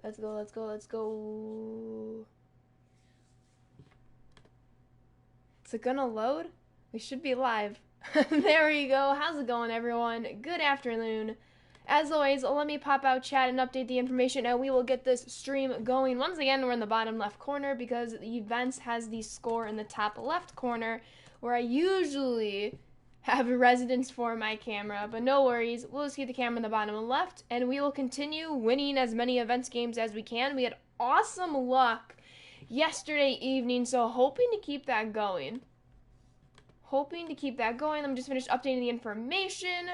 Let's go, let's go, let's go. Is it gonna load? We should be live. There we go. How's it going, everyone? Good afternoon. As always, let me pop out chat and update the information, and we will get this stream going. Once again, we're in the bottom left corner because the events has the score in the top left corner, where I usually have a residence for my camera, but no worries. We'll just keep the camera in the bottom left, and we will continue winning as many events games as we can. We had awesome luck yesterday evening, so hoping to keep that going. Let me just finish updating the information.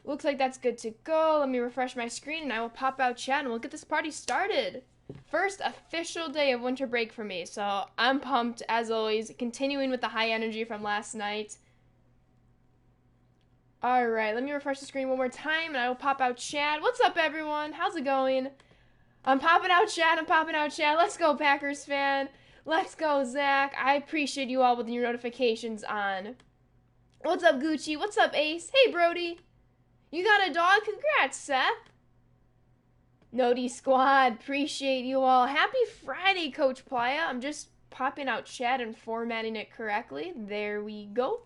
Looks like that's good to go. Let me refresh my screen and I will pop out chat and we'll get this party started. First official day of winter break for me, so I'm pumped as always, continuing with the high energy from last night. Alright, let me refresh the screen one more time and I will pop out chat. What's up, everyone? How's it going? I'm popping out chat. Let's go, Packers fan. Let's go, Zach. I appreciate you all with your notifications on. What's up, Gucci? What's up, Ace? Hey, Brody. You got a dog? Congrats, Seth. Noti Squad. Appreciate you all. Happy Friday, Coach Playa. I'm just popping out chat and formatting it correctly. There we go.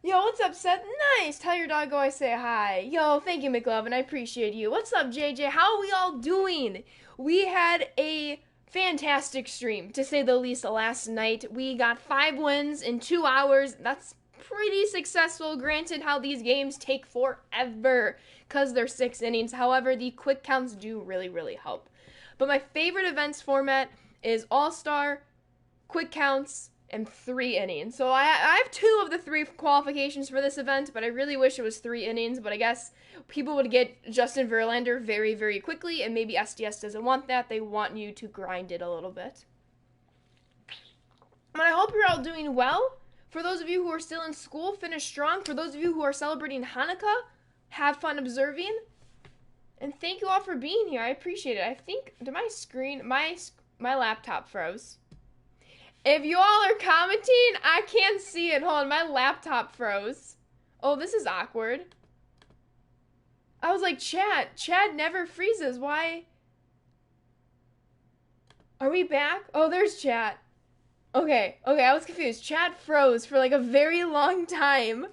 Yo, what's up, Seth? Nice. Tell your doggo I say hi. Yo, thank you, McLovin. I appreciate you. What's up, JJ? How are we all doing? We had a fantastic stream, to say the least, last night. We got 5 wins in 2 hours. That's pretty successful. Granted, how these games take forever because they're 6 innings. However, the quick counts do really, really help. But my favorite events format is All-Star, quick counts, and 3 innings. So I have 2 of the 3 qualifications for this event, but I really wish it was 3 innings. But I guess people would get Justin Verlander very, very quickly, and maybe SDS doesn't want that. They want you to grind it a little bit. But I hope you're all doing well. For those of you who are still in school, finish strong. For those of you who are celebrating Hanukkah, have fun observing. And thank you all for being here. I appreciate it. I think, did my screen, my laptop froze. If you all are commenting, I can't see it. Hold on, my laptop froze. Oh, this is awkward. I was like, Chad never freezes. Why? Are we back? Oh, there's chat. Okay, I was confused. Chat froze for like a very long time.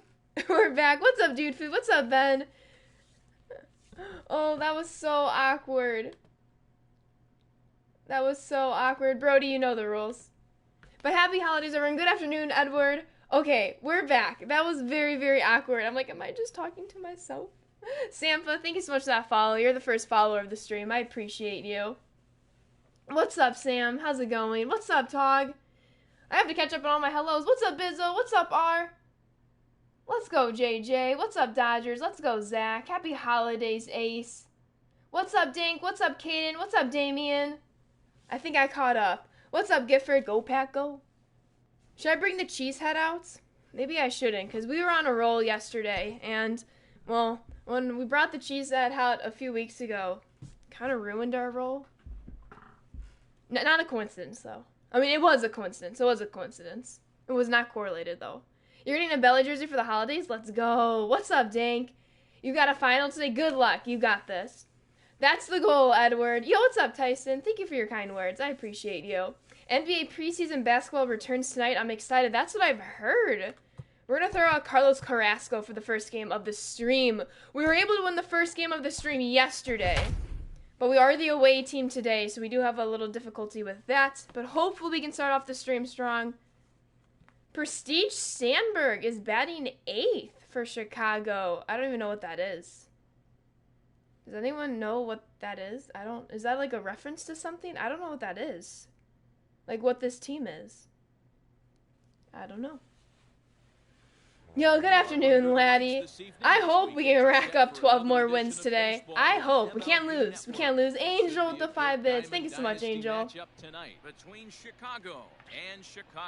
We're back. What's up, Dude Food? What's up, Ben? Oh, that was so awkward. Brody, you know the rules. But happy holidays, everyone. Good afternoon, Edward. Okay, we're back. That was very, very awkward. I'm like, am I just talking to myself? Sampha, thank you so much for that follow. You're the first follower of the stream. I appreciate you. What's up, Sam? How's it going? What's up, Tog? I have to catch up on all my hellos. What's up, Bizzo? What's up, R? Let's go, JJ. What's up, Dodgers? Let's go, Zach. Happy holidays, Ace. What's up, Dink? What's up, Caden? What's up, Damien? I think I caught up. What's up, Gifford? Go, Pack, go. Should I bring the cheese head out? Maybe I shouldn't, because we were on a roll yesterday, and, well, when we brought the cheese head out a few weeks ago, kind of ruined our roll. Not a coincidence, though. I mean, it was a coincidence. It was not correlated, though. You're getting a Belly jersey for the holidays? Let's go. What's up, Dank? You got a final today? Good luck. You got this. That's the goal, Edward. Yo, what's up, Tyson? Thank you for your kind words. I appreciate you. NBA preseason basketball returns tonight. I'm excited. That's what I've heard. We're going to throw out Carlos Carrasco for the first game of the stream. We were able to win the first game of the stream yesterday. But we are the away team today, so we do have a little difficulty with that. But hopefully we can start off the stream strong. Prestige Sandberg is batting 8th for Chicago. I don't even know what that is. Does anyone know what that is? Is that like a reference to something? I don't know what that is. Like what this team is. I don't know. Yo, good afternoon, laddie. I hope we can rack up 12 more wins today. I hope. We can't lose. Angel with the 5 bits. Thank you so much, Angel.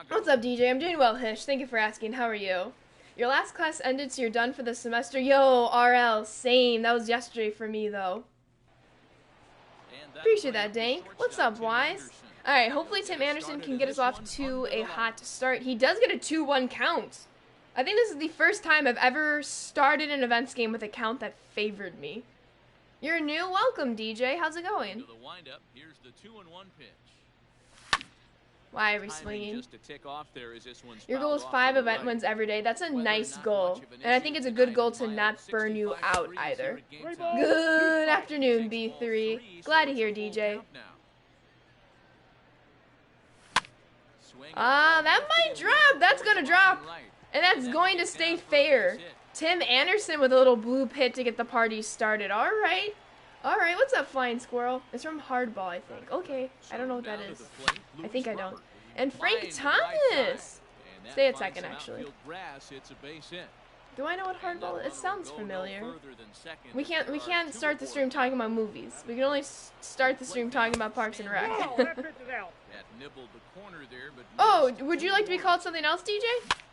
What's up, DJ? I'm doing well, Hish. Thank you for asking. How are you? Your last class ended, so you're done for the semester. Yo, RL, same. That was yesterday for me, though. Appreciate that, Dank. What's up, Wise? Alright, hopefully Tim Anderson can get us off to a hot start. He does get a 2-1 count. I think this is the first time I've ever started an events game with a count that favored me. You're new. Welcome, DJ. How's it going? The windup. Here's the 2-1 pitch. Why are we swinging? Just to tick off there as this one's Your goal is 5 event wins every day. That's a nice goal. And I think it's a good goal to not burn you out either. Good afternoon, B3. Glad to hear, DJ. That might drop. That's going to drop. And that's going to stay fair. Tim Anderson with a little blue pit to get the party started. All right. All right, what's up, Flying Squirrel? It's from Hardball, I think. Okay, I don't know what that is. I think I don't. And Frank Thomas! Stay a second, actually. Do I know what Hardball is? It sounds familiar. We can't start the stream talking about movies. We can only start the stream talking about Parks and Rec. Oh, would you like to be called something else, DJ?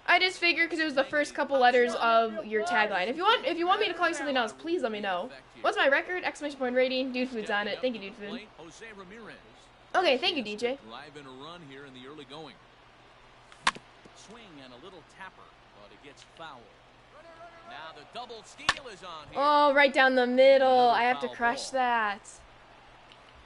I just figured because it was the first couple letters of your tagline. If you want me to call you something else, please let me know. What's my record? Exclamation point rating. Dude Food's on it. Thank you, Dude Food. Okay, thank you, DJ. Live in a run here in the early going. Swing and a little tapper, but it gets fouled. Now the double steal is on here. Oh, right down the middle. I have to crush that.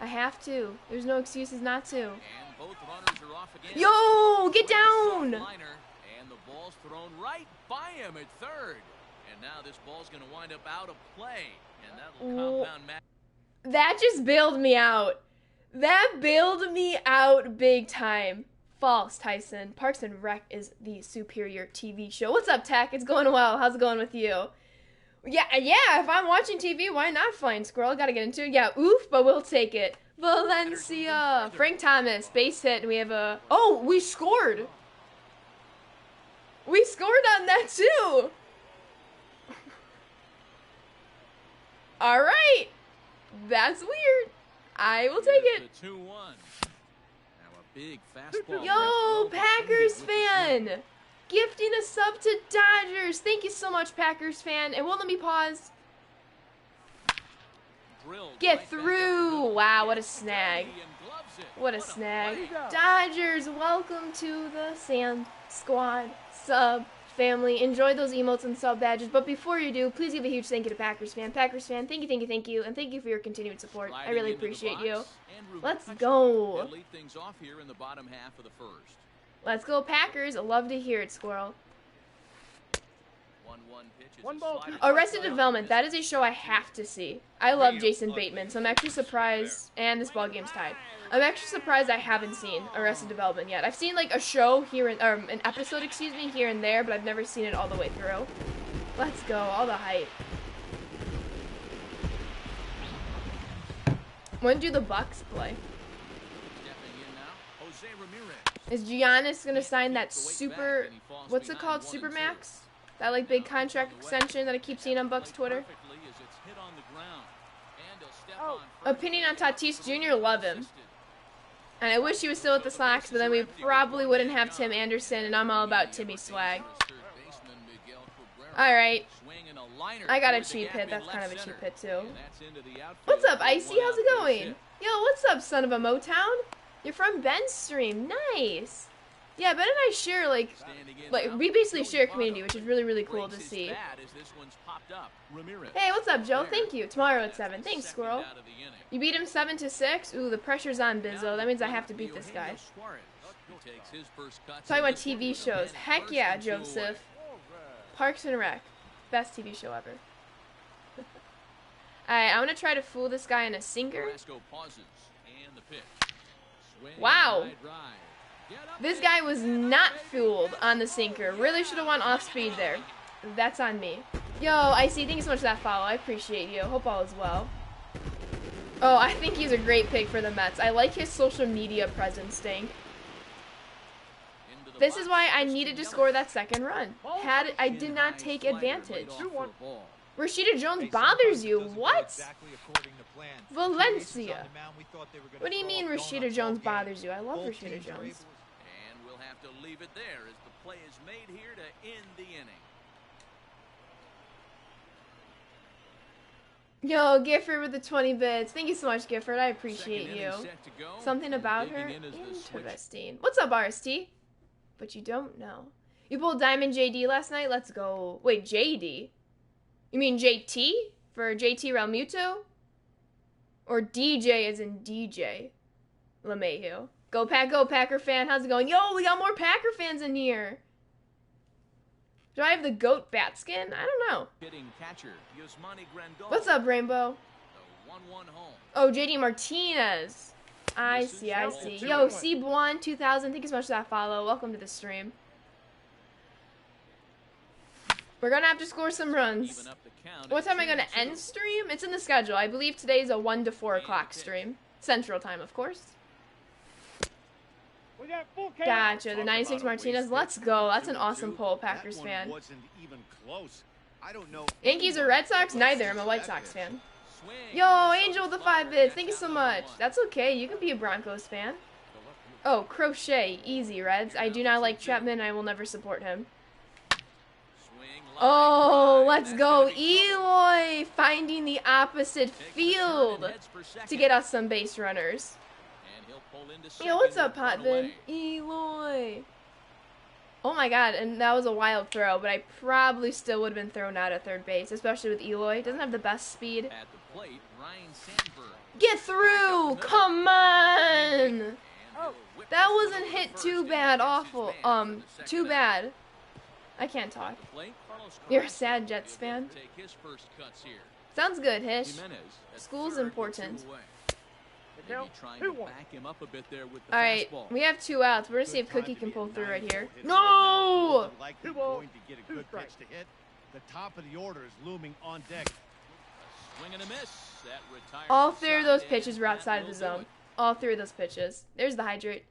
I have to. There's no excuses not to. And both runners are off again. Yo, get down! And the ball's thrown right by him at third. And now this ball's going to wind up out of play. And that'll compound match. That just bailed me out. That bailed me out big time. False, Tyson. Parks and Rec is the superior TV show. What's up, Tech? It's going well. How's it going with you? Yeah, if I'm watching TV, why not, Flying Squirrel? Gotta get into it. Yeah, oof, but we'll take it. Valencia. Frank Thomas, base hit. And we have a... Oh, we scored. We scored on that, too. All right. That's weird. I will take it. 2-1. Now a big fastball. Yo, Packers fan. Gifting a sub to Dodgers. Thank you so much, Packers fan. It won't let me pause. Get through. Wow, what a snag. What a snag. Dodgers, welcome to the Sam Squad sub family. Enjoy those emotes and sub badges. But before you do, please give a huge thank you to Packers fan. Packers fan, thank you, thank you, thank you. And thank you for your continued support. I really appreciate you. Let's go. Let's go, Packers. I love to hear it, Squirrel. Arrested Development. That is a show I have to see. I love Jason Bateman, so I'm actually surprised. And this ball game's tied. I'm actually surprised I haven't seen Arrested Development yet. I've seen like a show here, or an episode, excuse me, here and there, but I've never seen it all the way through. Let's go. All the hype. When do the Bucks play? Is Giannis gonna sign that super, what's it called, Supermax? That like big contract extension that I keep seeing on Bucks Twitter? Opinion on Tatis Jr., love him. And I wish he was still at the Slacks, but then we probably wouldn't have Tim Anderson, and I'm all about Timmy swag. Alright. I got a cheap hit. That's kind of a cheap hit, too. What's up, Icy? How's it going? Yo, what's up, son of a Motown? You're from Ben's stream. Nice. Yeah, Ben and I share, like we basically share a community, which is really, really cool to see. Hey, what's up, Joe? Thank you. Tomorrow at 7. Thanks, Squirrel. You beat him 7-6? Ooh, the pressure's on, Bizzo. That means I have to beat this guy. Talking about TV shows. Heck yeah, Joseph. Parks and Rec. Best TV show ever. Alright, I'm going to try to fool this guy in a sinker. Wow. This guy was not fooled on the sinker. Really should have won off speed there. That's on me. Yo, Icy, thank you so much for that follow. I appreciate you. Hope all is well. Oh, I think he's a great pick for the Mets. I like his social media presence, Stink. This is why I needed to score that second run. I did not take advantage. Rashida Jones bothers you? What? Valencia. What do you mean Rashida Jones bothers you? I love Rashida Jones. And we'll have to leave it there as the play is made here to end the inning. Yo, Gifford with the 20 bits. Thank you so much, Gifford. I appreciate you. Something about her? Interesting. What's up, RST? But you don't know. You pulled Diamond JD last night? Let's go. Wait, JD? You mean JT? For JT Realmuto? Or DJ as in DJ LeMahieu. Go Packer fan. How's it going? Yo, we got more Packer fans in here. Do I have the GOAT bat skin? I don't know. What's up, Rainbow? Oh, JD Martinez. I see. Yo, Cbwan 2000, thank you so much for that follow. Welcome to the stream. We're gonna have to score some runs. What time am I gonna end stream? It's in the schedule. I believe today's a 1 to 4 o'clock stream. Central time, of course. Gotcha, the 96 Martinez. Let's go. That's an awesome poll, Packers fan. Yankees or Red Sox? Neither. I'm a White Sox fan. Yo, Angel with the 5 bits. Thank you so much. That's okay. You can be a Broncos fan. Oh, Crochet. Easy, Reds. I do not like Chapman. I will never support him. Oh, let's go. Eloy finding the opposite field to get us some base runners. Yo, what's up, Potvin? Eloy. Oh my god, and that was a wild throw, but I probably still would have been thrown out at third base, especially with Eloy. Doesn't have the best speed. Get through! Come on! That wasn't hit too bad. Awful. Too bad. I can't talk. You're a sad Jets fan. Sounds good, Hish. School's important. Alright, we have 2 outs. We're going to see if Cookie can pull through right here. No! The top of the order is looming on deck. All 3 of those pitches were outside of the zone. All 3 of those pitches. There's the hydrate.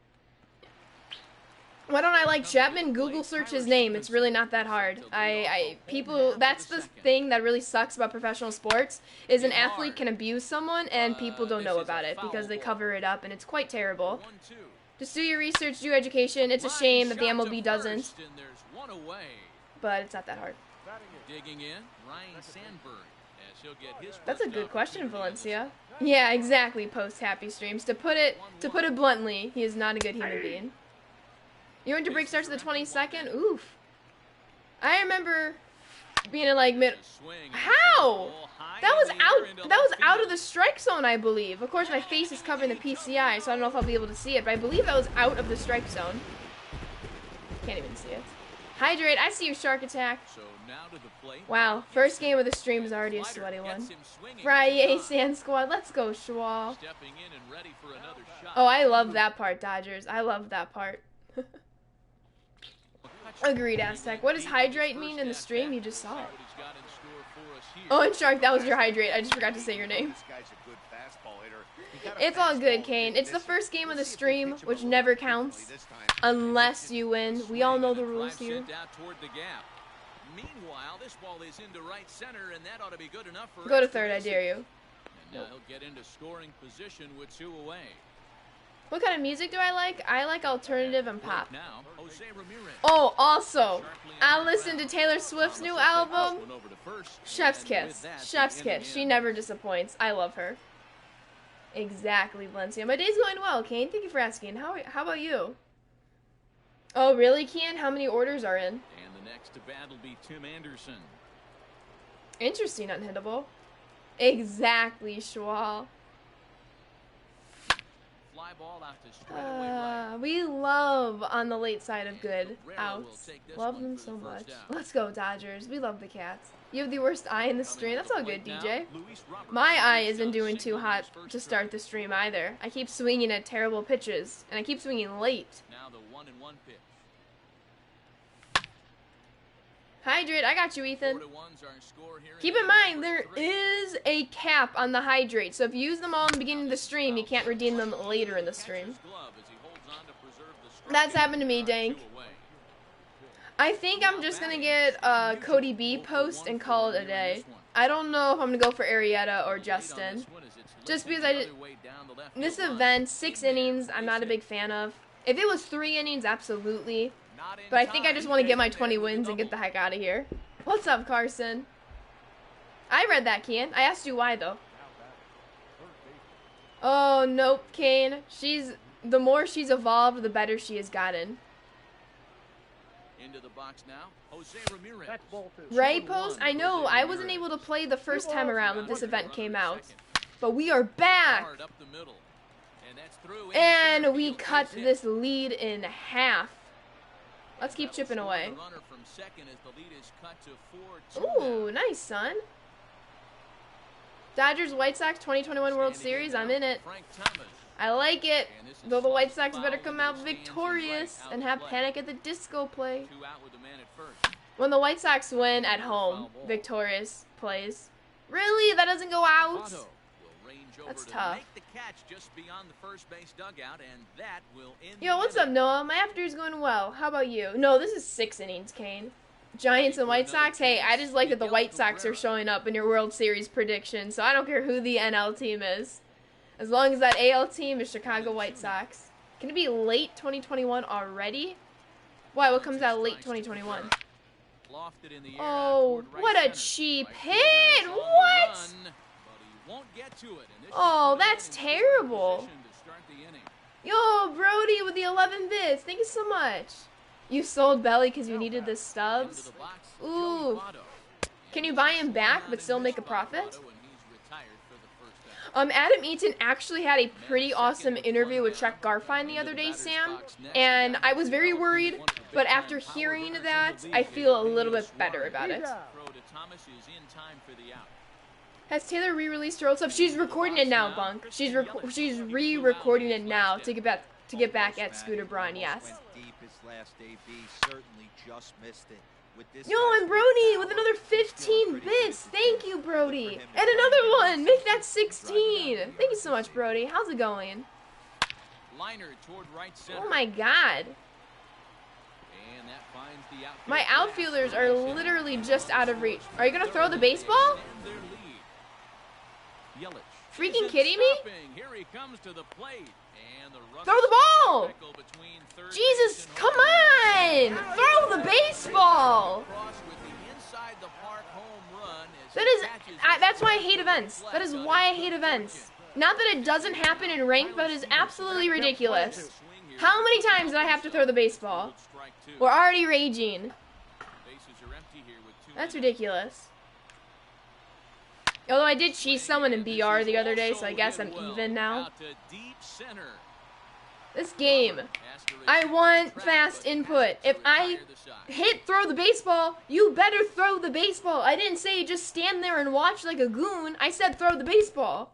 Why don't I like Chapman? Google search his name. It's really not that hard. People, that's the thing that really sucks about professional sports, is an athlete can abuse someone and people don't know about it because they cover it up and it's quite terrible. Just do your research, do education. It's a shame that the MLB doesn't, but it's not that hard. That's a good question, Valencia. Yeah, exactly, post happy streams. To put it bluntly, he is not a good human being. Your winter break starts at the 22nd? Oof. I remember being in like mid... How? That was out of the strike zone, I believe. Of course, my face is covering the PCI, so I don't know if I'll be able to see it, but I believe that was out of the strike zone. Can't even see it. Hydrate, I see your shark attack. Wow, first game of the stream is already a sweaty one. Friday, Sand Squad, let's go, Schwal. Oh, I love that part, Dodgers. I love that part. Agreed, Aztec. What does hydrate mean in the stream? You just saw it. Oh, and Shark, that was your hydrate. I just forgot to say your name. It's all good, Kane. It's the first game of the stream, which never counts unless you win. We all know the rules here. Go to third, I dare you. Now he'll get into scoring position with 2 away. What kind of music do I like? I like alternative and pop. Oh, also, I listened to Taylor Swift's new album. Chef's Kiss. Chef's Kiss. She never disappoints. I love her. Exactly, Valencia. My day's going well, Kane. Thank you for asking. How about you? Oh, really, Kian? How many orders are in? And the next to bat will be Tim Anderson. Interesting, unhittable. Exactly, Schwal. We love on the late side of good outs. Love them so much. Let's go, Dodgers. We love the Cats. You have the worst eye in the stream. That's all good, DJ. My eye isn't doing too hot to start the stream either. I keep swinging at terrible pitches, and I keep swinging late. Now the 1-1 pitch. Hydrate, I got you, Ethan. Keep in mind, there is a cap on the hydrate, so if you use them all in the beginning of the stream, you can't redeem them later in the stream. That's happened to me, Dank. I think I'm just going to get a Cody B post and call it a day. I don't know if I'm going to go for Arrieta or Justin. Just because this event, 6 innings, I'm not a big fan of. If it was 3 innings, absolutely. But I think I just want to get my 20 wins and get the heck out of here. What's up, Carson? I read that, Kian. I asked you why, though. Oh, nope, Kane. The more she's evolved, the better she has gotten. Into the box now, Jose Ramirez. Right, Post? I know. I wasn't able to play the first time around when this event came out. But we are back. Hard up the middle. And that's through. And we cut this lead in half. Let's keep chipping away. The runner from second as the lead is cut to 4-2 Ooh, nice, son. Dodgers White Sox 2021 World Series. I'm in it. Frank Thomas. I like it. Though the White Sox better come out victorious and have Panic at the Disco play. 2 out with the man at first. When the White Sox win at home, victorious plays. Really? That doesn't go out? Otto will range over That's to tough. make the catch just beyond the first base dugout, and that will end Yo, the what's up, inning. Noah? My afternoon's going well. How about you? No, this is 6 innings, Kane. Giants and White Sox? Hey, I just like that the White Sox are showing up in your World Series prediction, so I don't care who the NL team is. As long as that AL team is Chicago White Sox. Can it be late 2021 already? Why, what comes out late 2021? Lofted in the air out Oh, toward right what a center. cheap Right hit! fielder is on the What? run, but he won't get to it, and this Oh, should put him that's in scoring terrible. position to start the inning. Yo, Brody with the 11 bits. Thank you so much. You sold Belly because you needed the Into stubs? the box, Ooh. Joey Votto. Can you buy him back but still make a profit? Votto, and he's retired for the first out. Adam Eaton actually had a pretty awesome interview with Chuck Garfien the other day, Sam, and I was very worried, but after hearing that, I feel a little bit better about it. Throw to Thomas is in time for the out. Has Taylor re-released her old stuff? She's recording it now, Bunk. She's re-recording it now to get back at Scooter Braun. Yes. Went deep his last AB, certainly just missed it. With this Yo, guy's and Brody power, with another it's still 15 pretty bits. good Thank to you, do. Brody. Good for him And to try another get one. it Make that drive 16. it out. Thank you so much, Brody. How's it going? Liner toward right center. Oh my God. And that finds the outfield My grass. outfielders are literally just out of reach. Are you gonna throw the baseball? And their lead. Yelich Freaking isn't kidding me? stopping. Here he comes to the plate. And the runner Throw the stuck in ball! a pickle between third Jesus, base and come home. on! Throw the baseball! Cross with the inside the park home run as That he is, catches that's why I it hate events. That is why I hate events. Not that it doesn't happen in ranked, but it is absolutely ridiculous. How many times did I have to throw the baseball? Strike two. We're already raging. Bases are empty here with 2 That's minutes. ridiculous. Although I did cheese someone in BR the other day, so I guess I'm even now. Out to deep center. This game, I want fast input. If I hit throw the baseball, you better throw the baseball. I didn't say just stand there and watch like a goon. I said throw the baseball.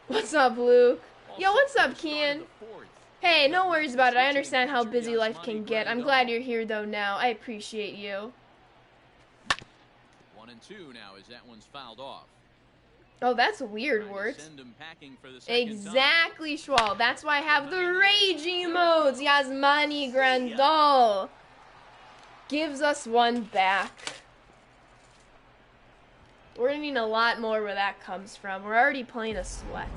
What's up, Luke? Yo, what's up, Kian? Hey, no worries about it. I understand how busy life can get. I'm glad you're here, though, now. I appreciate you. 1-2 now as that one's fouled off. Oh, that's weird, Trying to Wart. send him packing for the second time. Exactly, Schwal. That's why I have the rage emotes. Yasmani Grandal gives us one back. We're gonna need a lot more where that comes from. We're already playing a sweat.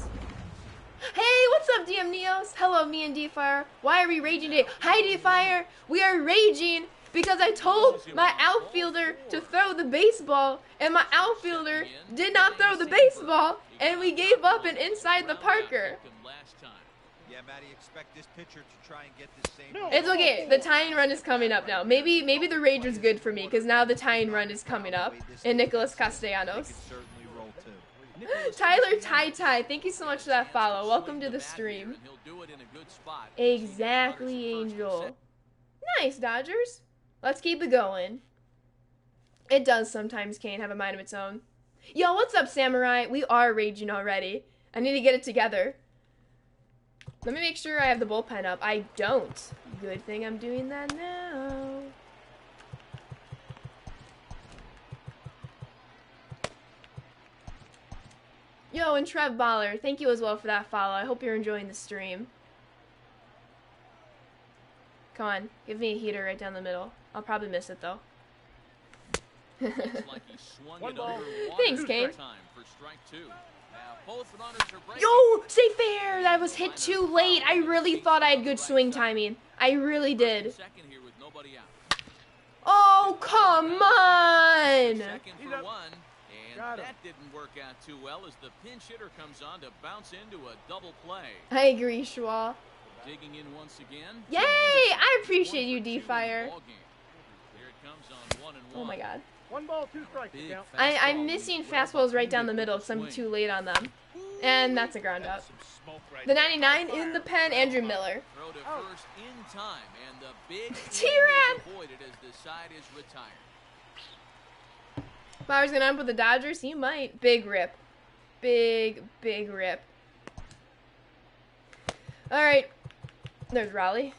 Hey, what's up, DM Neos? Hello, me and D-Fire. Why are we raging today? Hi, D-Fire. We are raging because I told my outfielder to throw the baseball, and my outfielder did not throw the baseball, and we gave up an inside the Parker. Yeah, Matty, expect this pitcher to try and get the same. It's okay. The tying run is coming up now. Maybe the rage was good for me because now the tying run is coming up. And Nicholas Castellanos. Could certainly roll too. Tyler Tai, thank you so much for that follow. Welcome to the stream. Exactly, Angel. Nice, Dodgers. Let's keep it going. It does sometimes, Kane, have a mind of its own. Yo, what's up, Samurai? We are raging already. I need to get it together. Let me make sure I have the bullpen up. I don't. Good thing I'm doing that now. Yo, and Trev Baller, thank you as well for that follow. I hope you're enjoying the stream. Come on, give me a heater right down the middle. I'll probably miss it, though. Thanks, Kane. Yo, stay fair! That was hit too late. I really thought I had good swing timing. I really did. Oh, come on! That didn't work out too well as the pinch hitter comes on to bounce into a double play. I agree, Schwa. Digging in once again. Yay! I appreciate you, D-Fire. Here it comes on 1-1. Oh my god. 1 ball, 2 strikes. Big Count. I'm missing fastballs right down the middle because I'm too late on them. And that's a ground out. Some smoke right The there. 99 in the pen, Andrew Miller. Throw to first in time, and the big T-Rad! is avoided as the side is retired. Bauer's gonna end up with the Dodgers. He might. Big rip. Big rip. All right. There's Raleigh.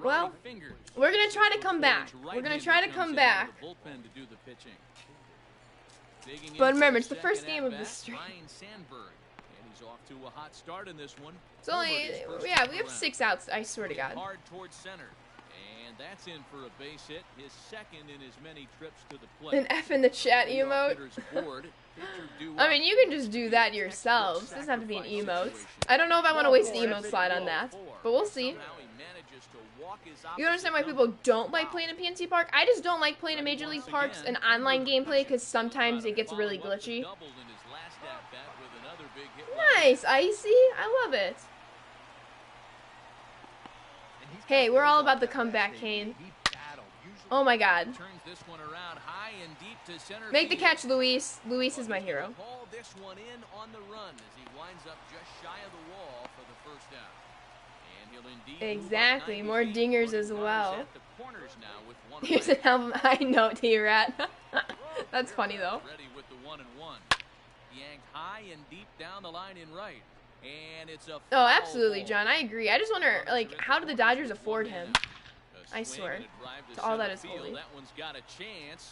Well, Fingers. we're gonna try to come back. Right We're gonna hander try to comes come in back. to the bullpen to do the pitching. Digging But in remember, for it's the first second game of the at-bat, stream. Ryan Sandberg. And he's off to a hot start in this one. It's only, Homered his first yeah, time we have around. 6 outs. I swear to God. Hard towards center. And that's in for a base hit, his second in as many trips to the plate. An F in the chat Leadoff emote. hitters aboard. Pitcher due I up. mean, you can just do that yourselves. It doesn't have to be an emote. I don't know if I want to waste the emote slide on that, but we'll see. Somehow he manages to walk his You understand why opposite people don't like playing in PNC Park? I just don't like playing in Major League Parks and online gameplay because sometimes it gets really glitchy. Doubled in his last at-bat with another big hit. Nice, Icy. I love it. Hey, we're all about the comeback, Kane. Oh my God. Turns this one around high and deep to center Make the field. catch, Luis. Luis is my He's gonna hero. haul this one in on the run as he winds up just shy of the wall for the first out. And he'll indeed move up Exactly, 90 more feet, dingers putting as runners well. at the corners now with one Here's away. an album high note, T-Rat. That's funny though. Ready with the 1-1. Yanked high and deep down the line in right. And it's a Oh, foul absolutely, ball. John. I agree. I just wonder, like, how do the Dodgers afford him? A I swing swear. and a drive To all that center is field. holy. That one's got a chance.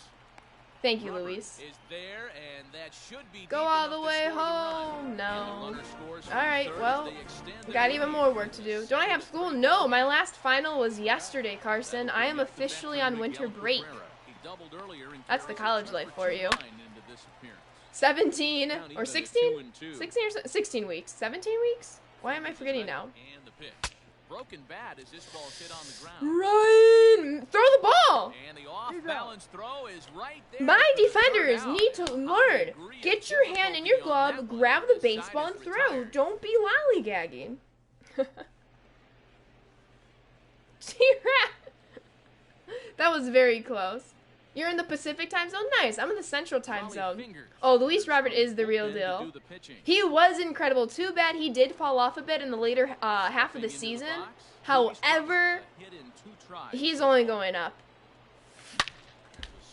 Thank you, Luis. Is there, and that should be Go deep all enough the to way score the run. home. And the No. runner scores from All right, third as well, they extend the got even lead. more work to do. Don't I have school? No, my last final was yesterday, Carson. I am officially on winter break. He doubled earlier and That's the carries college a life for you. 2-9 into this appearance. 17 Down or even at 16? 2-2. 16 or 16 weeks. 17 weeks? Why am I forgetting now? And the pitch. Broken bat as this ball's hit on the ground. Ryan! Throw the ball! And the off-balance throw is right there. My for the third defenders out. need to I learn. agree. Get your hand in your Difficulty on glove, that one grab as the side baseball, is and throw. retired. Don't be lollygagging. T-Rat! That was very close. You're in the Pacific time zone? Nice. I'm in the Central time Raleigh zone. fingers. Oh, Luis Robert is the Bullpen real to deal. do the pitching. He was incredible. Too bad he did fall off a bit in the later half of the Into season. box. However, Hit in 2 tries. he's only going up.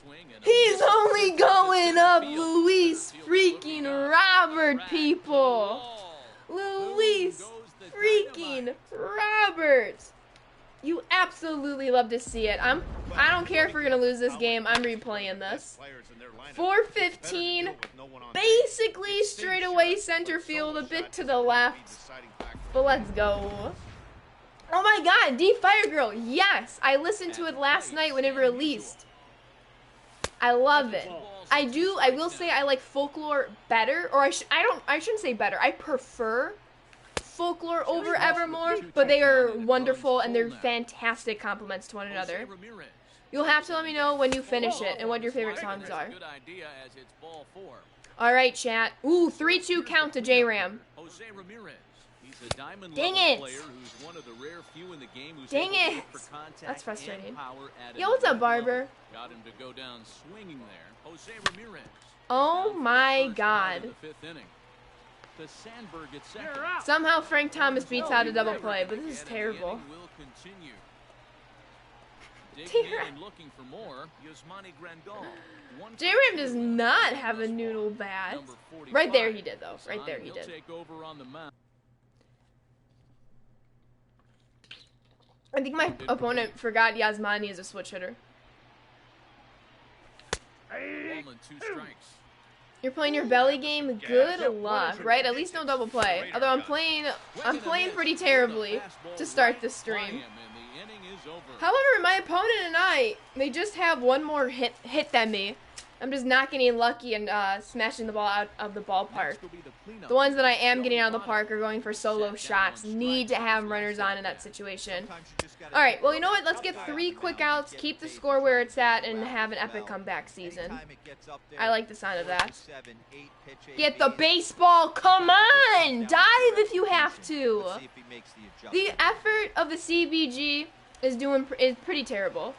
Swing and a He's miss. only Puts it to going center up, field. Luis Field freaking looking up. Robert, Back to the people. wall. Luis Boom goes the freaking dynamite. Robert. You absolutely love to see it. I don't care if we're gonna lose this game. I'm replaying this. 415, basically straight away center field, a bit to the left. But let's go. Oh my God, D Fire Girl. Yes, I listened to it last night when it released. I love it. I will say I like Folklore better, or I shouldn't say better. I prefer Folklore over Evermore, but they are wonderful and they're fantastic compliments to one another. Jose Ramirez. You'll have to let me know when you finish it and what your favorite songs That's a are. good idea as it's ball 4. All right, chat. Ooh, 3-2 count to J-Ram. Jose Ramirez. He's a diamond Dang level it. player who's one of the rare few in the game who's Dang able to it. look for contact That's frustrating. and power at Yo, an what's up, elite Barber? level. Got him to go down swinging there. Jose Ramirez. Oh Down for the my first out God. of the 5th inning. To Sandberg at second. Somehow Frank Thomas beats out a double play, but this is And the terrible. inning will continue. Digging T-Rat. in and looking for more. Yasmani Grandal. J-Ram does not have a noodle bat. Number 45. Right there he did, though. Right there he He'll did. take over on the mound. I think my opponent forgot Yasmani is a switch hitter. Ball and 2 strikes. You're playing your belly game? Good luck, right? At least no double play. Although I'm playing pretty terribly to start the stream. However, my opponent and I, they just have one more hit than me. I'm just not getting lucky and smashing the ball out of the ballpark. The ones that I am getting out of the park are going for solo shots. Need to have runners on in that situation. All right, well, you know what? Let's get 3 quick outs, keep the score where it's at, and have an epic comeback season. I like the sound of that. Get the baseball. Come on. Dive if you have to. The effort of the CBG is pretty terrible.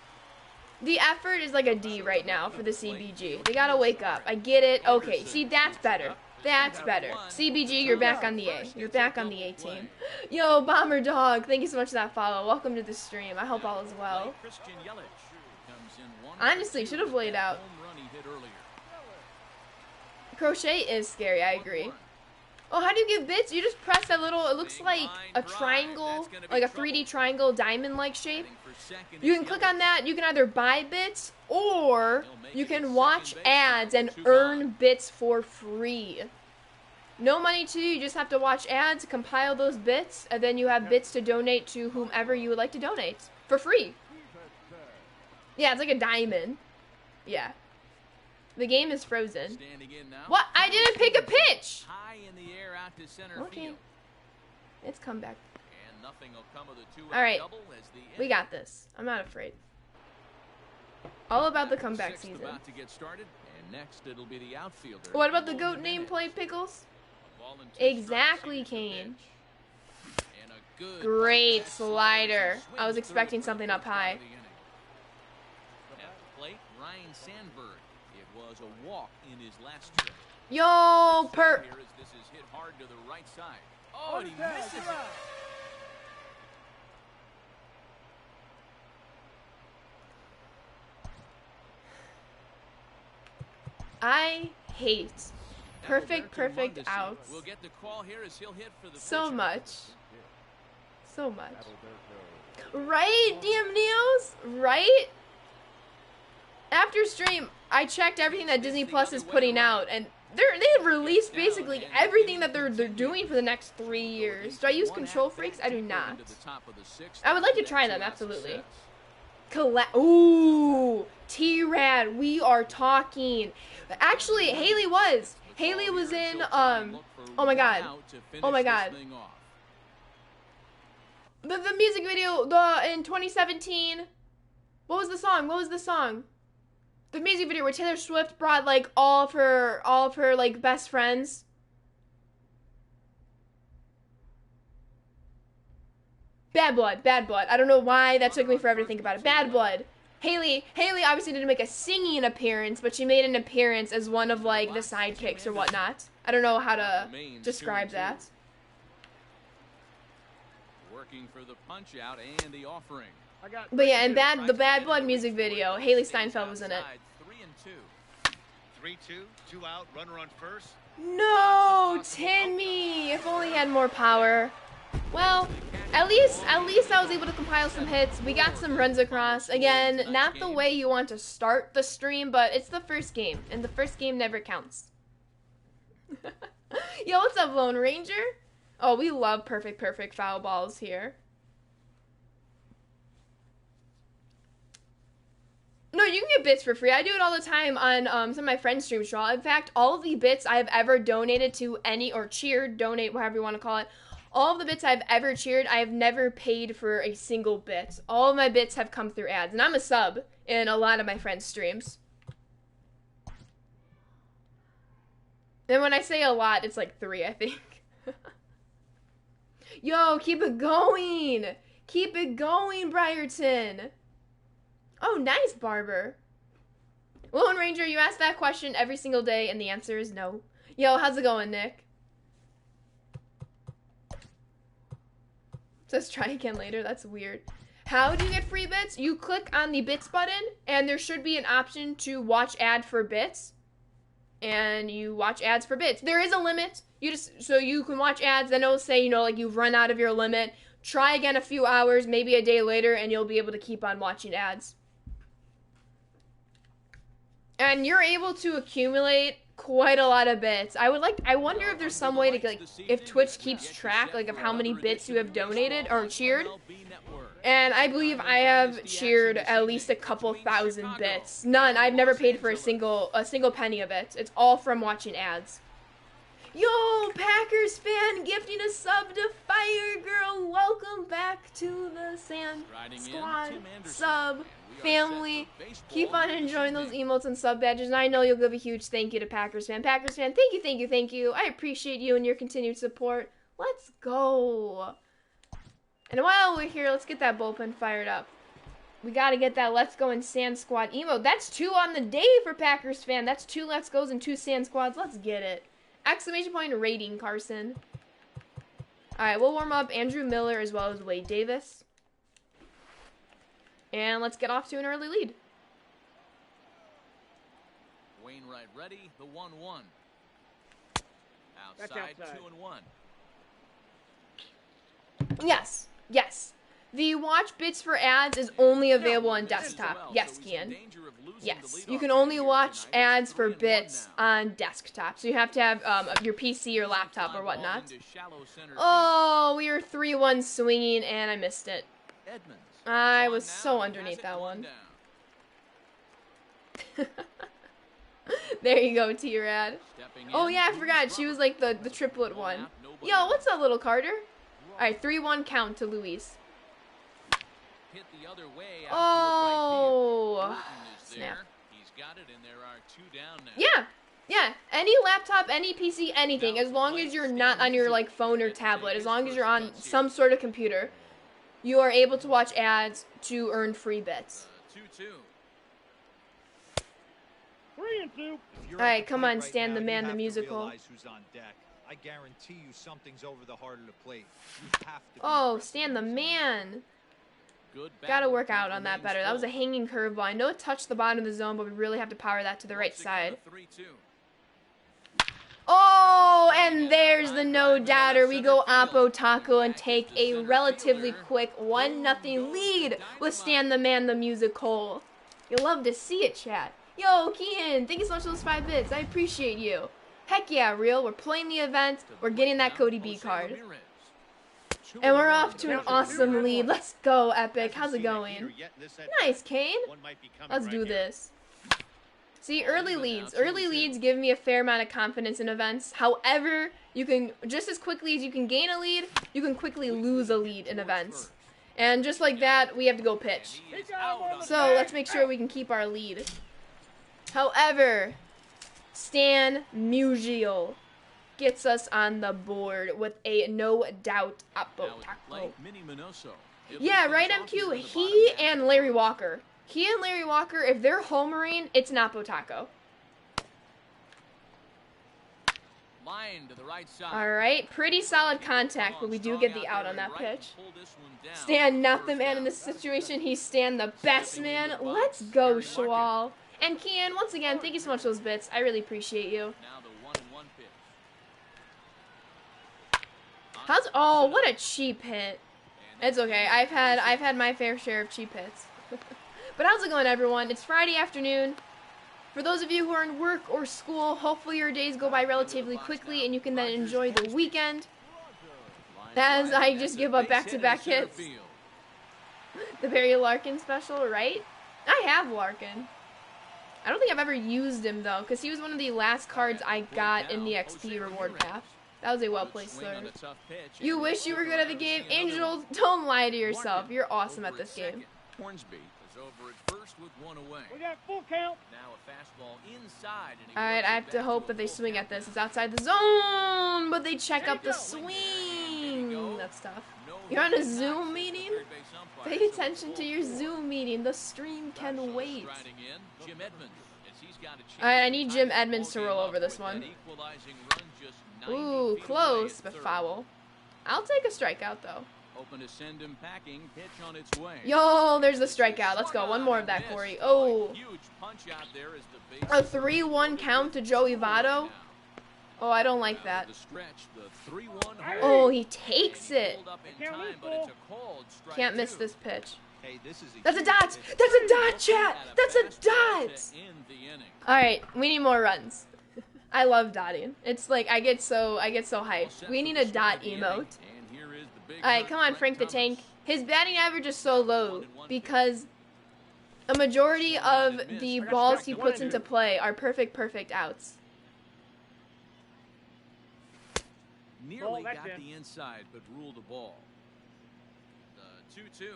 The effort is like a D right now for the CBG. They gotta wake up. I get it. Okay, see, that's better. That's better. CBG, you're back on the A. You're back on the A team. Yo, Bomber Dog, thank you so much for that follow. Welcome to the stream. I hope all is well. Honestly, should have laid out. Crochet is scary, I agree. Oh, how do you get bits? You just press that little, it looks like a triangle, like a 3D triangle diamond-like shape. You can click on that, you can either buy bits, or you can watch ads and earn bits for free. No money to you, you just have to watch ads, compile those bits, and then you have bits to donate to whomever you would like to donate. For free. Yeah, it's like a diamond. Yeah. The game is frozen. What? I didn't pick a pitch! Okay. It's comeback. Alright. We got this. I'm not afraid. All about the comeback season. What about the GOAT nameplate, Pickles? Exactly, Kane. Great slider. I was expecting something up high. Was a walk in his last trip. Yo, per. This is hit hard to the right side. Oh, and he misses it. I hate perfect outs. We'll get the call here as he'll hit for the so much. So much. Right, DM Neos? Right? After stream, I checked everything that Disney Plus is putting out, and they've released basically everything that they're doing for the next 3 years. Do I use Control Freaks? I do not. I would like to try them, absolutely. Ooh, T-Rad, we are talking. Actually, Haley was in, oh my god. Oh my god. The music video, in 2017, what was the song? The music video where Taylor Swift brought like all of her like best friends. Bad Blood. I don't know why that took me forever to think about it. Bad Blood. Haley obviously didn't make a singing appearance, but she made an appearance as one of like the sidekicks or whatnot. I don't know how to describe that. Working for the punch out and the offering. But yeah, and the Bad Blood music video, Haley Steinfeld was in it. 3-2, 2 out, runner on first. No, Timmy! If only he had more power. Well, at least I was able to compile some hits. We got some runs across. Again, not the way you want to start the stream, but it's the first game, and the first game never counts. Yo, what's up, Lone Ranger? Oh, we love perfect foul balls here. No, you can get bits for free. I do it all the time on some of my friends' streams. In fact, all of the bits I've ever donated to any, or cheered, donate, whatever you want to call it, all of the bits I've ever cheered, I have never paid for a single bit. All of my bits have come through ads, and I'm a sub in a lot of my friends' streams. And when I say a lot, it's like 3, I think. Yo, keep it going! Keep it going, Briarton! Oh, nice, Barber. Lone Ranger, you ask that question every single day, and the answer is no. Yo, how's it going, Nick? Says try again later. That's weird. How do you get free bits? You click on the bits button, and there should be an option to watch ad for bits. And you watch ads for bits. There is a limit. So you can watch ads, then it'll say, you know, like you've run out of your limit. Try again a few hours, maybe a day later, and you'll be able to keep on watching ads. And you're able to accumulate quite a lot of bits. I wonder if there's some way to, like, if Twitch keeps track, like, of how many bits you have donated or cheered. And I believe I have cheered at least a couple thousand bits. None. I've never paid for a single penny of it. It's all from watching ads. Yo, Packers fan gifting a sub to Fire Girl. Welcome back to the Sand Squad sub family. Keep on enjoying those emotes and sub badges, and I know you'll give a huge thank you to Packers fan. Packers fan, thank you. I appreciate you and your continued support. Let's go. And while we're here, let's get that bullpen fired up. We got to get that Let's Go and Sand Squad emote. That's 2 on the day for Packers fan. That's 2 Let's Go's and 2 Sand Squads. Let's get it. Exclamation point rating, Carson. All right, we'll warm up Andrew Miller as well as Wade Davis. And let's get off to an early lead. Wainwright ready, the 1-1. That's Outside, outside. 2-1. Yes, yes. The watch bits for ads is only available on desktop. Yes, Kian. Yes, you can only watch ads for bits on desktop. So you have to have your PC or laptop or whatnot. Oh, we were 3-1 swinging and I missed it. I was so underneath that one. There you go, T-Rad. Oh yeah, I forgot. She was like the triplet one. Yo, what's up, little Carter? Alright, 3-1 count to Luis. Hit the other way out Oh, toward right field. Burton is snap. there. He's got it, and there are 2 down now. Yeah, yeah. Any laptop, any PC, anything. As long as you're not on your like phone or tablet, as long as you're on some sort of computer, you are able to watch ads to earn free bits. 2-2. 3-2. Alright, come on, Stan the Man, the musical. Who's on deck. I guarantee you something's over the heart of the plate. You have to be Oh, aggressive. Stan the Man. Good Gotta battle. work out on that better. That was a hanging curveball. I know it touched the bottom of the zone, but we really have to power that to the right side. 3-2. Oh, and there's the no-doubter. We go Oppo Taco and take a relatively quick 1-0 lead with Stan the Man, the musical. You'll love to see it, chat. Yo, Kian, thank you so much for those 5 bits. I appreciate you. Heck yeah, real. We're playing the event. We're getting that Cody B card. And we're off to an awesome lead. Let's go, Epic. How's it going? Nice, Kane. Let's do this. See, early leads. Early leads give me a fair amount of confidence in events. However, you can, just as quickly as you can gain a lead, you can quickly lose a lead in events. And just like that, we have to go pitch. So let's make sure we can keep our lead. However, Stan Musial gets us on the board with a no-doubt Oppo Taco. Yeah, right, MQ? He and Larry Walker. He and Larry Walker, if they're homering, it's an Oppo Taco. Line to the right side. Alright, pretty solid contact, but we do get the out on that pitch. Stan, not the man in this situation. He's Stan, the best man. Let's go, Shawal. And Kian, once again, thank you so much for those bits. I really appreciate you. Now the 1-1 pitch. Oh, what a cheap hit. It's okay. I've had my fair share of cheap hits. But how's it going, everyone? It's Friday afternoon. For those of you who are in work or school, hopefully your days go by relatively quickly and you can then enjoy the weekend. As I just give up back-to-back hits. The Barry Larkin special, right? I have Larkin. I don't think I've ever used him, though, because he was one of the last cards I got in the XP reward path. That was a well-placed third. You wish you were good at the game? Angel, don't lie to yourself. You're awesome at this game. Hornsby is over at first with 1 away. We got full count. Now a fastball inside. Alright, I have to hope that they swing at this. It's outside the zone, but they check up the swing. That's tough. You're on a Zoom meeting? Pay attention to your Zoom meeting. The stream can wait. Alright, I need Jim Edmonds to roll over this one. Ooh, close, but foul. I'll take a strikeout, though. Open to send him packing. Pitch on its way. Yo, there's the strikeout. Let's go. One more of that, Corey. Oh. A 3-1 count to Joey Votto. Oh, I don't like that. Oh, he takes it. Can't miss this pitch. That's a dot. That's a dot, chat. That's a dot. All right, we need more runs. I love dotting. It's like I get so hyped. We need a dot emote. Alright, come on, Frank the Tank. His batting average is so low because a majority of the balls he puts into play are perfect outs. Nearly got the inside, but ruled the ball. The 2-2.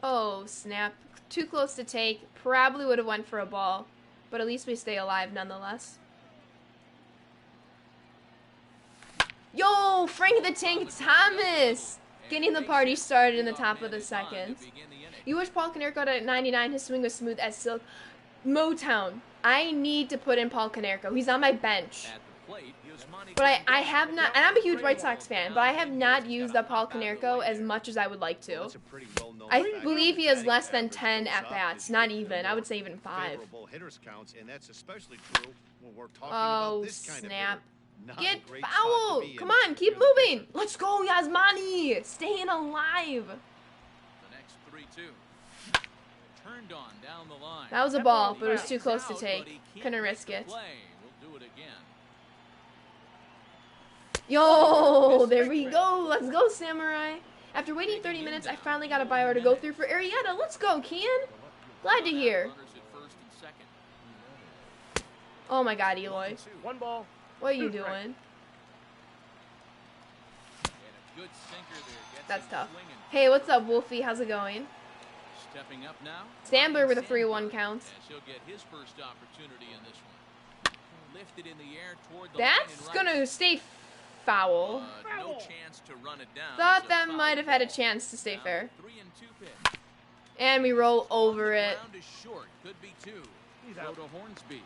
Oh, snap. Too close to take. Probably would have went for a ball, but at least we stay alive nonetheless. Yo, Frank the Tank Thomas. Getting the party started in the top of the second. You wish Paul Konerko at 99. His swing was smooth as silk. Motown. I need to put in Paul Konerko. He's on my bench. But I have not, and I'm a huge White Sox fan, but I have not used up Paul Konerko as much as I would like to. I believe he has less than 10 at-bats. Not even. I would say even 5. Oh, snap. Get foul! Come on, keep moving! Let's go, Yasmani! Staying alive! The next 3-2. Turned on down the line. That was a ball, but it was too close to take. Couldn't risk it. We'll do it again. Yo, there we go. Let's go, Samurai. After waiting 30 minutes, I finally got a buyer to go through for Arrieta. Let's go, Kian. Glad to hear. Runners at first and second. Oh my god, Eloy. 1 ball. What are you 2 strikes. doing? And a good sinker there. Gets That's him tough. swinging. Hey, what's up, Wolfie? How's it going? Stepping up now. Sandberg with a Sandberg, 3-1 count. as he'll get his first opportunity in this one. Lifted in the air toward the That's line and gonna stay foul. no chance to run it down. Thought It's a that foul might have had a ball. chance to stay Down fair. 3-2 pitch. And we roll over The it. ground is short. Could be 2. He's Throw out. to Hornsby.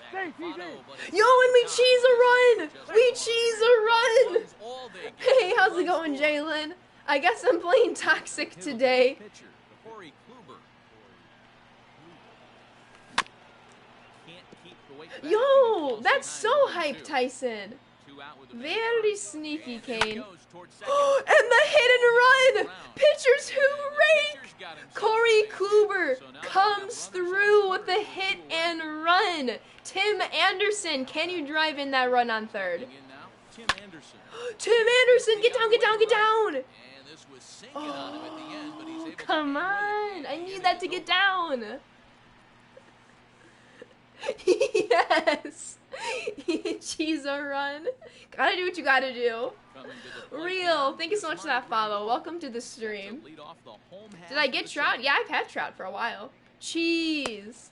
Stay, Back to TJ. Votto, but it's Yo, and we time. cheese a run! Just We one. cheese a run! Runs all they get. Hey, how's it Runs going, scored. Jalen? I guess I'm playing toxic Hill, today. pitcher, Corey Kluber. Can't keep the weight back. Yo, Falls that's so behind hype, 1-2. Tyson. 2 out with the man Very first. sneaky, And here he Kane. goes towards second. And the hit and run! Pitchers who rank! Pitcher's got himself Corey a base Kluber hit. So now they have comes runners through on with the third, hit 2 away. and run. Tim Anderson, can you drive in that run on third? Coming in now, Tim Anderson. Tim Anderson, get down, get down, get down! And this was sinking on him at the end, but he's able to Come hang with on, it. I And need that to it's get over. down. Yes! Cheese a run. Gotta do what you gotta do. Coming to the plate Real, now, thank you so much for that follow. Welcome to the stream. lead off the home half Did I of get the Trout? second. Yeah, I've had Trout for a while. Cheese.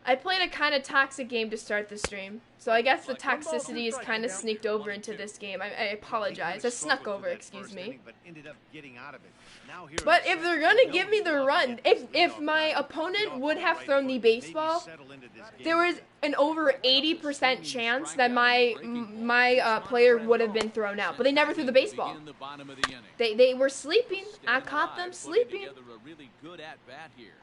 I played a kind of toxic game to start the stream, so I guess the toxicity is kind of sneaked over into this game. I apologize. I snuck over, excuse me. But if they're gonna give me the run, if my opponent would have thrown the baseball, there was an over 80% chance that my player would have been thrown out. But they never threw the baseball. Begin the bottom of the inning. They were sleeping. I Staying caught them alive, putting sleeping. together a really good at-bat here.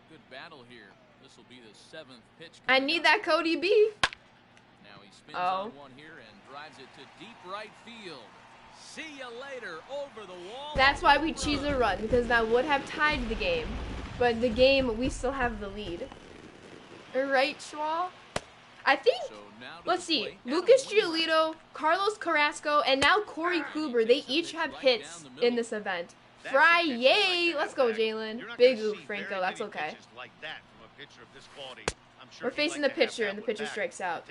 Good battle here. This will be the 7th pitch. I coming need up. that Cody B. Now he spins Oh. on one here and drives it to deep right field. See you later over the wall. That's why we cheese a run, because that would have tied the game. But the game, we still have the lead. Alright, Schwal? I think, So now to let's the see, plate. Lucas Adam Wainwright. Giolito, Carlos Carrasco, and now Corey Kluber, they each have hits in this event. Fry, yay! Let's go, Jalen. Big oof, Franco, that's okay. We're facing the pitcher, and the pitcher strikes out.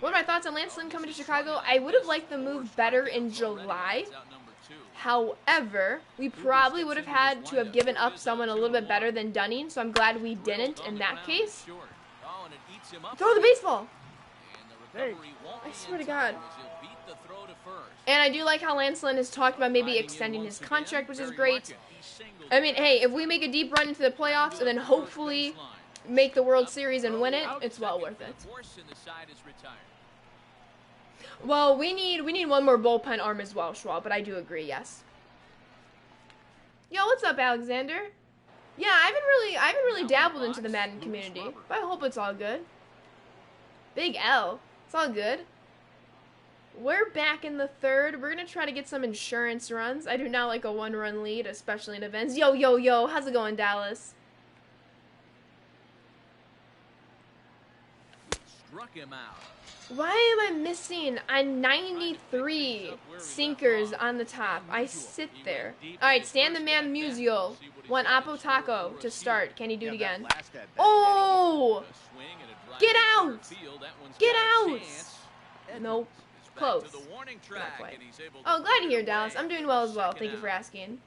What are my thoughts on Lance Lynn coming to Chicago? I would have liked the move better in July. That's out number 2. However, we probably would have had to have given up someone a little bit better than Dunning, so I'm glad we didn't in that case. Short. Oh, and it eats him up. Throw the baseball! And the recovery won't I be swear in to God. time as he'll beat the throw to first. And I do like how Lance Lynn has talked about maybe Riding in extending once his again, contract, which is Barry great. Market. He singled I mean, hey, if we make a deep run into the playoffs and then hopefully make the World Series and win it, it's well worth it. Force and the side is retired. Well, we need one more bullpen arm as well, Schwab, but I do agree, yes. Yo, what's up, Alexander? Yeah, I haven't really dabbled into the Madden community, but I hope it's all good. Big L. It's all good. We're back in the third. We're gonna try to get some insurance runs. I do not like a 1-run lead, especially in events. Yo, yo, yo, how's it going, Dallas? Struck him out. Why am I missing a 93 sinkers on the top? I sit there. Alright, Stan the Man Musial. Want Apo Taco to start. Can he do it again? Oh! A swing and a drive Get to out! center field. That one's Get got a out! chance. Nope. Is back Close. to the warning Not track, quite. and he's able to Oh, glad put to it hear, Dallas. away. I'm doing well as well. Second Thank you for out. asking.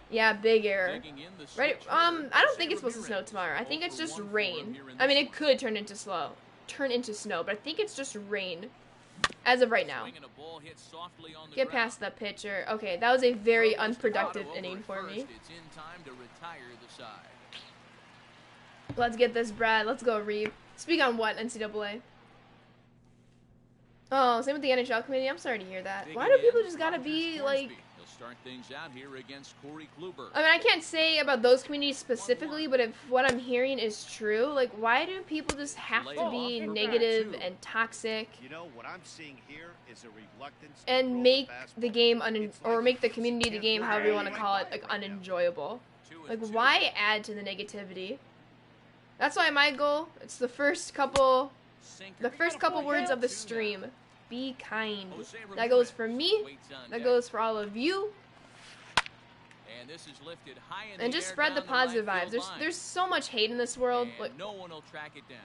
Yeah, big error. Digging in the Right? switch I hitter, don't think it's Jose supposed to snow Ramirez. tomorrow. I think 0 it's for just 1 for him rain. here in I mean, this it could turn into snow, but I think it's just rain. As of right now. Swinging a ball hit softly on the Get ground. past the pitcher. Okay, that was a very Throw goes to unproductive Otto over inning at for first. me. It's in time to retire the side. Let's get this, Brad. Let's go, Reeve. Speak on what, NCAA? Oh, same with the NHL committee. I'm sorry to hear that. Why do Digging people in, just gotta Rogers be, Hornsby. like... He'll start things out here against Corey Kluber. I mean, I can't say about those communities specifically, but if what I'm hearing is true, like, why do people just have to be negative and toxic You know, what I'm seeing here is a reluctance to and throw make fastball. the game, It's or like make the you community of the can't game, throw however you want to right call it, by like, right now. unenjoyable? 2-2. Like, why add to the negativity? That's why my goal, it's the first couple Sinker. words of the stream. Be kind. That goes for me. Waits on That deck. goes for all of you. And this is lifted high in And the just air spread the down right positive vibes. field line. There's so much hate in this world. And Like, no one will track it down.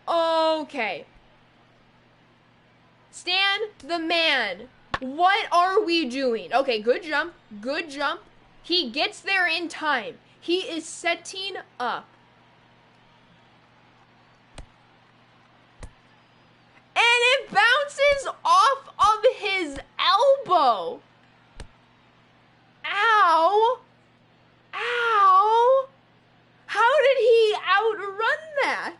okay. Stan the man. What are we doing? Okay, good jump. Good jump. He gets there in time. He is setting up. And it bounces off of his elbow. Ow. Ow. How did he outrun that?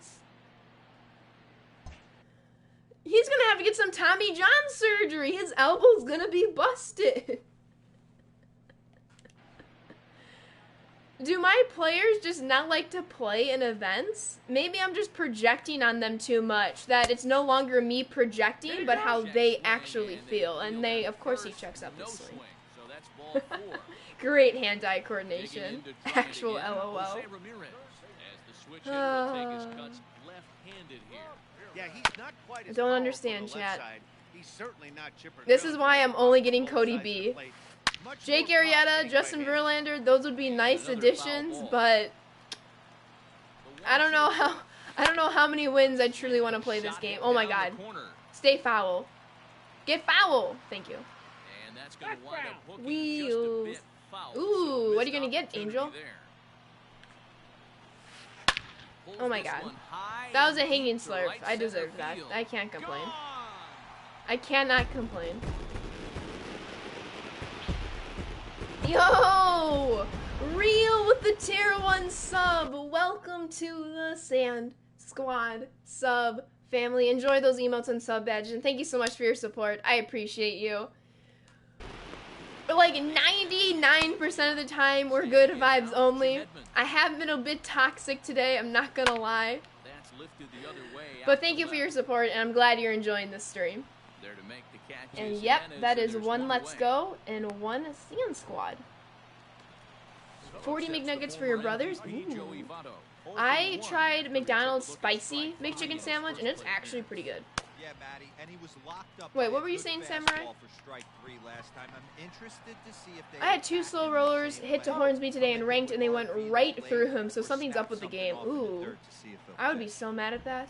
He's gonna have to get some Tommy John surgery. His elbow's gonna be busted. Do my players just not like to play in events? Maybe I'm just projecting on them too much. That it's no longer me projecting, but how they actually feel. And they, of course, he checks up his swing. So that's ball 4. Great hand-eye Digging coordination. in to try it Actual again, LOL. Jose Ramirez, as the switch hitter will take his cuts left-handed here. Yeah, he's not quite as Don't powerful understand, on the chat. left side. He's certainly not Chipper This Jones is why I'm right only off getting both Cody sides of B. the plate. Much Jake more pop Arrieta, hitting Justin right-handed. Verlander, those would be nice Another additions, foul ball. but The I don't know 1-2. how many wins I truly want to play this Shot game. hit Oh my down god. the corner. Stay foul. Get foul. Thank you. And that's gonna wind up hooking Wheels. just a bit foul. Ooh, So what are you missed gonna get, opportunity Angel? there. Pulls Oh my this god. one high That was a and hanging deep to slurp. right I center deserved that. field. I can't complain. Gone. I cannot complain. Yo! Real with the tier 1 sub. Welcome to the Sand Squad sub family. Enjoy those emotes and sub badges. And thank you so much for your support. I appreciate you. Like 99% of the time, we're good vibes only. I have been a bit toxic today, I'm not gonna lie. That's lifted the other way. But out thank to you for your left. support, and I'm glad you're enjoying this stream. There to make the catches. And yep, Jimenez, that and is there's one Let's away. Go and one Sand Squad. 40 Sets the McNuggets for your former brothers? MVP, Ooh. Joey Votto. 0 for I 1 tried after he McDonald's took a look at spicy strike McChicken behind sandwich, his and it's first plate actually pretty good. Yeah, Maddie, and he was locked up. Wait, by what a were you good saying, fastball Samurai? For strike 3 last time. I'm interested to see if they I had 2 attack slow him the rollers same hit to way. Hornsby today and Maybe ranked, and they with went RB right late, through him, so or something's snap up with the something game. off in the Ooh, dirt to see if they'll I would be fit. so mad at that.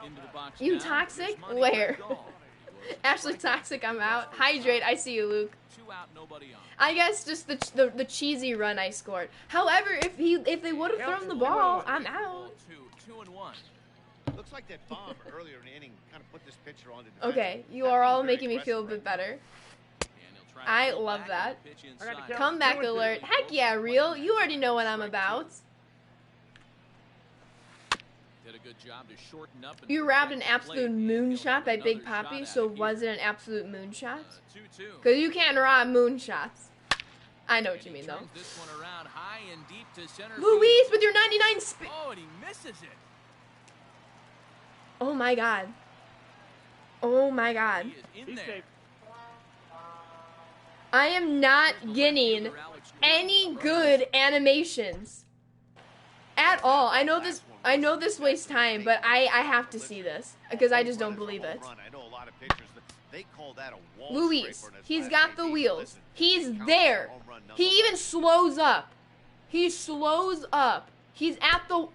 Into the box You now. toxic? Here's Monty Where? Gall. Ashley Toxic, I'm out. Hydrate, I see you, Luke. 2 out, nobody on. I guess just the cheesy run I scored. However, if they would have thrown the ball, I'm out. Ball 2 and 1. Looks like that bomb earlier in the inning kind of put this pitcher on the Okay, defensive. you That are was all very making me feel a aggressive bit right better. And he'll try to I pull love back that. and pitch I gotta inside. count. Comeback alert. Heck yeah, real. You already know what I'm about. Did a good job to shorten up and You robbed an protect the plate. absolute He'll moonshot have by Big another shot Poppy, at so it here. was it an absolute moonshot? 2-2. Because you can't rob moonshots. I know what you mean, though. Turns this one around high and deep to center Luis field. with your 99 spin. Oh, and he misses it. Oh my god. Oh my god. He is in He's there. safe. I am not Here's the getting left fielder, Alex Gordon. any good animations at all. I know this wastes time, but I have to see this because I just don't believe it. I know a lot of pitchers, they call that a wall Luis, scraper in his he's last got the game. wheels. Listen, He's it counts there. for a home run He even nonetheless. slows up. He slows up. He's at the...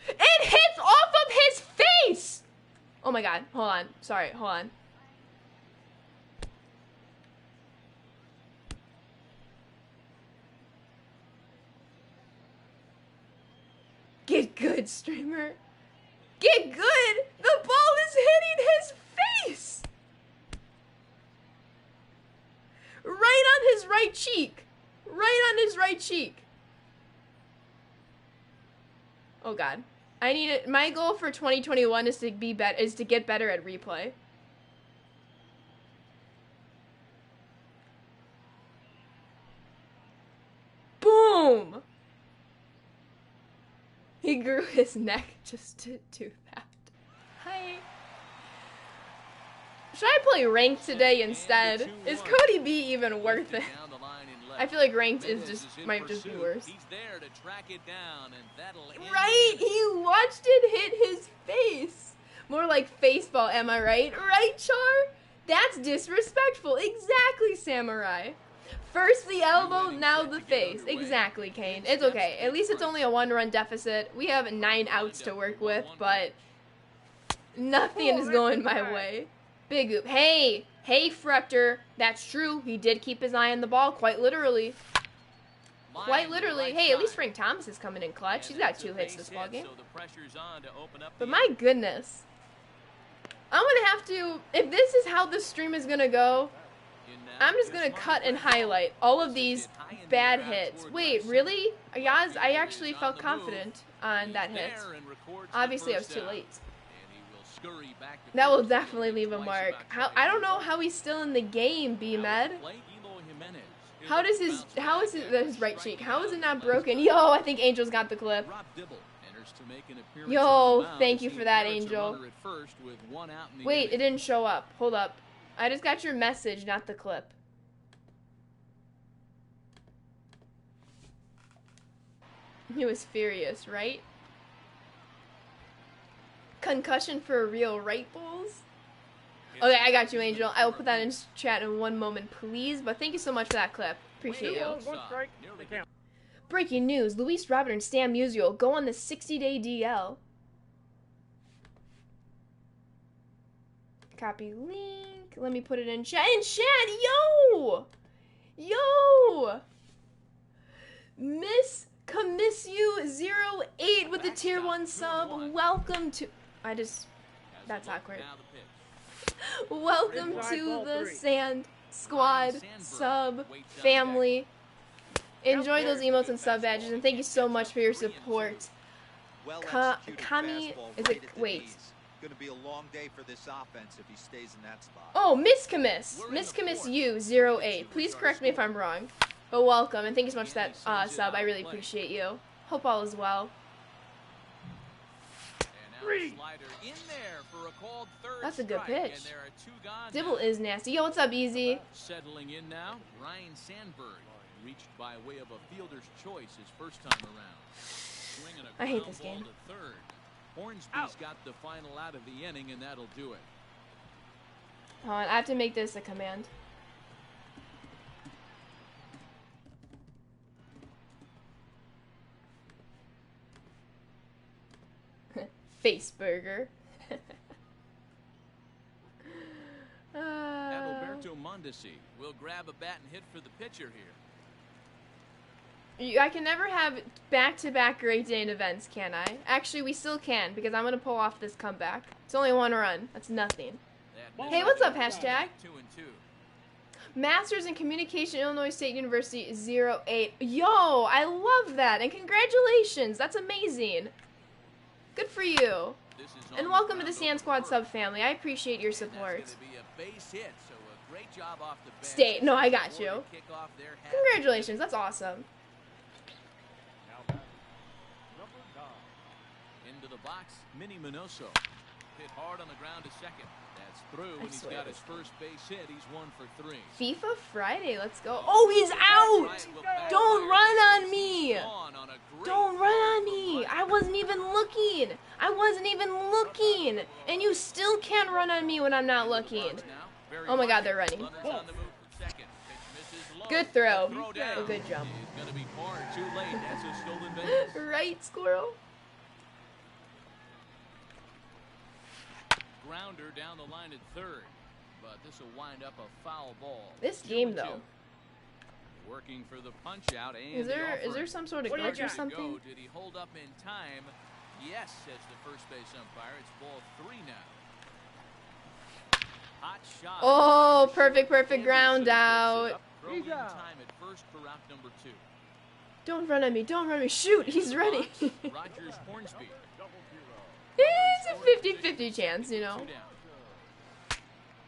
It hits off of his face! Oh my god. Hold on. Sorry. Hold on. good, streamer. Get good! The ball is hitting his face! Right on his right cheek. Right on his right cheek. Oh god. I need it. My goal for 2021 is to get better at replay. Boom! He grew his neck just to do that. Hi. Should I play ranked today instead? Is Cody B even worth it? I feel like ranked might just be worse. Right? He watched it hit his face. More like baseball, am I right? Right, Char? That's disrespectful. Exactly, Samurai. First the elbow, now the face. Exactly, Kane. It's okay. At least it's only a 1-run deficit. We have 9 outs to work with, but nothing is going my way. Big oop. Hey, Fructer. That's true. He did keep his eye on the ball, quite literally. Quite literally. Hey, at least Frank Thomas is coming in clutch. He's got 2 hits this ballgame. But my goodness. I'm going to have to, if this is how the stream is going to go, I'm just going to cut and highlight all of these bad hits. Wait, really? Yaz, I actually felt confident on that hit. Obviously, I was too late. That will definitely leave a mark. I don't know how he's still in the game, B-Med. How is his right cheek? How is it not broken? Yo, I think Angel's got the clip. Yo, thank you for that, Angel. Wait, it didn't show up. Hold up. I just got your message, not the clip. He was furious, right? Concussion for real, right, Bulls? Okay, I got you, Angel. I will put that in chat in 1 moment, please. But thank you so much for that clip. Appreciate you. Breaking news. Luis Robert and Stan Musial go on the 60-day DL. Copy link. Let me put it in chat. Yo! Yo! Miss Comissu08 with the tier 1 sub. Welcome to... That's awkward. Welcome to the Sand Squad sub family. Enjoy those emotes and sub badges, and thank you so much for your support. Kami, is it, wait. Going to be a long day for this offense if he stays in that spot. Oh, Miss Commiss U 08. Please correct me if I'm wrong. But welcome, and thank you so much for that sub. I really appreciate you. Hope all is well. That's a good pitch. Dibble is nasty. Yo, what's up, Easy? Settling in now, Ryan Sandberg reached by way of a fielder's choice his first time around. I hate this game. Hornsby's got the final out of the inning, and that'll do it. Hold on, I have to make this a command. Face burger. Adalberto Mondesi will grab a bat and hit for the pitcher here. I can never have back-to-back great day events, can I? Actually, we still can, because I'm going to pull off this comeback. It's only 1 run. That's nothing. Hey, what's up, hashtag? 2-2. Masters in Communication, Illinois State University 08. Yo, I love that, and congratulations. That's amazing. Good for you. And welcome to the Sand Squad sub family. I appreciate your support. State. No, I got you. Congratulations. That's awesome. Into the box, Minnie Minoso. Hit hard on the ground to second. That's through, and he's got his first base hit. He's 1 for 3. FIFA Friday. Let's go. Oh, he's out. Don't run on me. Don't run on me. I wasn't even looking. And you still can't run on me when I'm not looking. Oh my god, they're running. Good throw. A good jump. Right, squirrel? Grounder down the line at third, but this will wind up a foul ball. This game, though. Working for the punch out, and is there some sort of glitch or something? Did he hold up in time Yes, says the first base umpire. It's ball 3 now. Hot shot. Oh, perfect ground out. Throw in time at first for route number 2. Don't run at me. Don't run at me. Shoot, he's ready. Rogers Hornsby. It's a 50-50 chance, you know.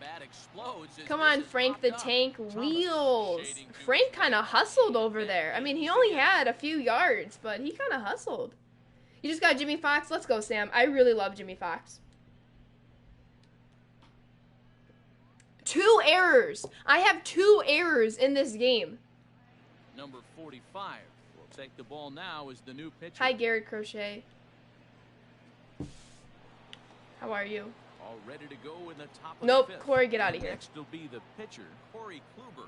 Bat explodes. Come on, Frank the Tank Wheels. Frank kind of hustled over there. I mean, he only had a few yards, but he kind of hustled. You just got Jimmy Fox. Let's go, Sam. I really love Jimmy Fox. 2 errors. I have 2 errors in this game. Number 45 will take the ball now as the new pitcher. Hi, Garrett Crochet. How are you? All ready to go in the top of Nope, the 5th. Corey, get out of here. Next will be the pitcher, Corey Kluber.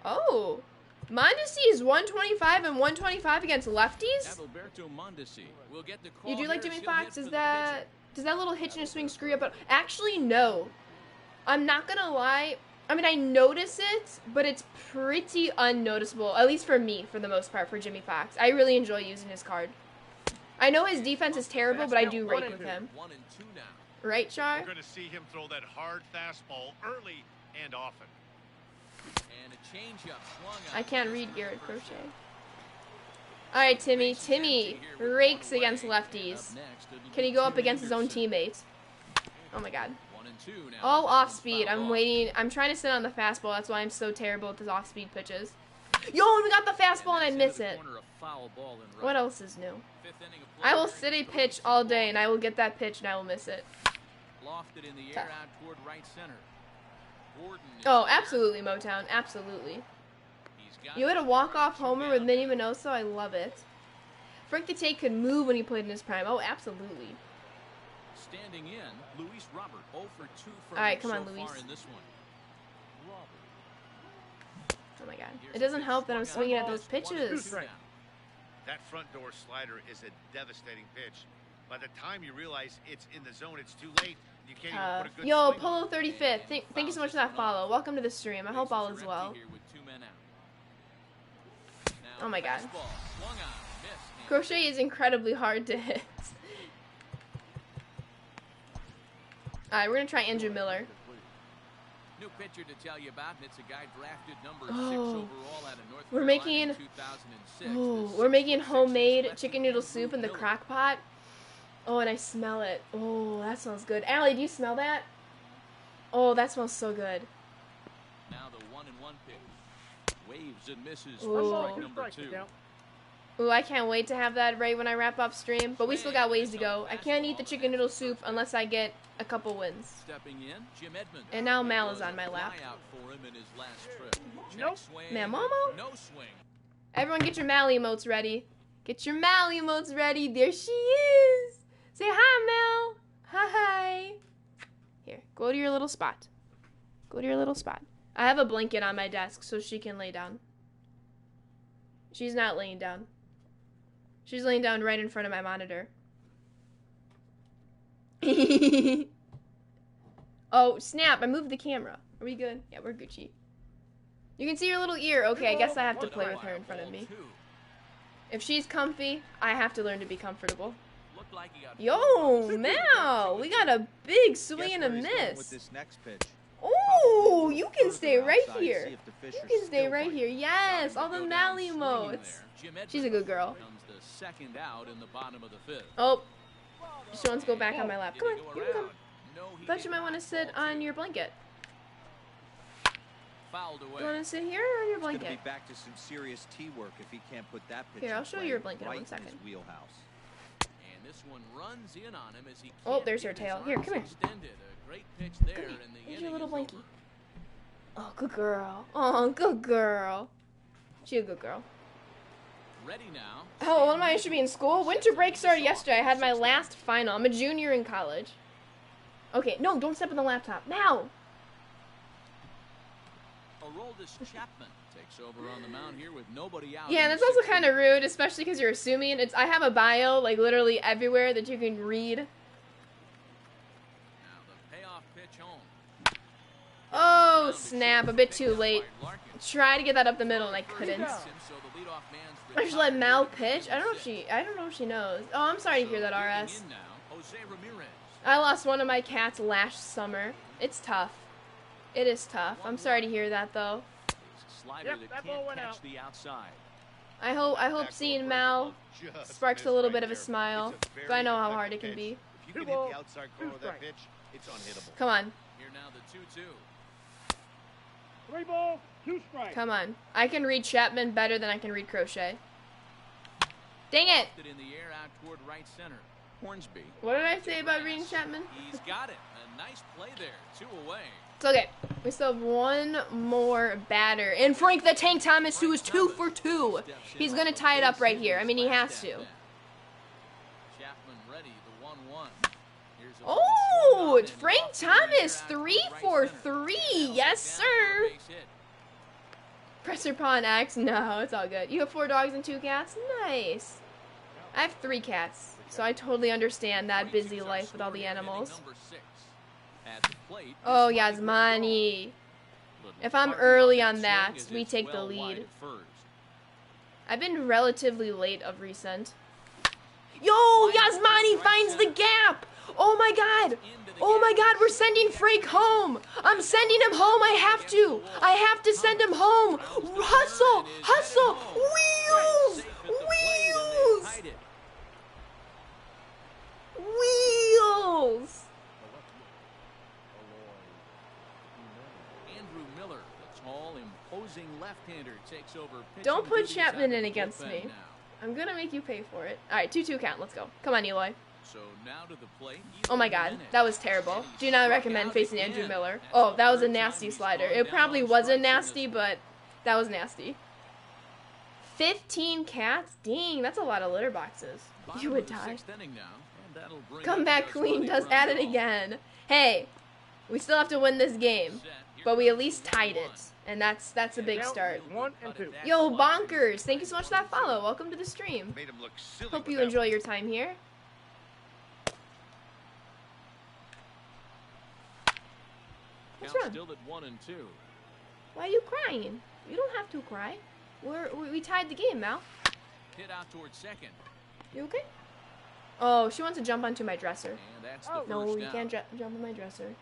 Oh, Mondesi is 125 and 125 against lefties? Adalberto Mondesi will get the call. You do like here. Jimmy He'll hit Fox? for Does the that pitcher. does that little hitch in a swing screw you up? Actually, no. I'm not gonna lie. I mean, I notice it, but it's pretty unnoticeable, at least for me, for the most part, for Jimmy Fox. I really enjoy using his card. I know his defense is terrible, but I do rake with him. 1 and 2 now. Right, Char? We're going to see him throw that hard fastball early and often. And a changeup swung on. I can't read Garrett Crochet. All right, Timmy. Timmy rakes against lefties. Can he go up against his own teammates? Oh my God. 1 and 2 now. All off speed. I'm waiting. I'm trying to sit on the fastball. That's why I'm so terrible with his off speed pitches. Yo, we got the fastball and I miss it. What else is new? I will sit a pitch all day and I will get that pitch and I will miss it. Lofted in the air out toward right center. Gordon is Oh, there. absolutely, Motown. Absolutely. He's got You had a it. walk-off homer with Minnie Minoso. I love it. Frank the Tank could move when he played in his prime. Oh, absolutely. Standing in, Luis Robert. 0 for 2 for All right, him come on, so Luis. far in this one. Oh my God. It doesn't help that I'm swinging at those pitches. That front door slider is a devastating pitch. By the time you realize it's in the zone, it's too late. You can't even put a good Yo, swing on Polo it. 35th. Thank you so much for that follow. Welcome to the stream. I hope all is well. Oh my God. Crochet is incredibly hard to hit. Alright, we're gonna try Andrew Miller. New pitcher to tell you about, and it's a guy drafted number 6 Oh. overall out of North We're Carolina making- in 2006. Oh, The we're making 6'6" homemade lefty chicken noodle Andrew soup in the Miller. crock pot. Oh, and I smell it. Oh, that smells good. Allie, do you smell that? Oh, that smells so good. Now the 1-1 pitch. Waves and misses for Ooh. strike number 2. Ooh, I can't wait to have that right when I wrap up stream. But we still got ways to go. I can't eat the chicken noodle soup unless I get a couple wins. Stepping in, Jim Edmonds. And now Mal is on my lap. Flyout for him in his last trip. Check Nope. swing, Man, Momo? no swing. Everyone get your Mal emotes ready. Get your Mal emotes ready. There she is. Say hi, Mal. Hi. Here, go to your little spot. Go to your little spot. I have a blanket on my desk so she can lay down. She's not laying down. She's laying down right in front of my monitor. Oh, snap. I moved the camera. Are we good? Yeah, we're Gucci. You can see your little ear. Okay, I guess I have to play with her in front of me. If she's comfy, I have to learn to be comfortable. Looked like he got Yo, Mal, we got a big swing and a With miss. this next pitch. Oh, you can Further stay right outside, here. see if the You Fisher's can stay still right fighting. here. Yes, all the Go Mal down swinging emotes. there. Jim She's a good girl. Comes the second out in the bottom of the 5th. Oh, she wants to go back on my lap. Did Come he on, go here we go. around? No, he Thought did you might want to not. sit Ball on 2. your blanket. Fouled You away. want to sit here or on your He's gonna be blanket? back to some serious tee work if he can't put that pitch Here, in I'll show play you your blanket in right one in second. his wheelhouse. And this one runs in on him as he Oh, can't there's her get his tail. Here, arms come here. extended. A great pitch there, Come here. and the Here's inning your little is blankie. over. Oh, good girl. Oh, good girl. She a good girl. Ready now. How old am I? I should be in school. Winter break started yesterday. I had my last final. I'm a junior in college. Okay, no, don't step on the laptop. Now. Aroldis Chapman takes over on the mound here with nobody out. Yeah, in that's the also 6th kind of rude, especially because you're assuming. I have a bio, like, literally everywhere that you can read. Now the payoff pitch home. Oh, snap. A bit too late. try to get that up the middle and I couldn't. So the leadoff man's I should let Mal pitch. I don't know if she knows. Oh, I'm sorry to hear that, RS. in now, Jose Ramirez. I lost one of my cats last summer. It's tough. It is tough. I'm sorry to hear that though. It's a slider Yep, that that can't ball went catch out. the outside. I hope seeing Mal Just sparks a missed little right bit of a there. smile. It's a very But I know how effective hard it can pitch. be. If you can Two hit balls, the outside two corner of that strikes. pitch, it's unhittable. Come on. Here now the 2-2. 3 balls, 2 strikes. Come on. I can read Chapman better than I can read Crochet. Dang it! It in the air out toward right center. Hornsby. What did I say about reading Chapman? He's got it. A nice play there. 2 away. It's okay. We still have one more batter. And Frank the Tank Thomas, who is 2 for 2. He's going to tie it up right here. I mean, he has to. Chapman ready, the 1-1. Here's a Oh, it's and Frank off the air Thomas, out 3 toward right for center. 3. Now Yes, down for a sir. base hit. Presser Pawn X. No, it's all good. You have 4 dogs and 2 cats? Nice. I have 3 cats, so I totally understand that busy life with all the animals. Number 6. At the plate, Oh, is Mike Yasmani. Little If I'm party early on on that that, swing as we it's take the well wide lead. at first. I've been relatively late of recent. Yo, Yasmani finds the gap. Oh my god. Oh my god, we're sending Frank home. I'm sending him home. I have to. I have to send him home. Hustle. Hustle. Wheels. Safe at the plate, and they Wheels. tied it. Wheels. Andrew Miller, the tall, imposing left-hander, takes over pitching Don't put duties Chapman out of in the against bullpen me. now. I'm gonna make you pay for it. All right, 2-2 count. Let's go. Come on, Eloy. So now to the plate. Oh my god, that was terrible. Do not recommend facing Andrew Miller. Oh, that was a nasty slider. It probably wasn't nasty, but that was nasty. 15 cats? Dang, that's a lot of litter boxes. You would die. Comeback Queen does add it again. Hey, we still have to win this game, but we at least tied it, and that's a big start. 1 and 2. Yo, Bonkers, thank you so much for that follow. Welcome to the stream. Made him look silly Hope with you that enjoy one. your time here. What's wrong? Still at 1 and 2. Why are you crying? You don't have to cry. We tied the game, Mal. Hit out towards second. You okay? Oh, she wants to jump onto my dresser. And that's the Oh. first No, you down. can't jump on my dresser.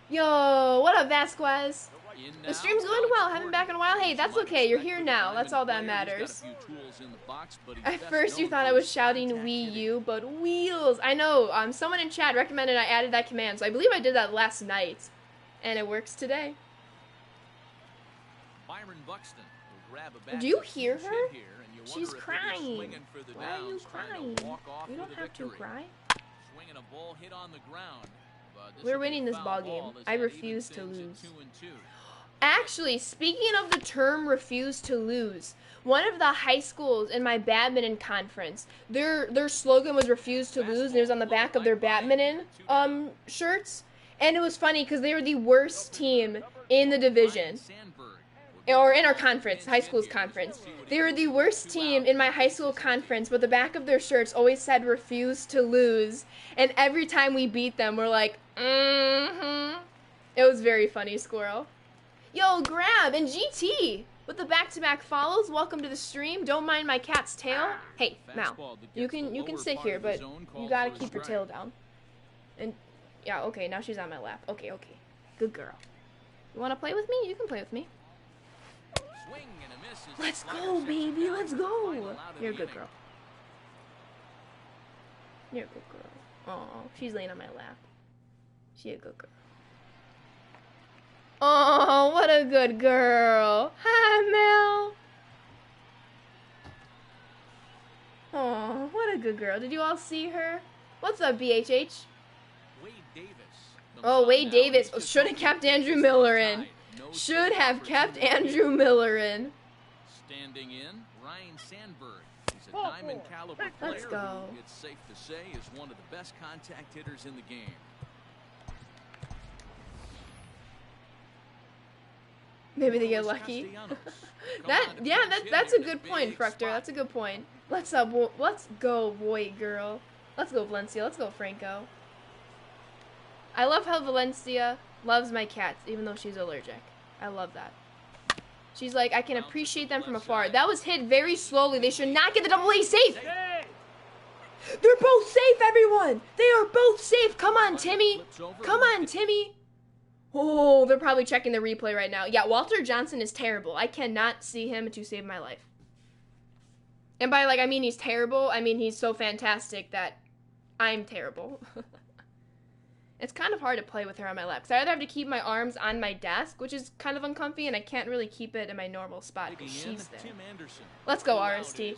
Yo, what up, Vasquez? In The now, stream's going Alex well. Haven't Gordon. been back in a while. Hey, that's Might okay. You're expect here the now. That's all that diamond player. matters. He's got a few tools in the box, but he's At best first, you known thought for I was his shouting contact Wii hitting. U, but wheels. I know. Someone in chat recommended I added that command, so I believe I did that last night, and it works today. Byron Buxton will grab a bat Do you to hear pinch her? hit here, and you She's wonder if they're crying. swinging for the Why are you downs, trying crying? to walk off You with don't a have to victory. cry. Swinging a ball hit on the ground. But this We're will be winning a this foul ball game. ball as I that refuse evens to things at lose. 2-2. Actually, speaking of the term refuse to lose, one of the high schools in my badminton conference, their slogan was refuse to lose, and it was on the back of their badminton shirts. And it was funny because they were the worst team in the division, or in our conference, high school's conference. They were the worst team in my high school conference, but the back of their shirts always said refuse to lose. And every time we beat them, we're like, mm-hmm. It was very funny, Squirrel. Yo, Grab and GT with the back-to-back follows. Welcome to the stream. Don't mind my cat's tail. Hey, Mal, you can sit here, but you gotta keep your tail down. And yeah, okay, now she's on my lap. Okay, good girl. You wanna play with me? You can play with me. Swing and a miss as the Let's slider go, sets it baby. down Let's for the go. final out of You're a the good inning. girl. You're a good girl. Oh, she's laying on my lap. She a good girl. Oh, what a good girl. Hi, Mel. Oh, what a good girl. Did you all see her? What's up, BHH? Wade Davis. Oh, Wade Davis. Should have kept Andrew Miller in. Should have kept Andrew Miller in. Standing in, Ryan Sandberg. He's a Ball diamond four. caliber Let's player go. who, it's safe to say, is one of the best contact hitters in the game. Maybe they get lucky. That's a good point, Fructor. That's a good point. Let's go, boy, girl. Let's go, Valencia. Let's go, Franco. I love how Valencia loves my cats, even though she's allergic. I love that. She's like, I can appreciate them from afar. That was hit very slowly. They should not get the double A safe. Hey! They're both safe, everyone. They are both safe. Come on, Timmy. Come on, Timmy. Oh, they're probably checking the replay right now. Yeah, Walter Johnson is terrible. I cannot see him to save my life. And by, like, I mean he's terrible. I mean he's so fantastic that I'm terrible. It's kind of hard to play with her on my lap, because I either have to keep my arms on my desk, which is kind of uncomfy, and I can't really keep it in my normal spot because she's there. Let's go, RST.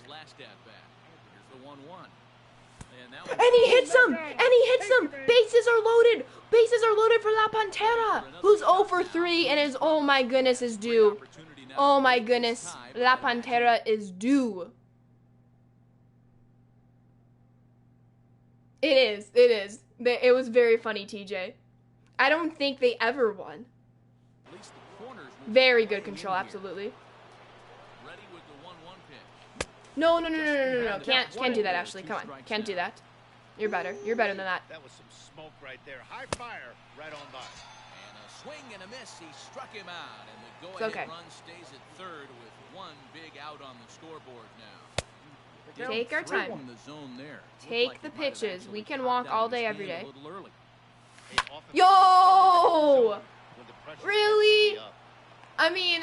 And he hits him! And he hits him! Bases are loaded! Bases are loaded for La Pantera, who's 0 for 3 and is, oh my goodness, is due. Oh my goodness, La Pantera is due. It is. It was very funny, TJ. I don't think they ever won. Very good control, absolutely. No. Can't do that, Ashley. Come on. Can't do that. You're better. You're better than that. That was some smoke right there. High fire right on by. And a swing and a miss. He struck him out. And the go-ahead run stays at third with one big out on the scoreboard now. Take our time. Take the pitches. We can walk all day, every day. Yo! Really? I mean,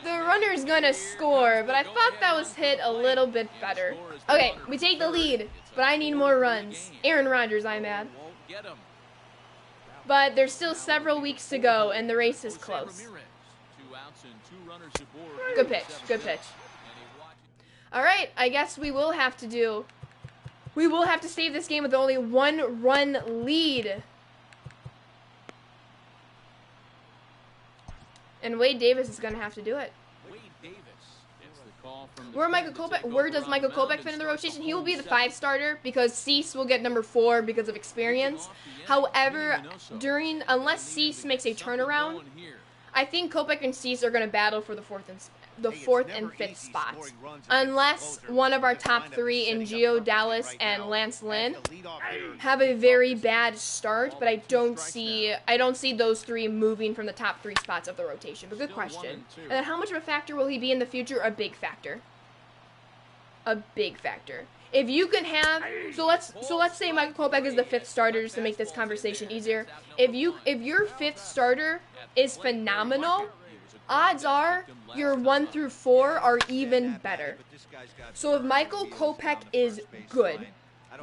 the runner's gonna score, but I thought that was hit a little bit better. Okay, we take the lead, but I need more runs. Aaron Rodgers, I'm mad. But there's still several weeks to go, and the race is close. Good pitch. Good pitch. Alright, I guess we will have to save this game with only 1 run lead. And Wade Davis is going to have to do it. Where does Michael Kopech fit in the rotation? He will be the 5 starter because Cease will get number 4 because of experience. However, unless Cease makes a turnaround, I think Kopech and Cease are going to battle for the 4th and 5th spots. Unless one of our top 3 in Gio, Dallas, and Lance Lynn have a very bad start, but I don't see those 3 moving from the top 3 spots of the rotation. But good question. And then how much of a factor will he be in the future? A big factor. A big factor. If you can have so let's say Michael Kopech is the 5th starter just to make this conversation easier. If your 5th starter is phenomenal, odds are your 1 through 4 are even better. So if Michael Kopech is good,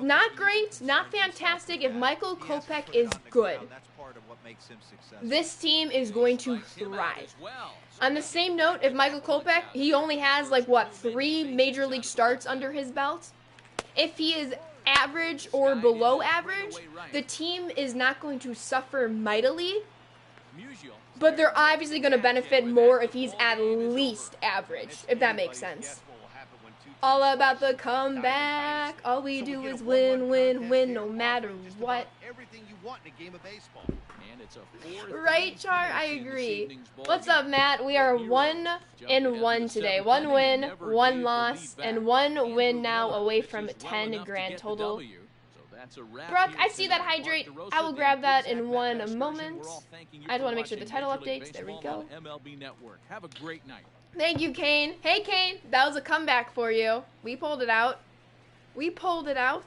not great, not fantastic, if Michael Kopech is good, this team is going to thrive. On the same note, if Michael Kopech, he only has like what, 3 major league starts under his belt? If he is average or below average, the team is not going to suffer mightily. But they're obviously going to benefit more if he's at least average, if that makes sense. All about the comeback. All we do is win, win, win, no matter what. Right, Char? I agree. What's up, Matt? We are 1-1 today. 1 win, 1 loss, and 1 win now away from 10 grand total. Brooke, I see that hydrate. I will grab that in 1 moment. I just want to make sure the title updates. There we go. Have a great night. Thank you, Kane. Hey, Kane. That was a comeback for you. We pulled it out. We pulled it out.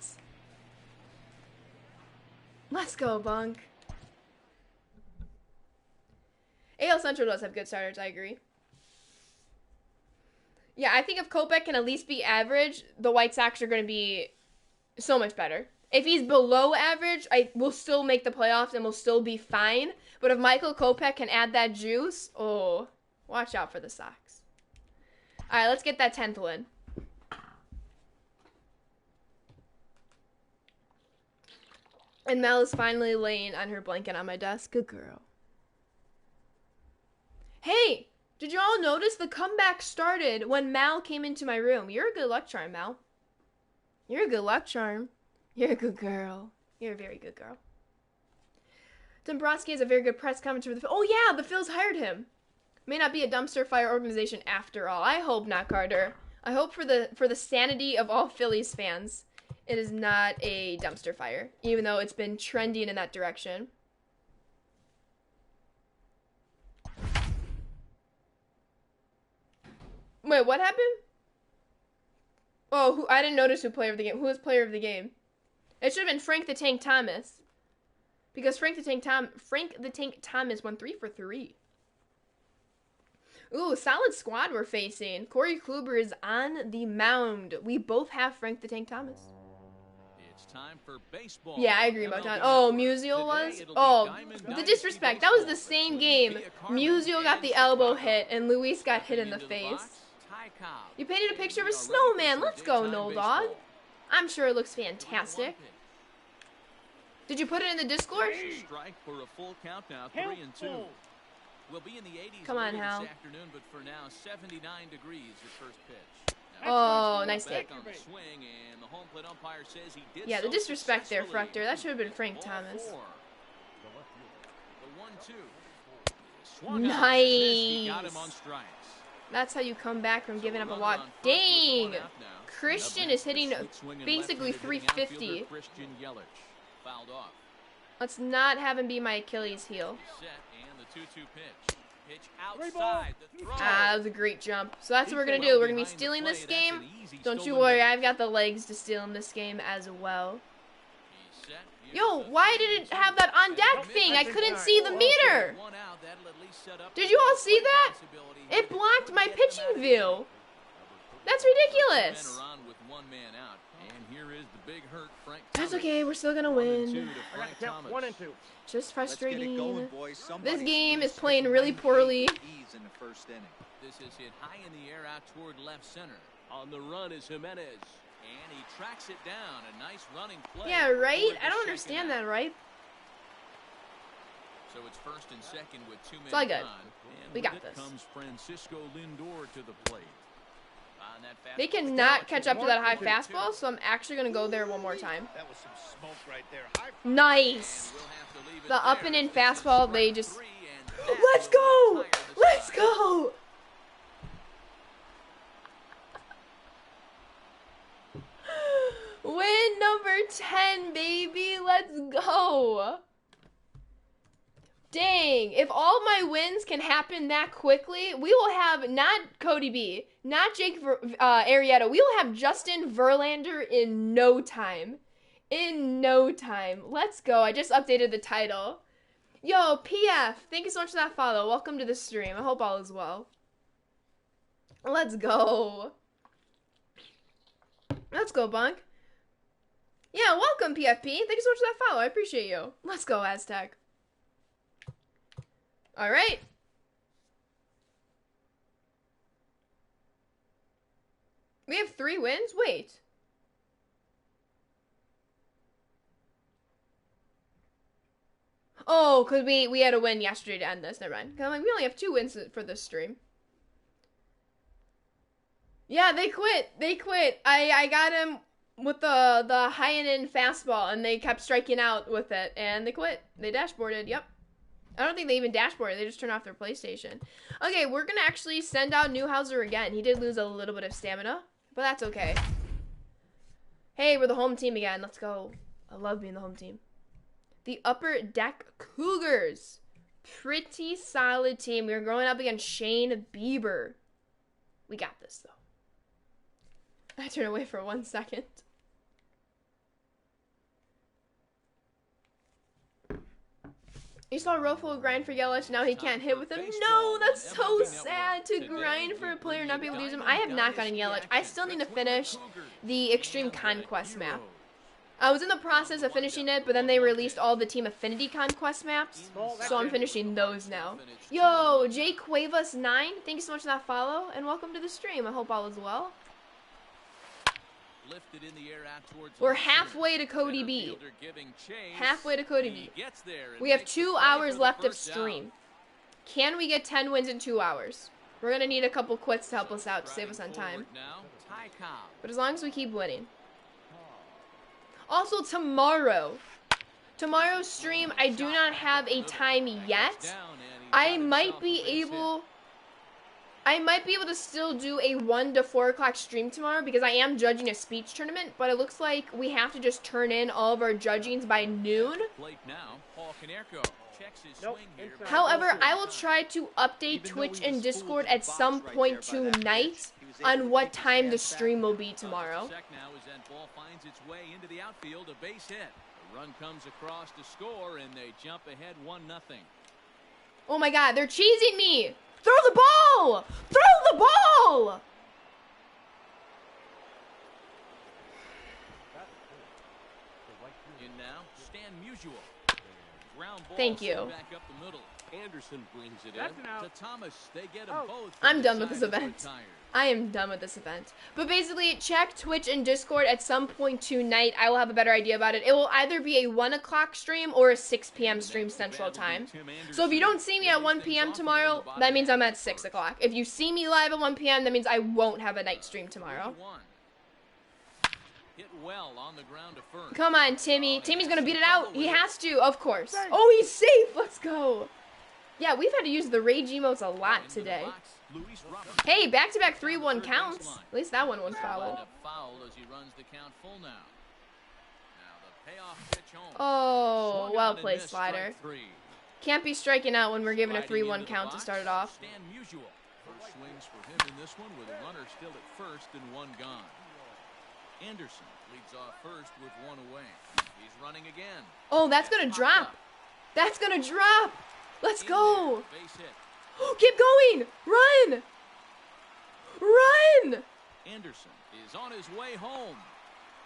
Let's go, Bunk. AL Central does have good starters, I agree. Yeah, I think if Kopech can at least be average, the White Sox are going to be so much better. If he's below average, we'll still make the playoffs and we'll still be fine. But if Michael Kopech can add that juice, oh, watch out for the Sox. All right, let's get that 10th win. And Mel is finally laying on her blanket on my desk. Good girl. Hey, did you all notice the comeback started when Mal came into my room? You're a good luck charm, Mal. You're a good luck charm. You're a good girl. You're a very good girl. Dombrowski has a very good press conference for the... Oh, yeah, the Phils hired him. May not be a dumpster fire organization after all. I hope not, Carter. I hope for the sanity of all Phillies fans, it is not a dumpster fire, even though it's been trending in that direction. Wait, what happened? Oh, I didn't notice who player of the game. Who was player of the game? It should have been Frank the Tank Thomas. Because Frank the Tank Thomas won 3 for 3. Ooh, solid squad we're facing. Corey Kluber is on the mound. We both have Frank the Tank Thomas. It's time for baseball. Yeah, I agree about that. Oh, Musial was? Oh, the disrespect. That was the same game. Musial got the elbow hit and Luis got hit in the face. You painted a picture of a snowman. Let's go, No Dog. I'm sure it looks fantastic. Did you put it in the Discord? Strike for a full count now, 3-2. We'll be in the 80s Come on, Hal. this afternoon, but for now, 79 degrees at first pitch. Oh, nice take. On the swing, and the home plate umpire says he did Yeah, the so disrespect there, successfully. Fructer. That should have been Frank Ball Thomas. 4. The 1-2. Swung out, Nice. missed. He got him on strikes. That's how you come back from giving up a Runner walk. on first with Dang! one out now. Christian is hitting Sweet swinging basically left-hander hitting 350. outfielder Christian Yelich. Fouled off. Let's not have him be my Achilles heel. Set, and the 2-2 pitch. Pitch Three ball, outside the throw. Ah, that was a great jump. So that's what we're going to do. We're going to be stealing this game. Don't you worry, I've got the legs to steal in this game as well. Yo, why did it have that on deck thing? I couldn't see the meter. Did you all see that? It blocked my pitching view. That's ridiculous. That's okay, we're still going to win. I got to count 1 and 2. Just Let's get it frustrating. going, boys. Somebody This game is should playing get really 98 poorly. Ease in the first inning. This is hit high in the air out toward left center. On the run is Jimenez. And he tracks it down. A nice running play. Yeah, right? toward the I don't second understand out. that, right? So it's first and second with 2 men It's all good. gone. And We with got it this. comes Francisco Lindor to the plate. On that They fastball, cannot catch up to that high 1-2. fastball, so I'm actually going to go there one more time. That was some smoke right there. High Nice. we'll have to leave it The up there. and in It's a fastball, they strike just... 3, and that Let's will go! retire the Let's side. go! Win number 10, baby. Let's go. Dang, if all my wins can happen that quickly, we will have not Cody B, not Jake Arrieta. We will have Justin Verlander in no time. In no time. Let's go. I just updated the title. Yo, PF, thank you so much for that follow. Welcome to the stream. I hope all is well. Let's go. Let's go, Bunk. Yeah, welcome, PFP. Thank you so much for that follow. I appreciate you. Let's go, Aztec. All right. We have 3 wins? Wait. Oh, because we had a win yesterday to end this. Never mind. 'Cause I'm like, we only have 2 wins for this stream. Yeah, they quit. They quit. I got him with the high and in fastball, and they kept striking out with it, and they quit. They dashboarded. Yep. I don't think they even dashboarded. They just turned off their PlayStation. Okay, we're gonna actually send out Newhouser again. He did lose a little bit of stamina, but that's okay. Hey, we're the home team again. Let's go. I love being the home team. The Upper Deck Cougars. Pretty solid team. We were going up against Shane Bieber. We got this, though. I turned away for 1 second. You saw Rofo grind for Yelich, now he can't hit with him. No, that's so sad to grind for a player and not be able to use him. I have not gotten Yelich. I still need to finish the Extreme Conquest map. I was in the process of finishing it, but then they released all the Team Affinity Conquest maps, so I'm finishing those now. Yo, Jay Cuevas9, thank you so much for that follow, and welcome to the stream. I hope all is well. Lifted in the air out towards We're left center. halfway to Cody B. Fielder giving chase. Halfway to Cody He B. gets there and We have makes 2 the play hours for the left of first stream. out. Can we get 10 wins in 2 hours? We're going to need a couple quits to help us out, to save us on time. Now, Ty Cobb. But as long as we keep winning. Also, tomorrow's stream, I do not have a time yet. I might be able to still do a 1 to 4 o'clock stream tomorrow because I am judging a speech tournament, but it looks like we have to just turn in all of our judgings by noon. Plate now, Paul Konerko checks his Nope, swing here. inside. However, I will try to update Twitch and Discord at some point tonight on what time the stream will be tomorrow. Now as that ball finds its way into the outfield, a base hit. A run comes across to score, and they jump ahead 1-0. Oh my God, they're cheesing me! Throw the ball! Throw the ball! In now, Stan Musial. Ground ball Thank you. back up the middle. Anderson brings it That's in an out. to Thomas. They get them both. I'm done with this Side is event. retired. I am done with this event. But basically, check Twitch and Discord at some point tonight. I will have a better idea about it. It will either be a 1 o'clock stream or a 6 p.m. stream Central Time. So if you don't see me at 1 p.m. tomorrow, that means I'm at 6 o'clock. If you see me live at 1 p.m., that means I won't have a night stream tomorrow. Hit well on the ground to first. Come on, Timmy. Timmy's going to beat it out. He has to, of course. Oh, he's safe. Let's go. Yeah, we've had to use the rage emotes a lot today. Hey, back-to-back 3-1 counts. At least that one was foul. Foul as he runs the count full now. Now the payoff pitch home. Oh, Swung well on and played, missed, Slider. strike 3. Can't be striking out when we're given a Sliding 3-1 into the count to box, start it off. Stan Musial. First swings for him in this one with a runner still at first and one gone. Anderson leads off first with one away. He's running again. Oh, that's going to drop. That's going to drop. Let's go. Base hit. Keep going. Run. Run. Anderson is on his way home.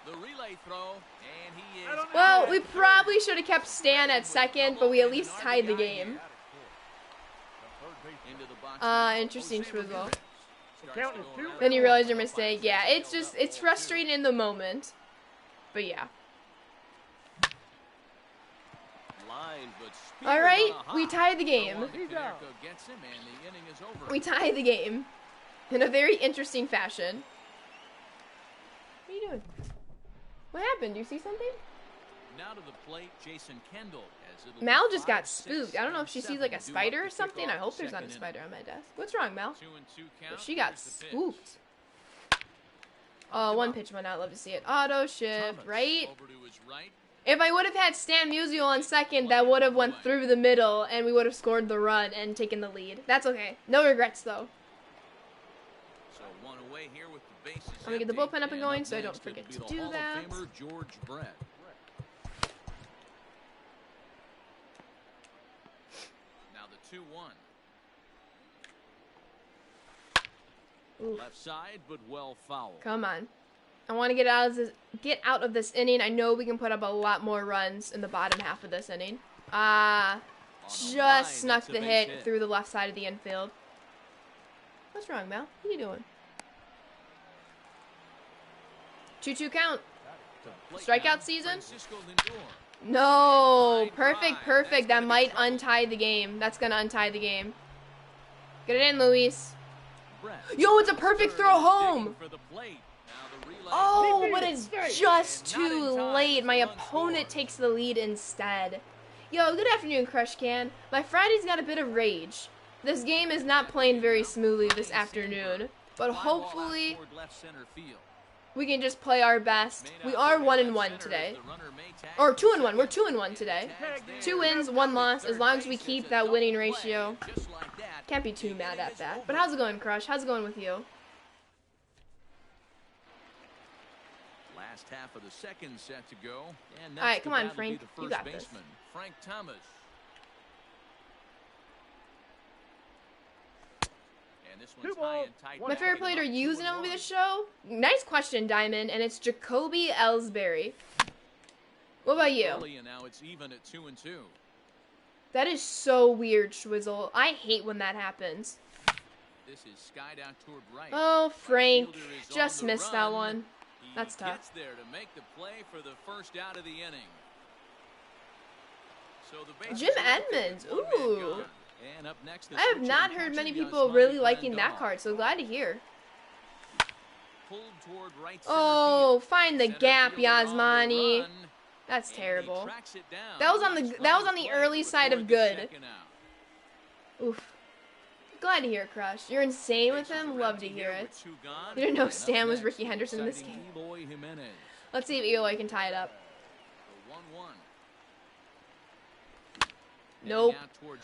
The relay throw, and he is. Well, we probably should have kept Stan at second, but we at least tied the game. Into the box. Interesting swizzle. Count is 2. Then you realize your mistake. Yeah, it's frustrating in the moment. But yeah. Line, but All right, on a we hop. tied the game. Canerco gets him, and the inning is over. We tied the game in a very interesting fashion. What are you doing? What happened? Do you see something? Now to the plate, Jason Kendall. As it'll Mal be just got 5-6, spooked. I don't know if she sees like a 7 spider due or up to something. kick I off hope the there's not a second spider on my desk. What's wrong, Mal? 2-2 count. She got Here's the pitch. spooked. Oh, one pitch went out. Love to see it. Auto shift, Thomas right? over to his right. If I would have had Stan Musial on second, that would have went through the middle, and we would have scored the run and taken the lead. That's okay. No regrets, though. So one away here with the bases I'm gonna get the empty. bullpen up and going so I don't next, it'll forget be to the do Hall of that. Famer George Brett. Now the 2-1. Oof. Left side, but well foul. Come on. I want to get out of this inning. I know we can put up a lot more runs in the bottom half of this inning. On the Just line, snuck that's a the base hit through the left side of the infield. What's wrong, Mel? What are you doing? 2-2 count. Plate Strikeout now, season? Francisco Lindor. No. Perfect, perfect. That might untie the game. That's going to untie the game. Get it in, Luis. Brett. Yo, it's a perfect Third throw is home. digging for the plate. Now the relay. Oh, but it's just And not too in time late. to My run opponent score. takes the lead instead. Yo, good afternoon, Crush Can. My Friday's got a bit of rage. This game is not playing very smoothly this afternoon, but Fly ball out hopefully toward left center field. we can just play our best. We are 1-1 today. Or 2-1. We're 2-1 today. 2 wins, 1 loss, as long as we keep that winning ratio. Can't be too mad at that. But how's it going, Crush? How's it going with you? Last half of the second set to go. And All right, next come to on, bat will be Frank. the You first got this. baseman, Frank Thomas. And this one's 2 ball, high and tight. one My out. favorite player to use in MLB The Show? Nice question, Diamond, and it's Jacoby Ellsbury. What about you? Early, and now it's even at 2-2. That is so weird, Schwizzle. I hate when that happens. This is skied out toward right. Oh, Frank. Fielder is on Just the missed that run. one. He That's tough. gets there to make the play for the first out of the inning. So the bases Jim are empty Edmonds. with one man Ooh. gone. And up next, the I have switch not in heard many catcher, people Yasmani really liking that Grandal. card, so glad to hear. Pulled toward right center Oh, field. find the Center gap, fielder on the Yasmani. run, That's and he terrible. tracks it down. That was on Nice the run early play side of toward the good. second out. Oof. Glad to hear it, Crush. You're insane with Bases him. are Love empty to hear here it. with 2 gone. You didn't know And up Stan was next, Ricky Henderson in this exciting game. Eloy Jimenez. Let's see if Eloy can tie it up. The 1-1. Nope.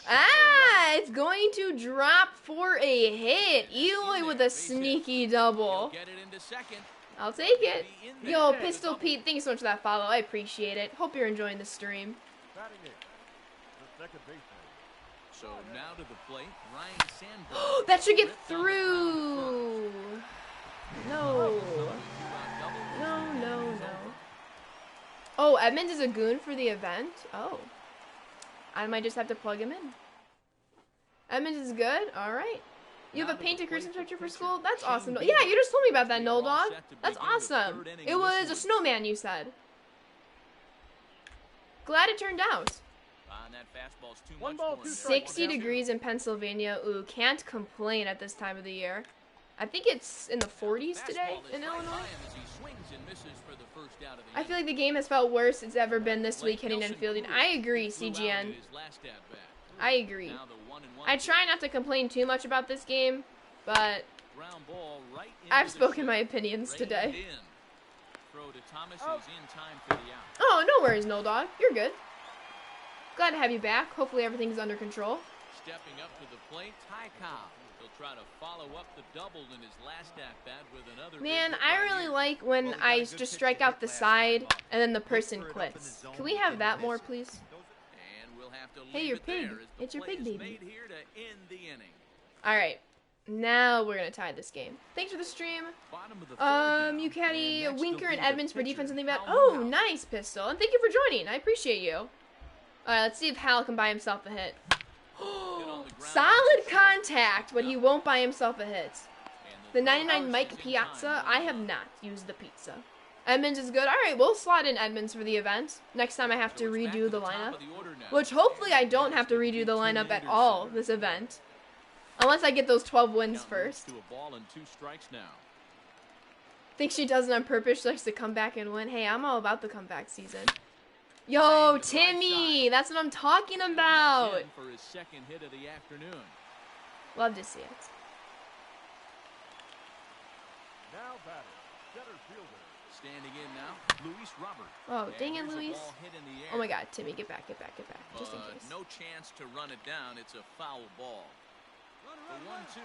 Ah, it's going to drop for a hit. Eloy with a sneaky double. I'll take it. Yo, Pistol Pete, thanks so much for that follow. I appreciate it. Hope you're enjoying the stream. So now to the plate, Ryan Sandberg. That should get through. No. No, no, no. Oh, Edmonds is a goon for the event? Oh. I might just have to plug him in. Edmonds is good? Alright. You have a painted cruise instructor for school? That's awesome. Yeah, you just told me about that, Null Dog. That's awesome. It was a snowman, you said. Glad it turned out. 60 degrees in Pennsylvania. Ooh, can't complain at this time of the year. I think it's in the 40s today in Illinois. I feel like the game has felt worse it's ever been this week hitting and fielding. I agree, CGN. I agree. I try not to complain too much about this game, but I've spoken my opinions today. Oh, no worries, No Dog. You're good. Glad to have you back. Hopefully everything's under control. Stepping up to the plate, Ty Cobb. He'll try to follow up the double in his last at-bat with another. Man, I really like when I just strike out the side and then the person quits. Can we have that more, please? Hey, your pig. It's your pig, baby. Alright. Now we're going to tie this game. Thanks for the stream. You caddy Winker and Edmonds for defense and thing about. Oh, nice, Pistol. And thank you for joining. I appreciate you. Alright, let's see if Hal can buy himself a hit. Solid contact, but he won't buy himself a hit. The 99 Mike Piazza, I have not used the pizza. Edmonds is good. Alright, we'll slot in Edmonds for the event. Next time I have to redo the lineup. Which hopefully I don't have to redo the lineup at all this event. Unless I get those 12 wins first. Think she does it on purpose. She likes to come back and win. Hey, I'm all about the comeback season. Yo, Timmy! That's what I'm talking about! Love to see it. Now batting, center fielder. Standing in now, Luis Robert. Oh, dang it, Luis. Oh my god, Timmy, get back, get back, get back. Just in case. No chance to run it down. It's a foul ball. The 1-2.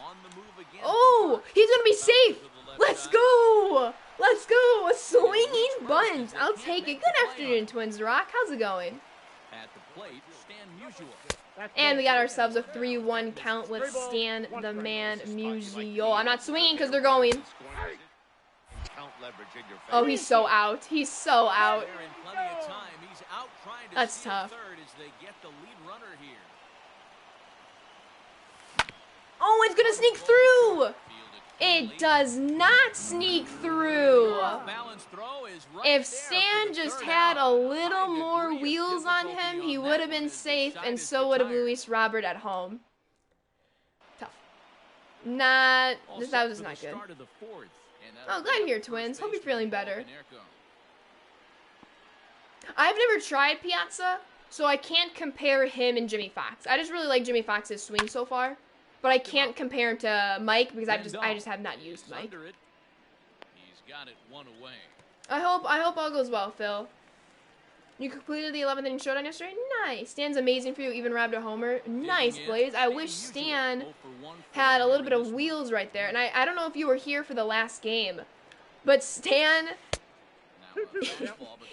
On the move again. Oh, he's gonna be safe. Let's go. Let's go. A swinging bunt. I'll take it. Good afternoon, Twins Rock. How's it going? At the plate, Stan Musial. And we got ourselves a 3-1 count with Stan the Man Musial. I'm not swinging because they're going. Oh, he's so out. He's so out. That's tough. Oh, it's going to sneak through. It does not sneak through. If Stan just had a little more wheels on him, he would have been safe, and so would have Luis Robert at home. Tough. That was just not good. Oh, glad you're here, Twins. Hope you're feeling better. I've never tried Piazza, so I can't compare him and Jimmy Fox. I just really like Jimmy Fox's swing so far. But I can't compare him to Mike because I just have not used Mike. He's got it one away. I hope all goes well, Phil. You completed the 11th inning showdown yesterday? Nice. Stan's amazing for you, even robbed a homer. Nice, Blaze. I wish Stan had a little bit of wheels right there. And I don't know if you were here for the last game, but Stan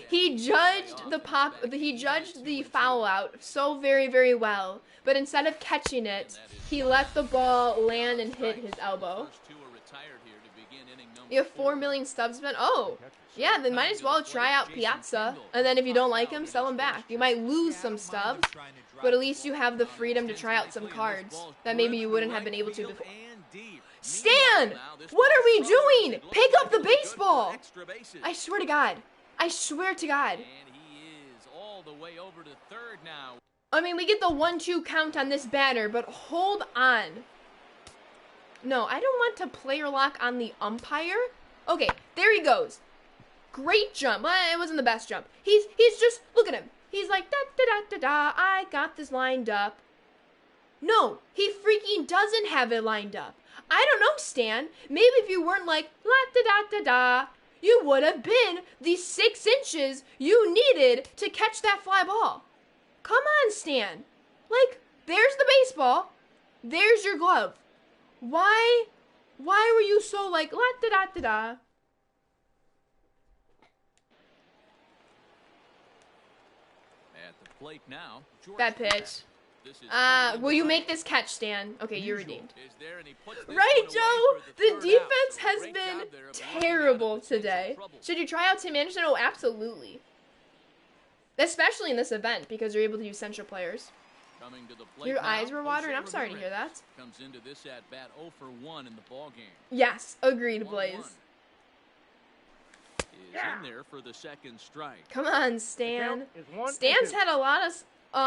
he judged the foul out so very, very well. But instead of catching it, he let the ball land and hit his elbow. You have 4 million subs spent? Oh, yeah, then might as well try out Piazza. And then if you don't like him, sell him back. You might lose some stubs, but at least you have the freedom to try out some cards that maybe you wouldn't have been able to before. Stan! What are we doing? Pick up the baseball! I swear to God. I swear to God. And he is all the way over to third now. I mean, we get the 1-2 count on this batter, but hold on. No, I don't want to player lock on the umpire. Okay, there he goes. Great jump. Well, it wasn't the best jump. He's just, look at him. He's like, da-da-da-da-da, I got this lined up. No, he freaking doesn't have it lined up. I don't know, Stan. Maybe if you weren't like, la-da-da-da-da, you would have been the 6 inches you needed to catch that fly ball. Come on, Stan. Like, there's the baseball. There's your glove. Why were you so like, la-da-da-da-da? At the plate now, George Bad Brett. pitch. This is Will you make this catch, Stan? Okay, you're redeemed. Is there, and he puts this Right, one away Joe? for The third out. defense So has great been job there of working out of terrible potential today. trouble. Should you try out Tim Anderson? Oh, absolutely. Especially in this event, because you're able to use central players. Coming to the plate Your now, eyes were watering. Jose I'm sorry to hear Ramirez that. Comes into this at bat 0 for 1 in the ball game. Yes, agreed, 1-1. Blaze. Is in there for the second strike. Come on, Stan. Is 1-2. Stan's had a lot of,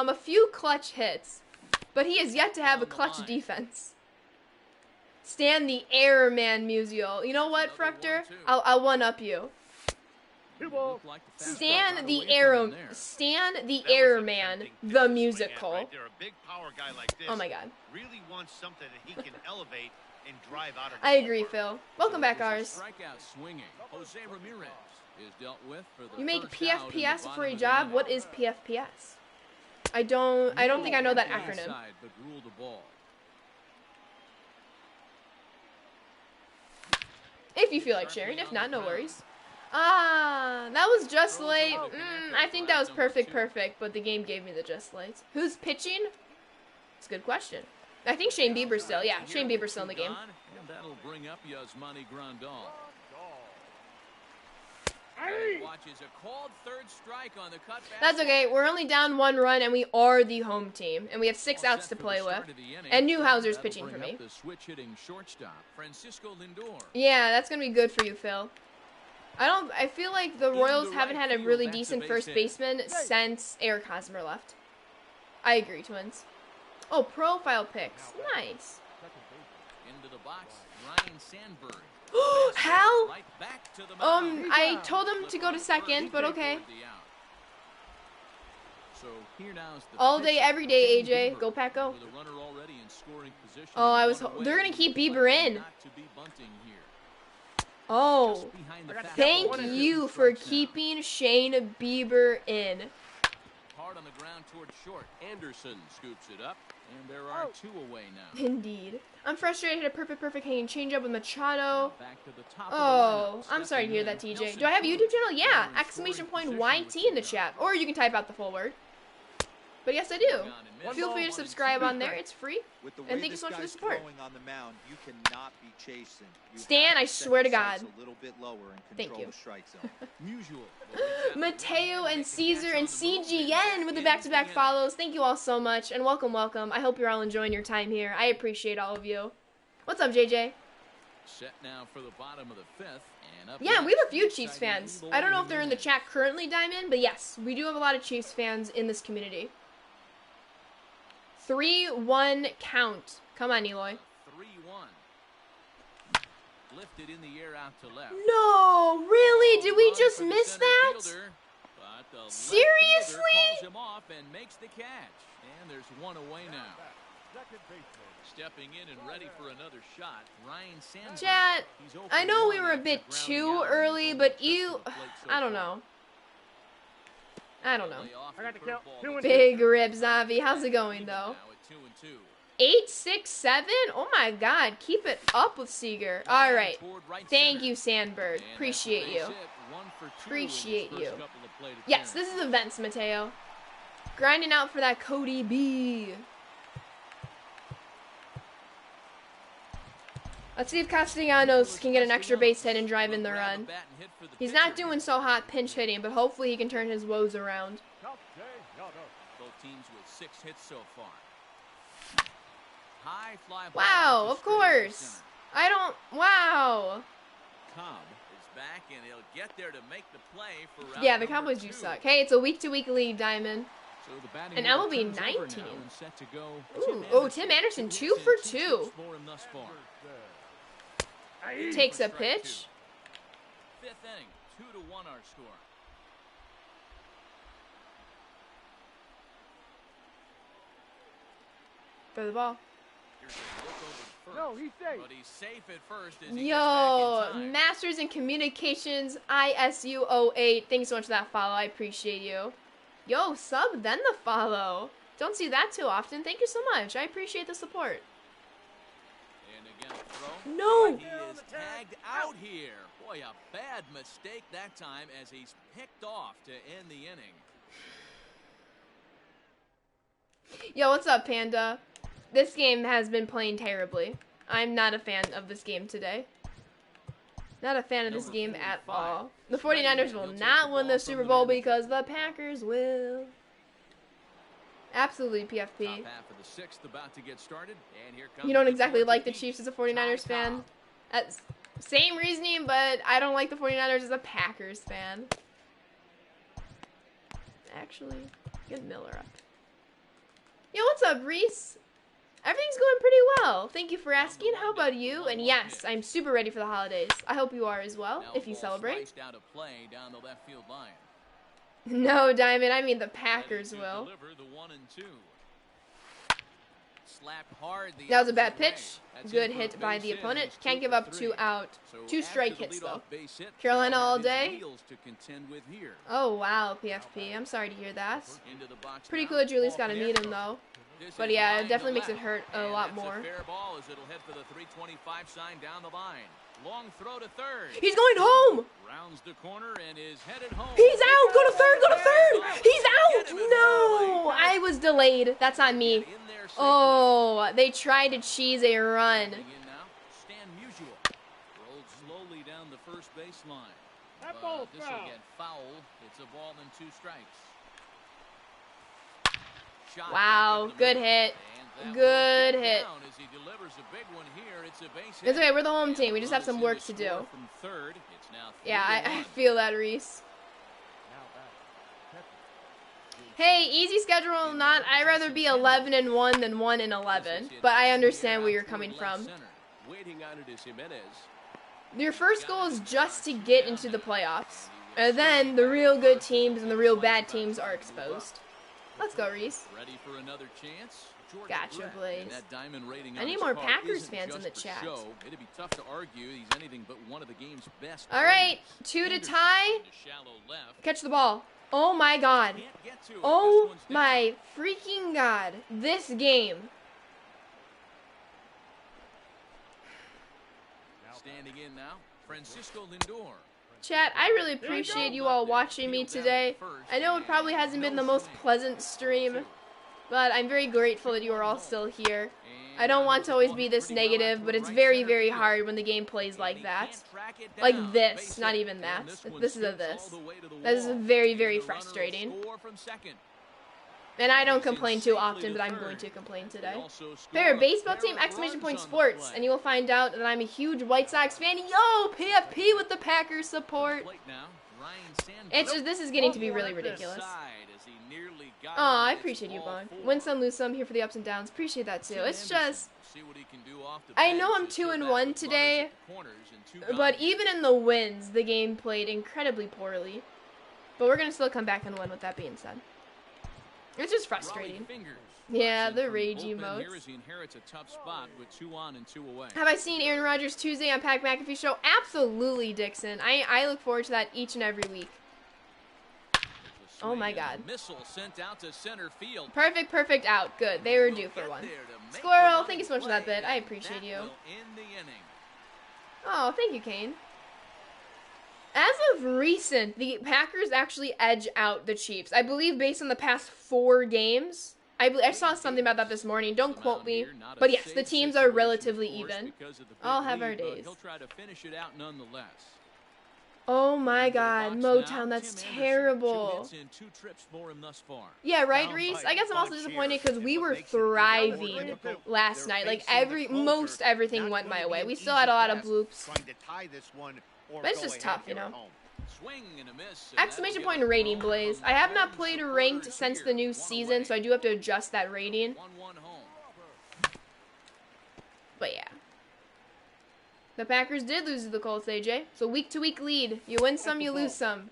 a few clutch hits, but he has yet to have a On the clutch line. defense. Stan the Airman Musial. You know what, Another Fructor? 1-2. I'll one-up you. 2 balls. Looked like the fastball got Stan away the from Aero, him there. Stan the That was a Airman, tempting pitch the to swing at musical. right there. A big power guy like this Oh my God. really wants something that he can elevate and drive out of the I agree, ballpark. Phil. Welcome back, Is a ours. Strikeout swinging. Jose Ramirez is dealt with for the You make first out in the PFPS bottom for a of the job. inning. What is PFPS? I don't think I know that acronym. Inside, but ruled the ball. If you feel like sharing, if not, no worries. Ah, that was just late. I think that was perfect, but the game gave me the just late. Who's pitching? It's a good question. I think Shane Bieber's still. Yeah, Shane Bieber's still in the game. And that'll bring up Yasmani Grandal. Hey! Watches a called third strike on the cutback. That's okay. We're only down 1 run, and we are the home team, and we have 6 outs to play with. And Newhouser's That'll pitching for bring me. up the switch hitting shortstop, Francisco Lindor. Yeah, that's gonna be good for you, Phil. I feel like the In Royals the haven't right had a field, really that's a decent base first hit. baseman since Eric Hosmer left. I agree, Twins. Oh, profile picks. Nice. Into the box, Ryan Sandberg. Hal? Right back to the mound. I told him to go to second, but okay. Toward the out. So here now is the All day, pitcher, every day, Shane AJ. Bieber, Go Pack, go. with a runner already in scoring position. Oh, I was. One away. They're gonna keep Bieber Lucky in. not to be bunting here. Oh, Just behind the I got fastball. thank 1-2. you for Strikes out. keeping Shane Bieber in. Hard on the ground toward short. Anderson scoops it up, and there are 2 away now. Indeed. I'm frustrated. Hit a perfect hanging changeup with Machado. Back to the top Oh, of the lineup. I'm sorry to hear that, Stepping in, TJ. Nelson Do I have a Cruz. YouTube channel? Yeah! Runner in Exclamation scoring point position YT with in the 2 chat. out. Or you can type out the full word. But yes, I do. Swung on and missed. Feel free to subscribe on there. It's free. With the way And thank you this so much for the guy's support. throwing on the mound, you cannot be chasing. You Stan, have to I set swear to your sights God. A little bit lower and Thank control you. the strike zone. Mutual. Mateo and Caesar and CGN with the back-to-back follows. Thank you all so much, and welcome. I hope you're all enjoying your time here. I appreciate all of you. What's up, JJ? Set now for the bottom of the 5th. And up Yeah, we have a next, few the Chiefs exciting fans. Eagle I don't know Eye if they're in the Union. chat currently, Diamond, but yes, we do have a lot of Chiefs fans in this community. 3-1 count. Come on, Eloy. 3-1. Lifted in the air out to left. No, really? Did we Run just for the miss center that? fielder, but the left Seriously? fielder calls him off and makes the catch. And there's 1 away now. Second baseman. Stepping in and ready for another shot, Ryan Sandberg. Chat, He's 0 I for know we 1 were a after bit grounding too out on his early, own but trip you, to the plate so I don't far. know. I don't know. Lay off I got the the count. curveball 2 and to 2. Big rib, Zavi. How's it going, even though? now at 2-2. 8-6-7? Oh my god, keep it up with Seager. All right. Toward right Thank center. you, Sandberg. And that's a Appreciate base you. hit, 1 for 2 in his Appreciate first you. couple of plate Yes, appearances. this is events, Mateo. Grinding out for that Cody B. Let's see if Castellanos can get an extra base hit and drive in the run. He's not doing so hot pinch hitting, but hopefully he can turn his woes around. Castellanos. Both teams with 6 hits so far. High fly ball Wow, to of straight right course. center. I don't, wow. Cobb is back and he'll get there to make the play for out Yeah, the number Cowboys do 2. suck. Hey, it's a week-to-week league, Diamond. So the batting And order MLB turns over 19. now and set to go. Ooh, Tim Anderson, 2 for 2. hits for him thus far. Takes a pitch. 5th inning, 2-1 our score. For the ball. Here's a look over first. No, he's safe. But he's safe at first as he Yo, gets back in time. Masters in Communications, ISU08. Thanks so much for that follow. I appreciate you. Yo, sub, then the follow. Don't see that too often. Thank you so much. I appreciate the support. And again, a throw. No! He is tagged out here. Boy, a bad mistake that time as he's picked off to end the inning. Yo, what's up, Panda? This game has been playing terribly. I'm not a fan of this game today. Not a fan of this game at all. The 49ers will not win the Super Bowl because the Packers will. Absolutely, PFP. Top half of the sixth about to get started, and here comes You don't the exactly Georgia like the Eagles. Chiefs as a 49ers fan. That's same reasoning, but I don't like the 49ers as a Packers fan. Actually, get Miller up. Yo, what's up, Reese? Everything's going pretty well. Thank you for asking. How about you? And yes, I'm super ready for the holidays. I hope you are as well, Now if you ball celebrate. sliced out of play down the left field line. No, Diamond, I mean the Ready Packers to will. deliver the 1 and 2. Slapped hard the That was a bad opposite way. pitch. That's Good in for a hit by base the hit, opponent. and it's Can't 2 give for up 3. 2 out. So 2 after strike the hits, though. leadoff base hit, Carolina they'll have all his day. wheels to contend with here. Oh, wow, PFP. I'm sorry to hear that. Into the box Pretty now. cool that you at least Ball got to from meet there. him, though. This But is yeah, line it to definitely makes it left. hurt a And lot that's more. A fair ball as it'll head for the 325 sign down the line. Long throw to third. He's going home! Rounds the corner and is headed home. He's out! Go to third! Go to third! He's out! No! I was delayed. That's on me. In there safely. Oh, they tried to cheese a run. Coming in now, Stan Musial rolled slowly down the first baseline. That ball's This will foul. get foul. It's a ball and 2 strikes. Shot Wow, back at the good middle. hit. And that Good will get hit. down as he delivers a big one here. It's a base It's hit. okay, we're the home And team. We just have runners some in work to to do. score from third. It's now Yeah, I 3-1. feel that, Reese. Now back. Hey, easy schedule or not, I'd rather be 11-1 than 1-11. But I understand where you're coming from. Waiting on it is Jimenez. Your first goal is just to get into the playoffs. And then the real good teams and the real bad teams are exposed. Let's go, Reese. Ready for another chance? George Gotcha, Brett. Blaze. And that diamond rating I on need his more card Packers isn't fans in just the for chat. show. It'd be tough to argue he's anything but one of the game's best. All right, players. 2 to Anderson tie. into shallow left. Catch the ball. Oh my god. Can't get to it. Oh This one's down. my freaking god. This game. Standing in now, Francisco Lindor. Chat, I really appreciate you all watching me today. I know it probably hasn't been the most pleasant stream, but I'm very grateful that you are all still here. I don't want to always be this negative, but it's very, very hard when the game plays like that. Like this, not even that. This is a this. That is very, very frustrating. And I don't complain too often, but I'm going to complain today. Favorite baseball team, exclamation point sports. And you will find out that I'm a huge White Sox fan. Yo, PFP with the Packers support. It's just, this is getting to be really ridiculous. Oh, I appreciate you, Bong. Win some, lose some, here for the ups and downs. Appreciate that too. It's just, I know I'm 2-1 today, but even in the wins, the game played incredibly poorly. But we're going to still come back and win with that being said. It's just frustrating. Yeah, the rage emotes. Have I seen Aaron Rodgers Tuesday on Pat McAfee Show? Absolutely, Dixon. I look forward to that each and every week. Oh my god. Perfect out. Good. They were due for one. Squirrel, thank you so much for that bit. I appreciate you. Oh, thank you, Kane. As of recent, the Packers actually edge out the Chiefs. I believe based on the past 4 games. I saw something about that this morning. Don't quote me. But yes, the teams are relatively even. All have our days. Oh my god, Motown, that's terrible. Yeah, right, Reese? I guess I'm also disappointed because we were thriving last night. Like, most everything went my way. We still had a lot of bloops. But it's just tough, you know. Exclamation point rating, Blaze. I have not played ranked since the new season, so I do have to adjust that rating. But yeah. The Packers did lose to the Colts, AJ. So week-to-week lead. You win some, you lose some.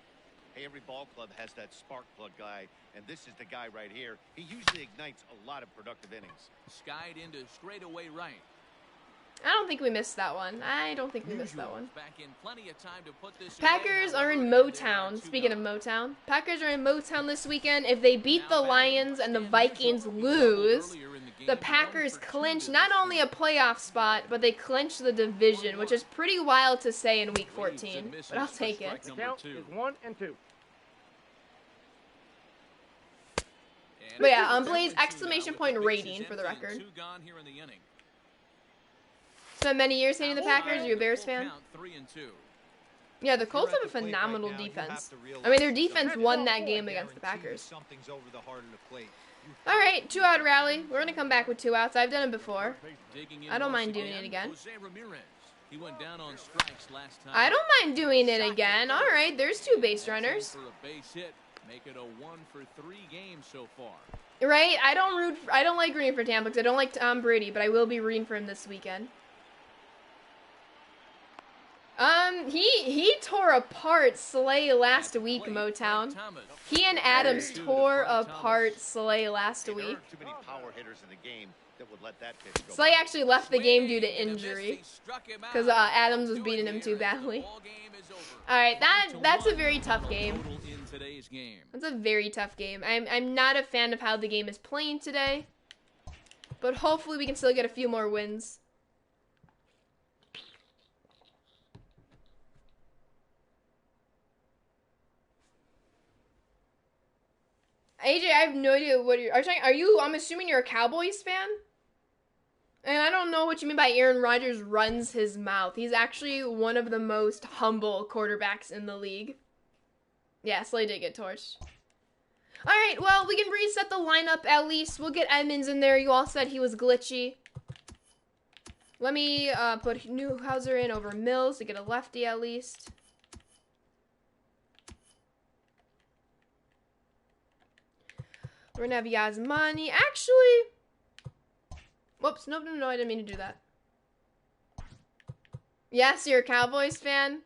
Hey, every ball club has that spark plug guy, and this is the guy right here. He usually ignites a lot of productive innings. Skied into straightaway right. I don't think we missed that one. I don't think we missed that one. Back in plenty of time to put this Packers away, are in however, and Motown. there are 2 Speaking of gone. Motown, Packers are in Motown this weekend. If they beat the Lions and the Vikings lose, the Packers clinch not only a playoff spot, but they clinch the division, which is pretty wild to say in Week 14. But I'll take it. The count is 1 and 2. But yeah, Blaze, exclamation point rating for the record. Spent many years hating the Packers. Are you a Bears fan? Yeah, the Colts have a phenomenal defense. I mean, their defense won that game against the Packers. All right, 2-out rally. We're going to come back with 2 outs. I've done it before. I don't mind doing it again. I don't mind doing it again. All right, there's 2 base runners. Right? I don't like rooting for Tampa because I don't like Tom Brady, but I will be rooting for him this weekend. He tore apart Slay last week, Motown. He and Adams tore apart Slay last week. There aren't too many power hitters in the game that would let that pitch go Slay by. actually left the game due to injury because Adams was beating him too badly. All right, that's a very tough game. That's a very tough game. I'm not a fan of how the game is playing today, but hopefully we can still get a few more wins. AJ, I have no idea what are you? I'm assuming you're a Cowboys fan? And I don't know what you mean by Aaron Rodgers runs his mouth. He's actually one of the most humble quarterbacks in the league. Yeah, Slay did get torched. Alright, well, we can reset the lineup at least. We'll get Edmonds in there. You all said he was glitchy. Let me put Newhouser in over Mills to get a lefty at least. We're gonna have Yasmani. Actually, whoops, no, I didn't mean to do that. Yes, you're a Cowboys fan?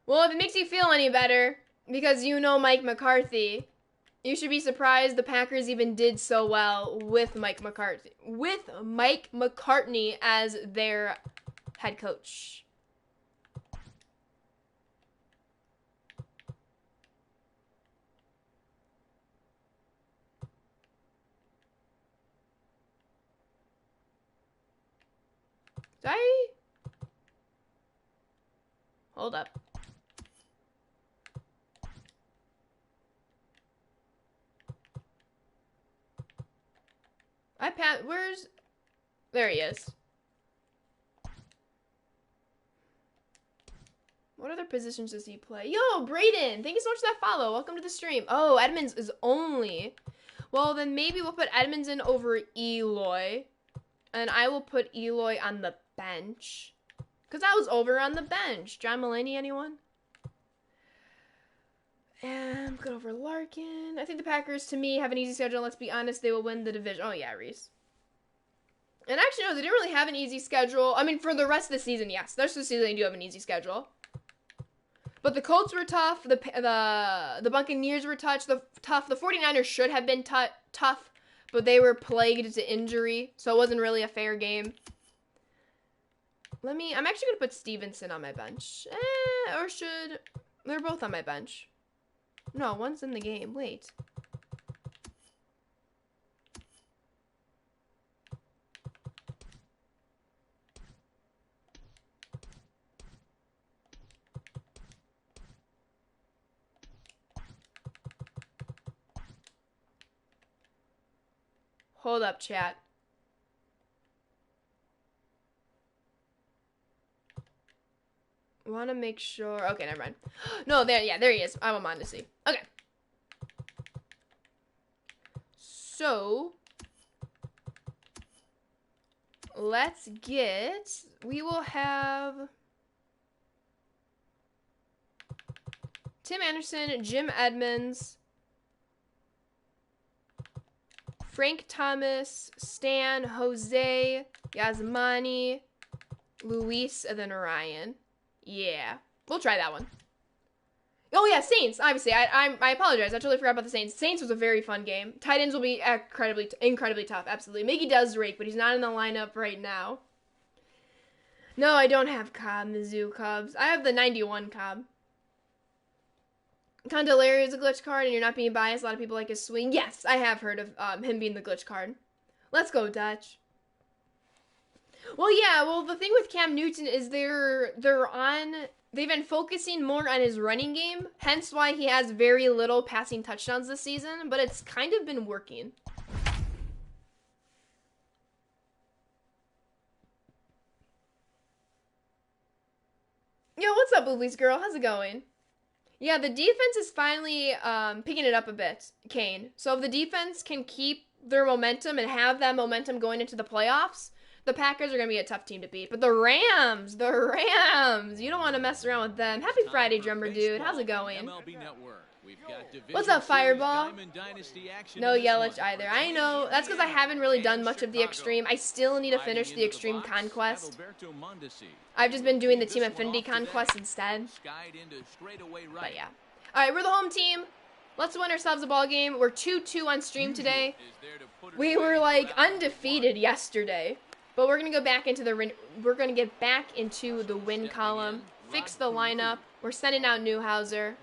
Well, if it makes you feel any better, because you know Mike McCarthy, you should be surprised the Packers even did so well with Mike McCartney as their head coach. Hold up. Where's... There he is. What other positions does he play? Yo, Brayden! Thank you so much for that follow. Welcome to the stream. Oh, Edmonds is only... Well, then maybe we'll put Edmonds in over Eloy. And I will put Eloy on the bench. Because I was over on the bench. John Mulaney, anyone? And put over Larkin. I think the Packers, to me, have an easy schedule. Let's be honest, they will win the division. Oh, yeah, Reese. And actually, no, they didn't really have an easy schedule. I mean, for the rest of the season, yes. The rest of the season, they do have an easy schedule. But the Colts were tough. The Buccaneers were tough. The 49ers should have been tough. But they were plagued to injury. So it wasn't really a fair game. I'm actually going to put Stevenson on my bench. Or should... They're both on my bench. No, one's in the game. Wait. Hold up, chat. Want to make sure. Okay, never mind. No, there he is. I'm on to see. Okay. So, let's get. We will have Tim Anderson, Jim Edmonds, Frank Thomas, Stan, Jose, Yasmani, Luis, and then Ryan. Yeah, we'll try that one. Oh yeah, Saints. Obviously, I apologize. I totally forgot about the Saints. Saints was a very fun game. Tight ends will be incredibly tough. Absolutely, Miggy does rake, but he's not in the lineup right now. No, I don't have Cobb, Mizzou Cubs. I have the 91 Cobb. Candelario is a glitch card, and you're not being biased. A lot of people like his swing. Yes, I have heard of him being the glitch card. Let's go, Dutch. Well, yeah. Well, the thing with Cam Newton is they've been focusing more on his running game, hence why he has very little passing touchdowns this season. But it's kind of been working. Yo, what's up, Boobies girl? How's it going? Yeah, the defense is finally picking it up a bit, Kane. So if the defense can keep their momentum and have that momentum going into the playoffs, the Packers are going to be a tough team to beat. But the Rams, you don't want to mess around with them. Happy Friday, drummer dude. How's it going? What's up, Fireball? No Yelich either. I know. That's because I haven't really done much of the Extreme. I still need to finish the Extreme Conquest. I've just been doing the Team Infinity Conquest instead. But yeah. Alright, we're the home team. Let's win ourselves a ball game. We're 2-2 on stream today. We were like undefeated yesterday. But we're going to go back into get back into the win column. Fix the lineup. We're sending out Newhouser.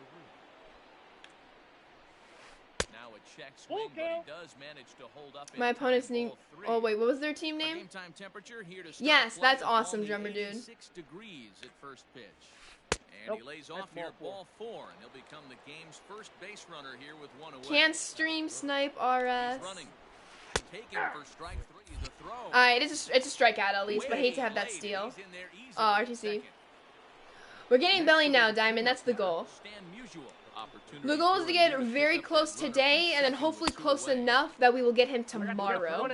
My opponent's name. Oh wait, what was their team name? Yes, that's awesome, drummer dude. 6 degrees at first pitch. And he lays off here at ball 4, and he'll become the game's first base runner here with 1 away. Can't stream snipe RS. Taken for strike 3, the throw. Alright, it's a strikeout at least, but I hate to have that steal. Oh, RTC. We're getting belly now, Diamond. That's the goal. The goal is to get very close today, and then hopefully close enough that we will get him tomorrow.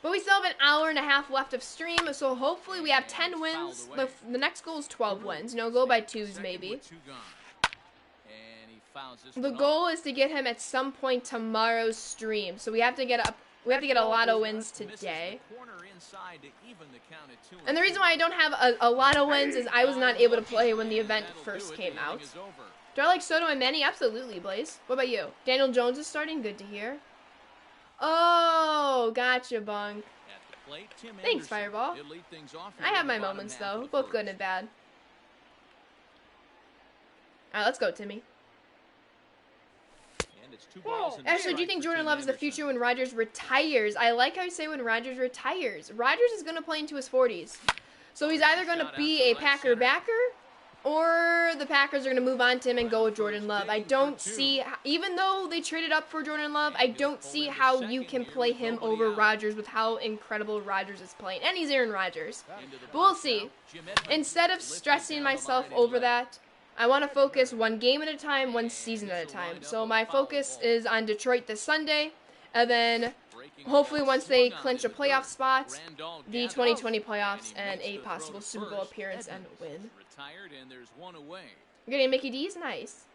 But we still have an hour and a half left of stream, so hopefully we have 10 wins. The next goal is 12 wins. You know, go by 2s maybe. The goal is to get him at some point tomorrow's stream, so we have to get a lot of wins today. And the reason why I don't have a lot of wins is I was not able to play when the event first came out. Do I like Soto and Manny? Absolutely, Blaze. What about you? Daniel Jones is starting? Good to hear. Oh, gotcha, Bunk. Thanks, Fireball. I have my moments, though. Both good and bad. Alright, let's go, Timmy. Actually, do you think Jordan Love is the future when Rodgers retires? I like how you say when Rodgers retires. Rodgers is going to play into his 40s. So he's either going to be a Packer backer, or the Packers are going to move on to him and go with Jordan Love. I don't see, even though they traded up for Jordan Love, I don't see how you can play him over Rodgers with how incredible Rodgers is playing. And he's Aaron Rodgers. But we'll see. Instead of stressing myself over that, I want to focus one game at a time, one season at a time. So my focus is on Detroit this Sunday, and then hopefully once they clinch a playoff spot, the 2020 playoffs, and a possible Super Bowl appearance and win. You're getting Mickey D's? Nice.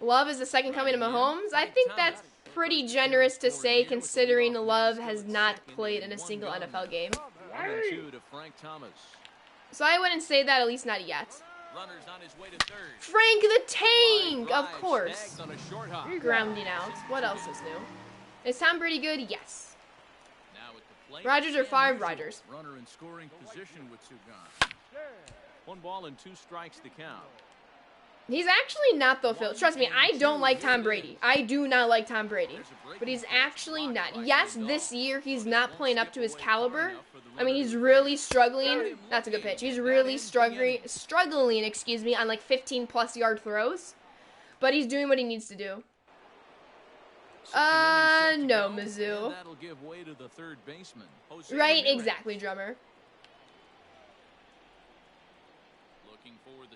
Love is the second coming to Mahomes? I think that's pretty generous to say, considering Love has not played in a single NFL game. So I wouldn't say that, at least not yet. Frank the Tank, of course. Grounding out. What else is new? Is Tom Brady good? Yes. Rodgers or Favre? Rodgers. Runner in scoring position with Sugan. 1 ball and 2 strikes to count. He's actually not, though, Phil. Trust me, I don't like Tom Brady. I do not like Tom Brady. But he's actually not. Yes, this year he's not playing up to his caliber. I mean, he's really struggling. That's a good pitch. He's really struggling, on like 15-plus yard throws. But he's doing what he needs to do. No, Mizzou. Right, exactly, drummer.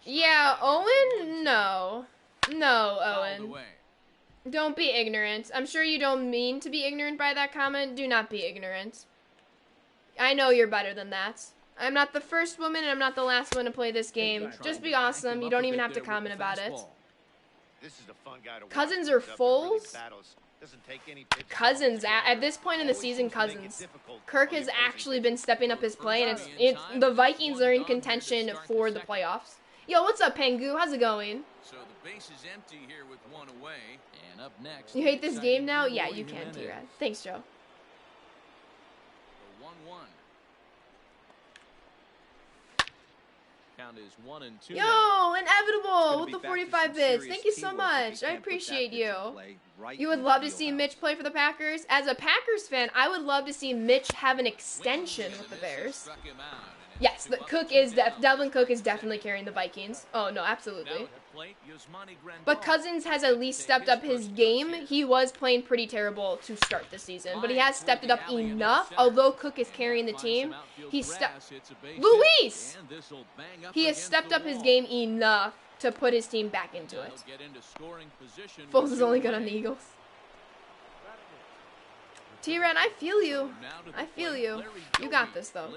Yeah, Owen? No. No, Owen. Don't be ignorant. I'm sure you don't mean to be ignorant by that comment. Do not be ignorant. I know you're better than that. I'm not the first woman and I'm not the last one to play this game. Just be awesome. You don't even have to comment about it. Cousins or Foles? Cousins. At this point in the season, Cousins. Kirk has actually been stepping up his play, and the Vikings are in contention for the playoffs. Yo, what's up, Pengu? How's it going? So the base is empty here with 1 away. And up next, you hate this game now? Yeah, you can, T-Rad. Thanks, Joe. Count is 1-2. Yo, Inevitable with Be the back to 45 some bits. serious Thank you so teamwork if much. he I can't put that appreciate pitch in you. play right You in would the love to field see house. Mitch play for the Packers. As a Packers fan, I would love to see Mitch have an extension with the Bears. Yes, the Cook is Delvin Cook is definitely carrying the Vikings. Oh no, absolutely. But Cousins has at least stepped up his game. He was playing pretty terrible to start the season, but he has stepped it up enough. Although Cook is carrying the team, he Luis! He has stepped up his game enough to put his team back into it. Foles is only good on the Eagles. T-Ren, I feel you. I feel you. You got this, though.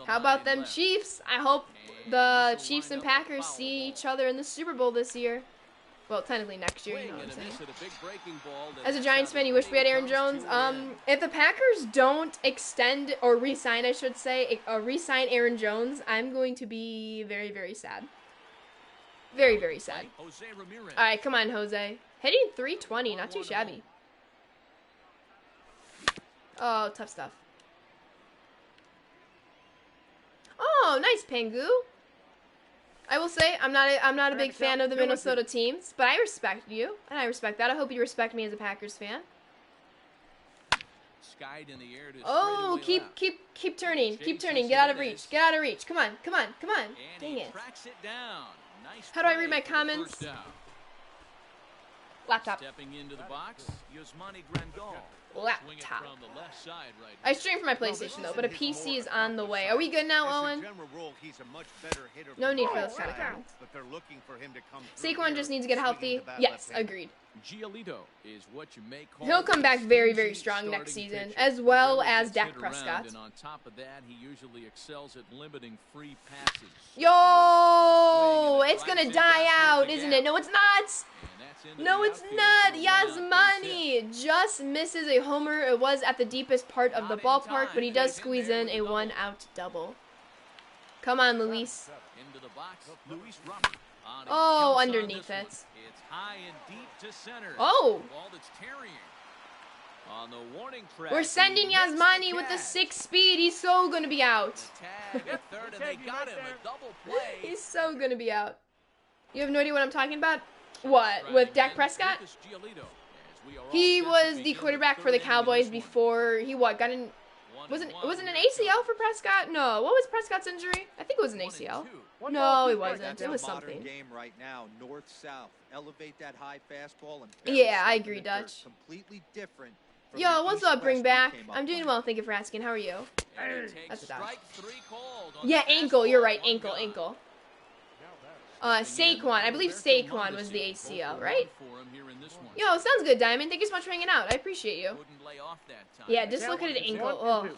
How about them Chiefs? I hope the Chiefs and Packers see each other in the Super Bowl this year. Well, technically next year, you know what I'm saying. As a Giants fan, you wish we had Aaron Jones. If the Packers don't extend or re-sign, I should say, re-sign Aaron Jones, I'm going to be very, very sad. Very, very sad. All right, come on, Jose. Hitting 320, not too shabby. Oh, tough stuff. Oh, nice, Pengu. I will say I'm not a big fan of the Minnesota teams, but I respect you, and I respect that. I hope you respect me as a Packers fan. Oh, keep turning, keep turning. Get out of reach, get out of reach. Come on, come on, come on. Dang it. How do I read my comments? Laptop. Stepping into the box, Laptop. I stream from my PlayStation though, but a PC is on the way. Are we good now, Owen? No need for those kind of comments. Saquon just needs to get healthy. Yes, agreed. Giolito is what you may call He'll come back very, very strong next season, as well as Dak Prescott. And on top of that, he usually excels at limiting free passes. Yo, it's gonna die out, isn't it? No, it's not. No, it's not. Yasmani just misses a homer. It was at the deepest part of the ballpark, but he does squeeze in a one-out double. Come on, Luis. Into the box, Luis Robert. Oh, underneath it. It's high and deep to center. Oh. Ball that's carrying. On the warning track, We're sending Yasmani with the 6 speed. He's so gonna be out. Tag at third, and they got him a double play. He's so gonna be out. You have no idea what I'm talking about? What, with Dak Prescott? He was the quarterback for the Cowboys before he got in. Wasn't an ACL for Prescott? No. What was Prescott's injury? I think it was an ACL. No, it wasn't. It was something. Game right now, north south. Elevate that high fastball and yeah, I agree, Dutch. Completely different. Yo, what's up, Bring Back? I'm doing well, thank you for asking. How are you? That's a Dutch. Yeah, ankle. You're right. Ankle. Saquon. I believe Saquon was the ACL, right? Yo, sounds good, Diamond. Thank you so much for hanging out. I appreciate you. Yeah, dislocated ankle. Oh,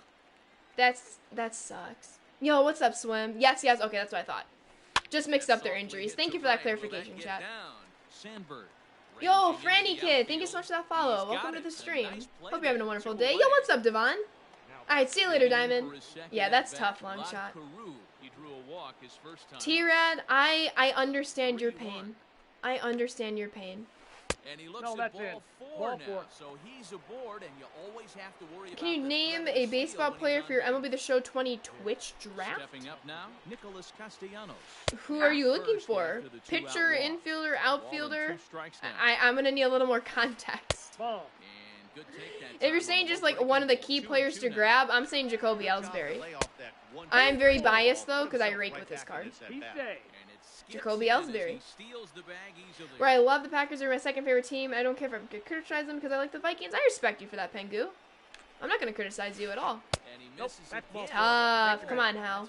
that sucks. Yo, what's up, Swim? Yes. Okay, that's what I thought. Just mixed up their injuries. Thank you for that clarification, chat. Yo, Franny Kid. Thank you so much for that follow. Welcome to the stream. Hope you're having a wonderful day. Yo, what's up, Devon? Alright, see you later, Diamond. Yeah, that's tough, long shot. T-Rad, I understand your pain. I understand your pain. And he looks at ball 4 now, so he's aboard, and you always have to worry about. Can you name a baseball player for your MLB The Show 20 Twitch draft? Stepping up now, Nicholas Castellanos. Who are you looking for? Pitcher, infielder, outfielder? I'm gonna need a little more context. If you're saying just like one of the key players to grab, I'm saying Jacoby Ellsbury. I am very biased though, because I rake with this card. Jacoby Ellsbury. Where I love the Packers, are my second favorite team. I don't care if I criticize them because I like the Vikings. I respect you for that, Pengu. I'm not going to criticize you at all. Tough. Come on, Hal.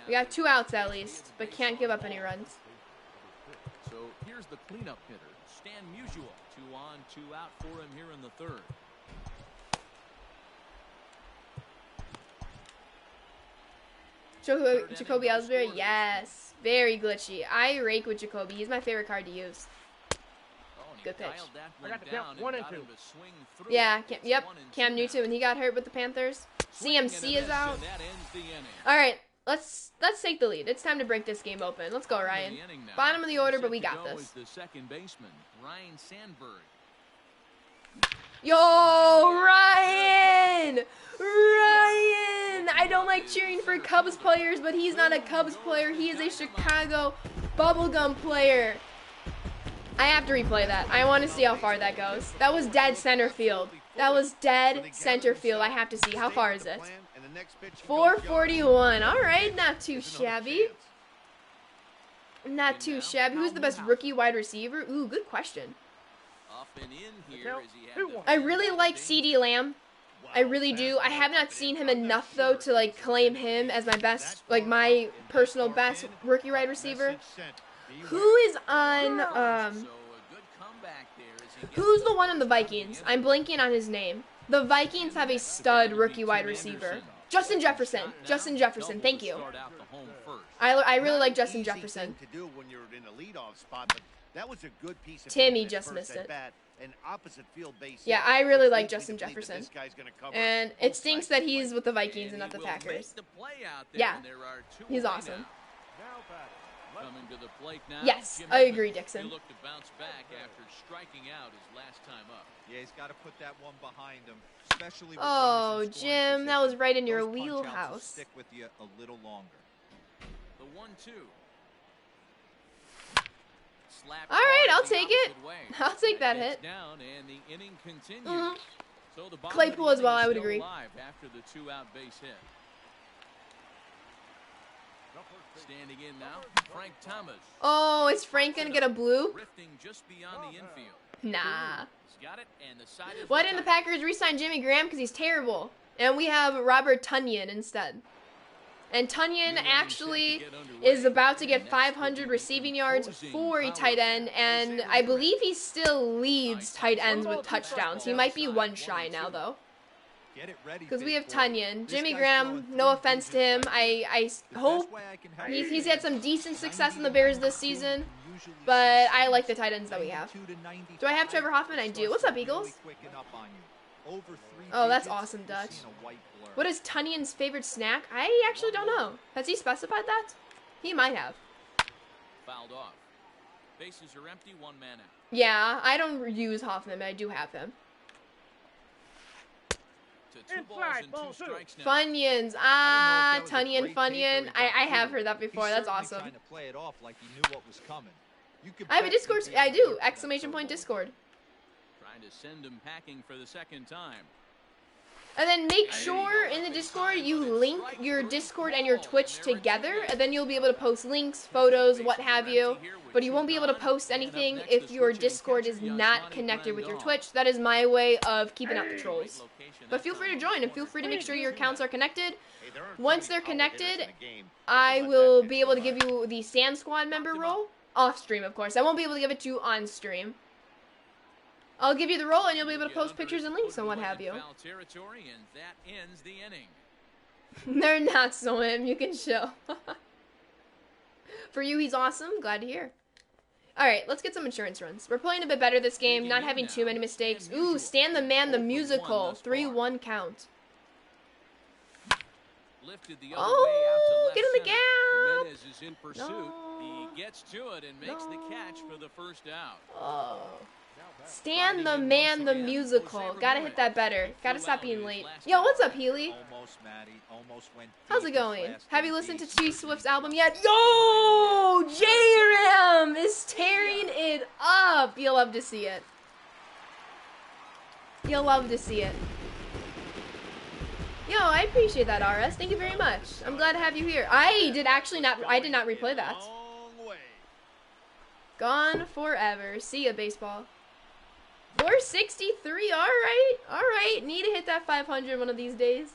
We got 2 outs at least, but can't give up any runs. So here's the cleanup hitter, Stan Musial. 2 on, 2 out for him here in the third. Jacoby Ellsbury, yes. Very glitchy. I rake with Jacoby. He's my favorite card to use. Good pitch. I got the count 1 and 2. Yeah, Cam Newton when he got hurt with the Panthers. CMC is out. All right, let's take the lead. It's time to break this game open. Let's go, Ryan. Bottom of the order, but we got this. Yo, Ryan! I don't like cheering for Cubs players, but he's not a Cubs player. He is a Chicago bubblegum player. I have to replay that. I want to see how far that goes. That was dead center field. That was dead center field. I have to see. How far is it? 441. All right, not too shabby. Not too shabby. Who's the best rookie wide receiver? Ooh, good question. I really like CD Lamb. I really do. I have not seen him enough though to like claim him as my best, like my personal best rookie wide receiver. Who is on who's the one on the Vikings? I'm blanking on his name. The Vikings have a stud rookie wide receiver. Justin Jefferson. Justin Jefferson. Thank you. I really like Justin Jefferson. Timmy just missed it. Yeah, I really like Justin Jefferson. And it stinks that he's with the Vikings and not the Packers. Yeah, he's awesome. Yes, I agree, Dixon. Yeah, he's got to put that one behind him. Oh, Jim, that was right in your wheelhouse. Stick with you a little longer. The 1-2. All right, I'll take it. I'll take that hit. Claypool as well, I would agree. After the 2-out base hit. Standing in now, Frank Thomas. Oh, is Frank gonna get a blue? Drifting just beyond the infield. Nah. Got it, and the side is Why didn't the Packers re-sign Jimmy Graham? Because he's terrible. And we have Robert Tonyan instead. And Tonyan actually is about to get 500 receiving yards for a tight end, and I believe he still leads tight ends with touchdowns. He might be one shy now, though. Because we have Tonyan. Jimmy Graham, no offense to him. I hope he's had some decent success in the Bears this season, but I like the tight ends that we have. Do I have Trevor Hoffman? I do. What's up, Eagles? Oh, that's awesome, Dutch. What is Tunyan's favorite snack? I actually don't know. Has he specified that? He might have. Fouled off. Bases are empty, one man out. Yeah, I don't use Hoffman, but I do have him. Funyuns. Ah, Tunyan Funyan. I have heard that before. That's awesome. I have a Discord. I do. Exclamation point Discord. Trying to send him packing for the second time. And then make sure in the Discord you link your Discord and your Twitch together, and then you'll be able to post links, photos, what have you. But you won't be able to post anything if your Discord is not connected with your Twitch. That is my way of keeping out the trolls. But feel free to join, and feel free to make sure your accounts are connected. Once they're connected, I will be able to give you the Sand Squad member role. Off stream, of course. I won't be able to give it to you on stream. I'll give you the role, and you'll be able to post pictures and links and what have you. They're not so him. You can chill. For you, he's awesome. Glad to hear. All right, let's get some insurance runs. We're playing a bit better this game, not having too many mistakes. Ooh, Stan the Man, the musical. 3-1 count. Oh, get in the gap. No. He gets to it and makes the catch for the first out. Oh. Stan the Man, the musical. Gotta hit that better. Gotta stop being late. Yo, what's up, Healy? How's it going? Have you listened to T Swift's album yet? Yo! JRM is tearing it up. You'll love to see it. You'll love to see it. Yo, I appreciate that, RS. Thank you very much. I'm glad to have you here. I did not replay that. Gone forever. See ya, baseball. 463. All right. Need to hit that 500 one of these days.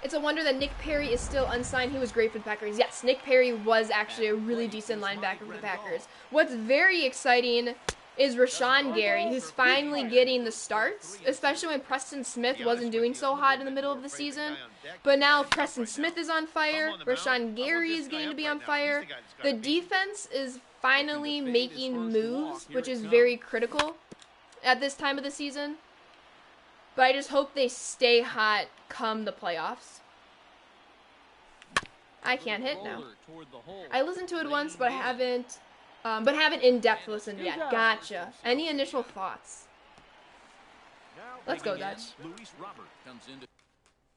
It's a wonder that Nick Perry is still unsigned. He was great for the Packers. Yes, Nick Perry was actually a really decent linebacker for the Packers. What's very exciting is Rashawn Gary, who's finally getting the starts, especially when Preston Smith wasn't doing so hot in the middle of the season. But now Preston Smith is on fire. Rashawn Gary is getting to be on fire. The defense is finally making moves, which is very critical at this time of the season. But I just hope they stay hot come the playoffs. I can't hit now. I listened to it once, but I haven't in-depth listened yet. Gotcha. Any initial thoughts? Let's go, Dutch. Luis Robert comes into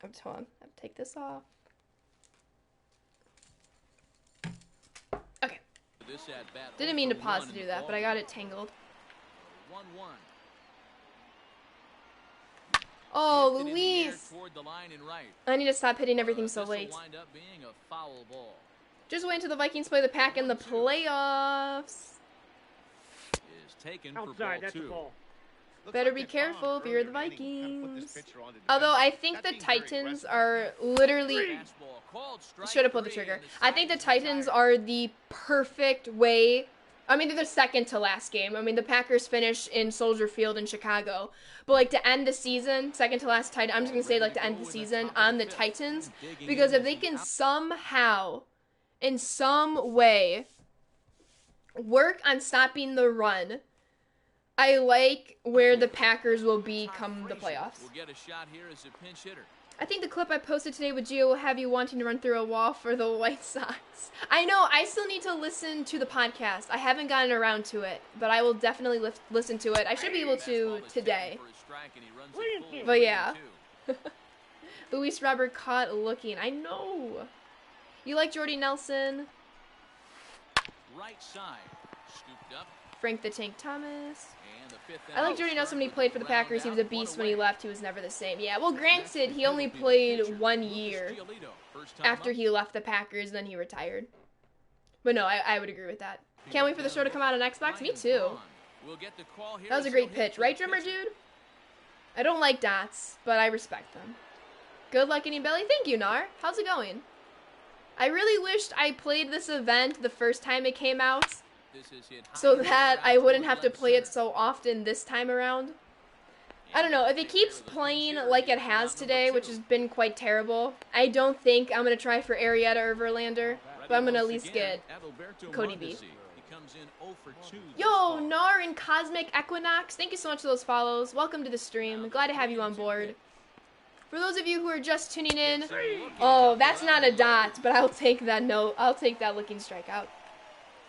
Hold on. I have to take this off. Okay. this at bat. Didn't mean to pause to do that, but I got it tangled. 1-1. Oh, Lifted in the air Luis! toward the line and right. I need to stop hitting everything so This'll late. wind up being a foul ball. Just wait until the Vikings play the Pack in the playoffs. Is taken for Outside, ball that's a 2. ball. Better be careful if you're the Vikings. Although I think the Titans are literally... Fastball called strike Should have pulled the 3, trigger. and I think the Titans Titans retire. are the perfect way. I mean, they're the second to last game. I mean, the Packers finished in Soldier Field in Chicago. But, like, to end the season, second to last Titan, I'm just going to say, like, to end the season on the Titans. Because if they can somehow, in some way, work on stopping the run, I like where the Packers will be come the playoffs. Will get a shot here as a pinch hitter. I think the clip I posted today with Gio will have you wanting to run through a wall for the White Sox. I know, I still need to listen to the podcast. I haven't gotten around to it, but I will definitely listen to it. I should be able to Fastball is today. taken for a strike, and he runs it full But yeah. 3-2. Luis Robert caught looking. I know. You like Jordy Nelson, Right side. Scooped up. Frank the Tank Thomas. And the fifth I like out. Jordy Nelson when he Start played for with the ground Packers. He was out, a beast one when he away. left. He was never the same. Yeah, well, granted, he Next only will be the played pitcher, 1 Lucas year Giolito. First time after up. he left the Packers, then he retired. But no, I would agree with that. Can't wait for the show to come out on Xbox. Me Ryan too. Braun will get the call here That was a as great he'll hit pitch. for Right, the drummer pitcher. dude? I don't like dots, but I respect them. Good luck, Any Belly. Thank you, Nar. How's it going? I really wished I played this event the first time it came out, This is hit high so in the that air I out wouldn't toward have to left play it center. so often this time around. I don't know, if it keeps playing like it has today, which has been quite terrible, I don't think I'm going to try for Arrieta or Verlander, but I'm going to at least get Cody B. Yo, Nar and Cosmic Equinox, thank you so much for those follows. Welcome to the stream. Glad to have you on board. For those of you who are just tuning in, oh, that's not a dot, but I'll take that note. I'll take that looking strikeout.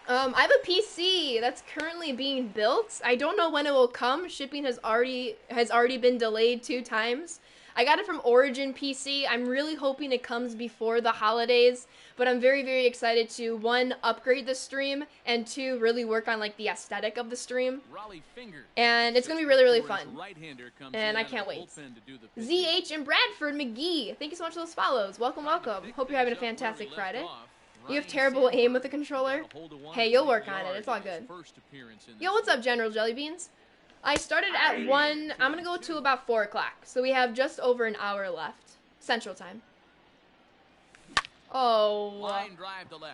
I have a PC that's currently being built. I don't know when it will come. Shipping has already been delayed 2 times. I got it from Origin PC. I'm really hoping it comes before the holidays, but I'm very, very excited to 1, upgrade the stream, and 2, really work on like the aesthetic of the stream. And it's gonna be really, really fun. And I can't wait. ZH and Bradford McGee, thank you so much for those follows. Welcome, welcome. Hope you're having a fantastic Friday. You have terrible aim with the controller? Hey, you'll work on it. It's all good. Yo, what's up, General Jellybeans? I started at 1. I'm going to go to about 4 o'clock. So we have just over an hour left. Central time. Oh.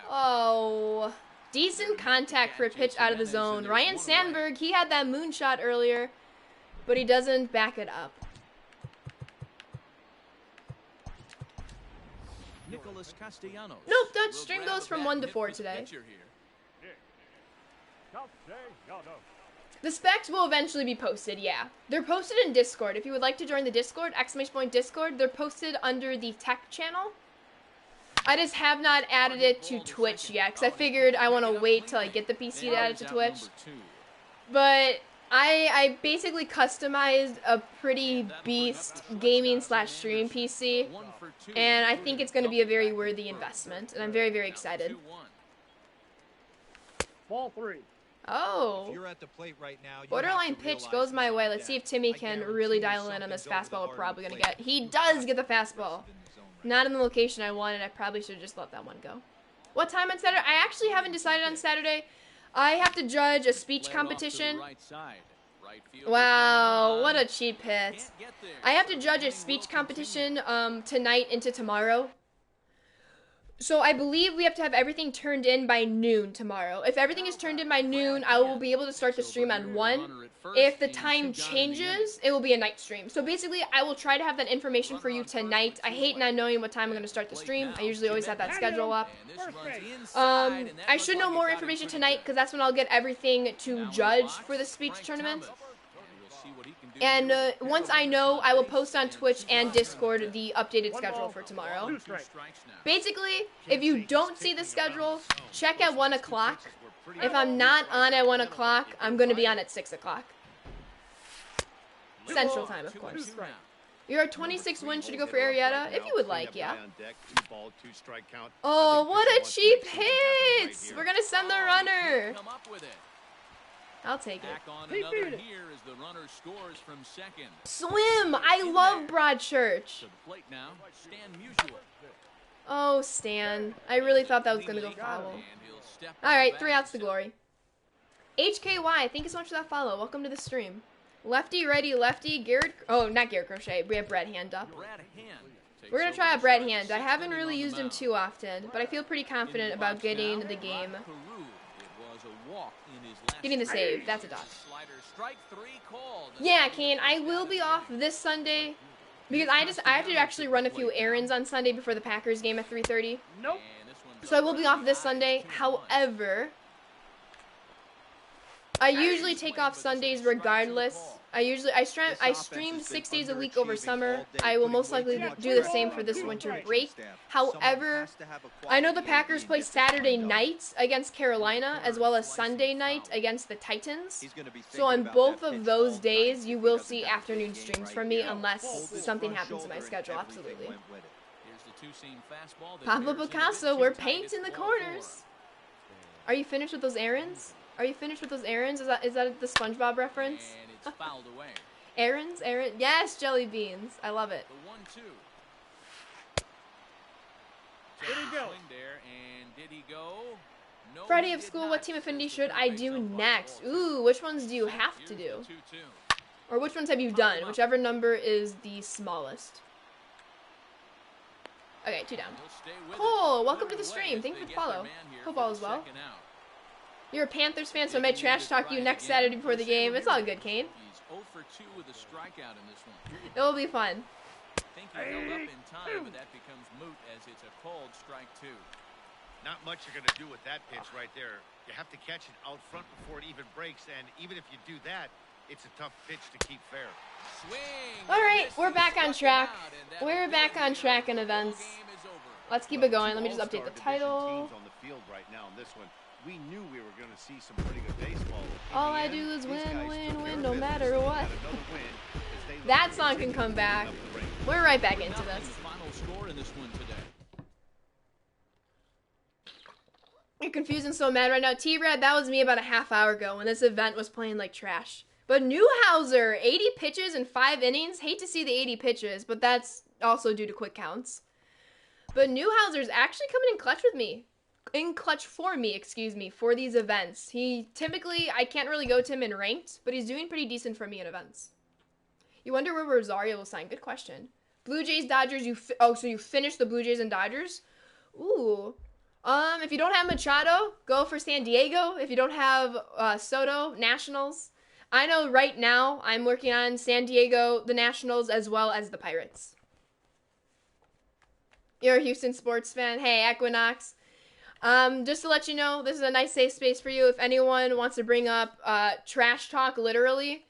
Oh. Decent contact for a pitch out of the zone. Ryan Sandberg, he had that moonshot earlier, but he doesn't back it up. Nicholas Castellanos. Nope, Dutch stream goes from 1 to 4 today. The specs will eventually be posted, yeah. They're posted in Discord. If you would like to join the Discord, !Discord, they're posted under the tech channel. I just have not added it to Twitch yet, because I figured I want to wait till I get the PC to add it to Twitch. But I basically customized a pretty beast gaming/stream PC, and I think it's going to be a very worthy investment, and I'm very, very excited. Ball 3. Oh. If you're at the plate right now, you Borderline have to pitch realize goes my this way. is Let's see if dead. Timmy I can guarantee really you dial in on this something's over the fastball we're heart probably of going the to get. plate. He You does have get the to be fastball. invested in the zone right Not in the location I wanted. I probably should have just let that one go. What time on Saturday? I actually haven't decided on Saturday. I have to judge a speech competition. Wow, what a cheap hit. I have to judge a speech competition tonight into tomorrow. So I believe we have to have everything turned in by noon tomorrow. If everything is turned in by noon, I will be able to start the stream on 1. If the time changes, it will be a night stream. So basically, I will try to have that information for you tonight. I hate not knowing what time I'm going to start the stream. I usually always have that schedule up. I should know more information tonight because that's when I'll get everything to judge for the speech tournament. And once I know, I will post on Twitch and Discord the updated schedule for tomorrow. Basically, if you don't see the schedule, check at 1 o'clock. If I'm not on at 1 o'clock, I'm going to be on at 6 o'clock. Central Time, of course. You're at 26 wins. Should you go for Arrieta? If you would like, yeah. Oh, what a cheap hit! We're gonna send the runner. I'll take it. Swim! I love Broadchurch. Oh, Stan. I really thought that was gonna go foul. Alright, 3 outs to glory. HKY, thank you so much for that follow. Welcome to the stream. Lefty, righty, lefty, Garrett. Oh, not Garrett Crochet. We have Brad Hand up. We're going to try out Brad Hand. I haven't really used him too often, but I feel pretty confident about getting the game. Getting the save. That's a dot. Yeah, Kane, I will be off this Sunday because I have to actually run a few errands on Sunday before the Packers game at 3:30. Nope. So I will be off this Sunday. However, I usually take off Sundays regardless. I stream 6 days a week over summer. I will most likely do the same for this winter break. However, I know the Packers play Saturday night against Carolina as well as Sunday night against the Titans. So on both of those days, you will see afternoon streams from me unless something happens to my schedule. Absolutely. Pablo Picasso, we're painting the corners. Are you finished with those errands? Are you finished with those errands? Is that the SpongeBob reference? Errands? Yes, jelly beans. I love it. Did he go? No, Friday of school, what team affinity should I do next? Ooh, which ones do you have to do? Or which ones have you done? Whichever number is the smallest. Okay, 2 down. Cole, welcome to the stream. Thank you for the follow. Hope all is well. You're a Panthers fan, so I may trash talk you next Saturday before the game. It's all good, Kane. He's 0 for 2 with a strikeout in this one. It will be fun. I think he held up in time, but that becomes moot as it's a called strike 2. Not much you're going to do with that pitch right there. You have to catch it out front before it even breaks, and even if you do that, it's a tough pitch to keep fair. All right, we're back on track. We're back on track in events. Let's keep it going. Let me just update the title. On the field right now in this one. We knew we were going to see some pretty good baseball. All I do is win, win, win, no matter what. That song can come back. We're right back into this. You're confused and so mad right now. T-Rad, that was me about a half hour ago when this event was playing like trash. But Newhouser, 80 pitches in 5 innings. Hate to see the 80 pitches, but that's also due to quick counts. But Newhouser's actually coming in clutch with me. In clutch for me, excuse me, for these events. He typically, I can't really go to him in ranked, but he's doing pretty decent for me in events. You wonder where Rosario will sign? Good question. Blue Jays, Dodgers, so you finished the Blue Jays and Dodgers? Ooh. If you don't have Machado, go for San Diego. If you don't have Soto, Nationals. I know right now I'm working on San Diego, the Nationals, as well as the Pirates. You're a Houston sports fan. Hey, Equinox. Just to let you know, this is a nice safe space for you. If anyone wants to bring up trash talk, literally,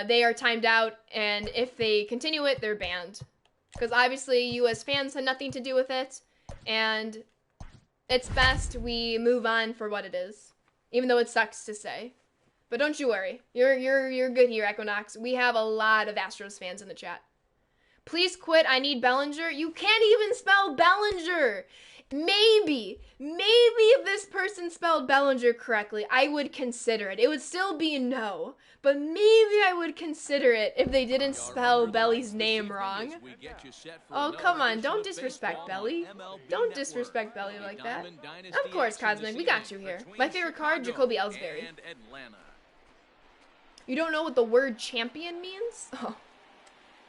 they are timed out, and if they continue it, they're banned. Because obviously, you as fans had nothing to do with it, and it's best we move on for what it is, even though it sucks to say. But don't you worry, you're good here, Equinox. We have a lot of Astros fans in the chat. Please quit. I need Bellinger. You can't even spell Bellinger. Maybe if this person spelled Bellinger correctly, I would consider it. It would still be no, but maybe I would consider it if they didn't spell Belly's name wrong. Oh, come on, don't disrespect Belly. Don't disrespect Belly like that. Of course, Cosmic, we got you here. My favorite card, Jacoby Ellsbury. You don't know what the word champion means? Oh.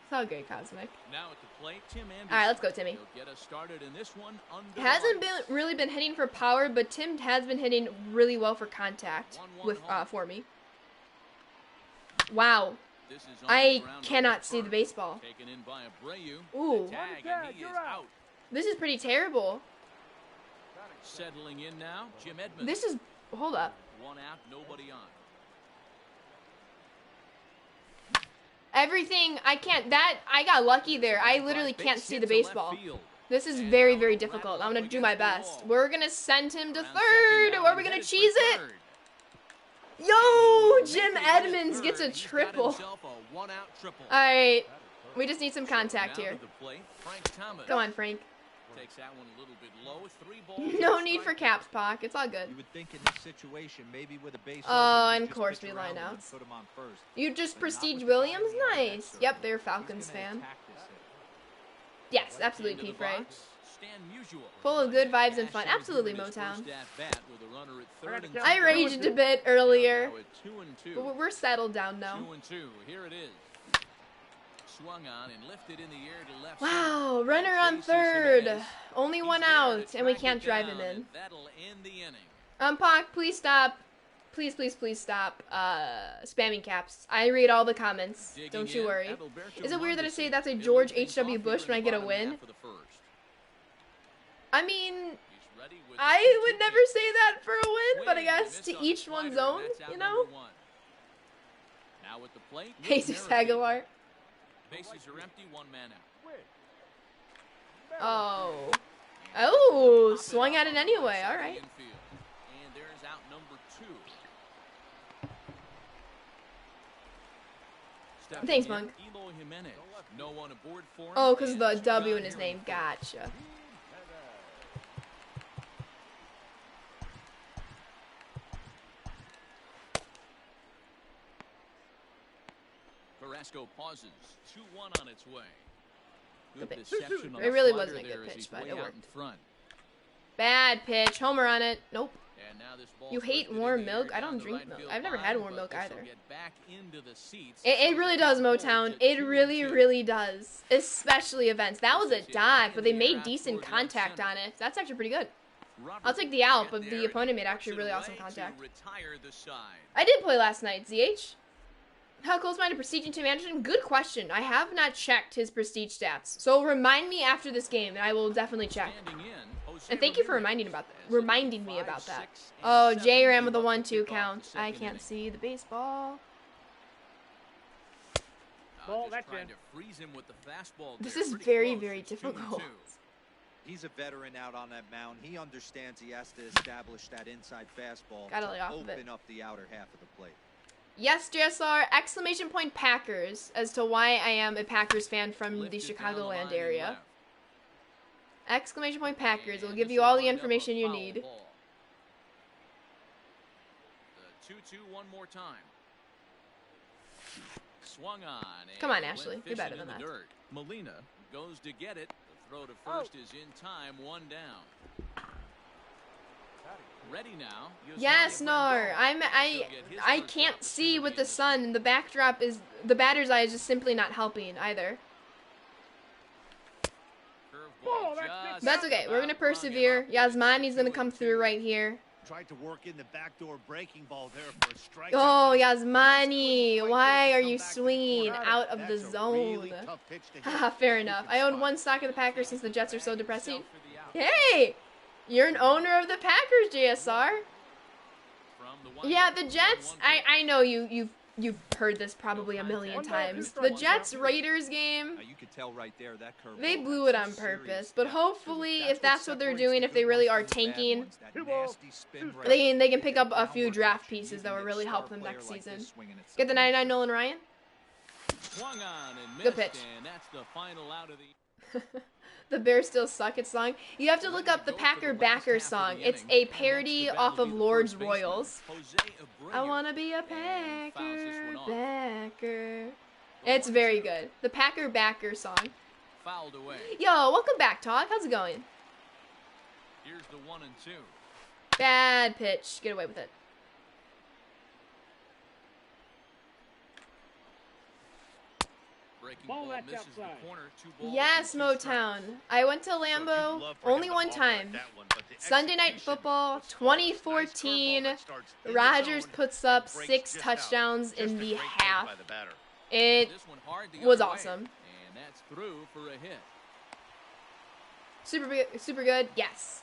It's all good, Cosmic. Now at the plate, Tim Anderson. All right, let's go, Timmy. Get us started in this one Hasn't really been hitting for power, but Tim has been hitting really well for contact with for me. Wow. I cannot see the baseball. Taken in by Abreu. Ooh. Tag, and he is out. This is pretty terrible. Settling in now, Jim Edmonds. This is hold up. 1 out, nobody on. Everything, I got lucky there. I literally can't see the baseball. This is very, very difficult. I'm going to do my best. We're going to send him to third. Or are we going to cheese it? Yo, Jim Edmonds gets a triple. One out triple. All right. We just need some contact Now here. to the plate, Frank Thomas. Come on, Frank. Takes that one a little bit low. 3 balls. No and a need for strike. caps, Pac. It's all good. You would think in this situation, maybe with a base. Oh, open, and you of just course pitch we around line him and outs. put him on first. You just But not Prestige with the guy Williams? in the on-deck Nice. circle. Yep, they're Who's Falcons gonna fan. attack this hitter? Yes, absolutely, Into P. the Frey. box, Stan Musial. Full of good vibes and fun. Cashes Absolutely, in his Motown. first at-bat with a runner at third and I two. raged a bit earlier, Now at 2-2. but we're settled down now. 2-2. Here it is. Swung on and lifted in the air to left. Wow, center. runner on Bases third. Jimenez. Only He's one there to out, and we track can't it drive down, him in. and that'll end the inning. Pac, please stop. Please, please, please stop spamming caps. I read all the comments. Digging Don't you in, worry. Adalberto Is it weird that I Mondesi. say that's a He'll George lead things H.W. off Bush here when I in get the a bottom win? half of the first. I mean, He's ready with the I would 2-2 never pitch. say that for a win, but I Swing and guess miss to on the each one's slider, own, and that's out you number know? one. Now at the plate, Jesus Merrick. Aguilar. Bases are empty, one man out. Oh. And Oh, pop it swung up at on it the anyway. right side All of the right. infield. And there's out number 2. Stepping Thanks, in, Monk. Eloy Jimenez. No one aboard for him, Oh, because of the and W John in his Harrington. name. Gotcha. Carrasco pauses. 2-1 on its way. Good Good pitch. deception on It the really slider wasn't a good there as pitch, he's but way it out worked. in front. Bad pitch. Homer on it. Nope. And now this ball's You hate lifted in warm the air milk? I down don't the drink right milk. field I've never line, had warm but milk this'll either. get back into the seats, It so really the does, count holds Motown. at It 2-2. really, really does. Especially events. That was a This is hit dive, but they in the air made out decent toward left contact center. on it. That's actually pretty good. Robert I'll take the will out, get but the there. opponent made He actually puts really it awesome away to contact. retire the side. I did play last night, ZH. How close am I to Prestige and Team Anderson? Good question. I have not checked his Prestige stats. So remind me after this game, and I will definitely check. Standing in, Jose And thank you for Ramirez. reminding me As about the that. 5, 6, and Oh, 7 J Ram give with a up the 1-2 kickoff count. the I second can't inning. see the baseball. Ball, Just that's trying in. to freeze him with the fastball This there. is Pretty very, close. very It's 2-2. difficult. He's a veteran out on that mound. He understands he has to establish that inside fastball Gotta to lay off of it. open up the outer half of the plate. Yes, JSR, exclamation point Packers, as to why I am a Packers fan from the Lifted down Chicagoland line and area. left. Exclamation point Packers will And give this you will all the wind up a information you foul need. ball. The 2-2 one more time. Swung on. Come on, and went Ashley. You're fishing better in than the that. dirt. Molina goes to get it. The throw to first is in time. One down. Ready now. Yes, Yossi Nar. Rendon. I He'll get his first can't see opportunity with in the this sun. And the backdrop is the batter's eye is just simply not helping either. Curveball Ball, that's just That's okay. We're gonna about rung him persevere. up. Yasmani's gonna 2-2. come through right here. Tried to work in the backdoor breaking ball there for a strike. Oh, Yasmani, why are you swinging out of the zone? Haha, fair enough. I own one stock of the Packers since the Jets are so depressing. Hey, you're an owner of the Packers, JSR. Yeah, the Jets. I know you've heard this probably a million times. The Jets Raiders game. Now you could tell right there that curve. They blew it on purpose, but hopefully, if that's what they're doing, if they really are tanking, they can pick up a few draft pieces that will really help them next season. Get the 99 Nolan Ryan. Swung on and Good missed, pitch. and that's the final out of the The Bears still suck it song. You have to look up the Packer Backer song. It's a parody off of Lord's Royals. I wanna be a Packer Backer. It's very good. The Packer Backer song. Fouled away. Yo, welcome back, Todd. How's it going? Here's the 1-2. Bad pitch. Get away with it. Breaking Ball ball that's misses the outside. corner. 2 balls Yes, and 2 strikes. Motown. I went to Lambeau only one time. Sunday Night Football 2014. Rodgers puts up 6 touchdowns in the half. It This one hard to get was away, awesome. And that's through for a hit. Super good. Yes.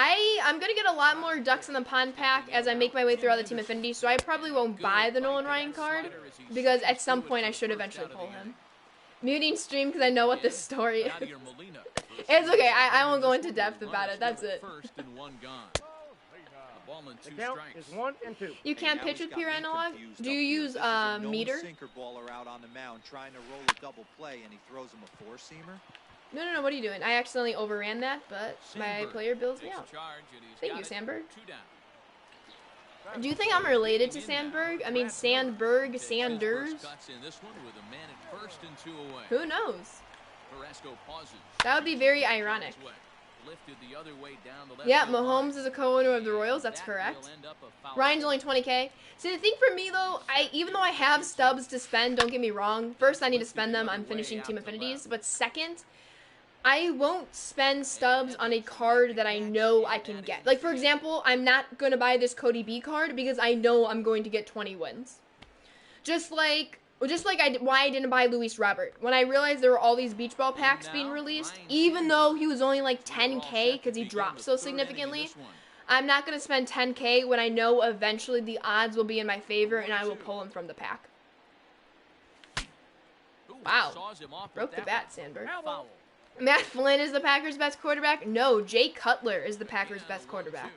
I'm going to get a lot more Ducks in the Pond pack as I make my way through all the Team Affinity, so I probably won't buy the Nolan Ryan card because at some point I should eventually pull him. Muting stream because I know what this story is. Yadier Molina. It's okay. I won't go into depth about it. That's it. First and one gone. A ball and The 2 count strikes. is 1 and 2. You Hey, can't now pitch he's with got me pure analog? confused Do up you here. use This is a meter? no-sinker baller out on the mound trying to roll a double play, and he throws him a four-seamer. No, what are you doing? I accidentally overran that, but my Sandberg player bills me takes out. charge, and he's Thank got you, it. Sandberg. 2 down. Do you think I'm related to Sandberg? I mean, Sandberg, Takes his Sanders? first cuts in this one with a man at first and 2 away. Who knows? Carrasco pauses. That would be very ironic. Lifted the other way down the left Yeah, field line. Mahomes is a co-owner of the Royals. That's That correct. will end up a foul Ryan's ball. only 20K. See, the thing for me, though, even though I have stubs to spend, don't get me wrong. First, I need to spend them on finishing Team Affinities. But second, I won't spend stubs on a card that I know I can get. Like, for example, I'm not going to buy this Cody B card because I know I'm going to get 20 wins. Just like why I didn't buy Luis Robert. When I realized there were all these beach ball packs being released, even though he was only like 10K because he dropped so significantly, I'm not going to spend 10K when I know eventually the odds will be in my favor and I will pull him from the pack. Wow. Broke the bat, Sandberg. Foul. Matt Flynn is the Packers' best quarterback? No, Jay Cutler is the Packers' best quarterback.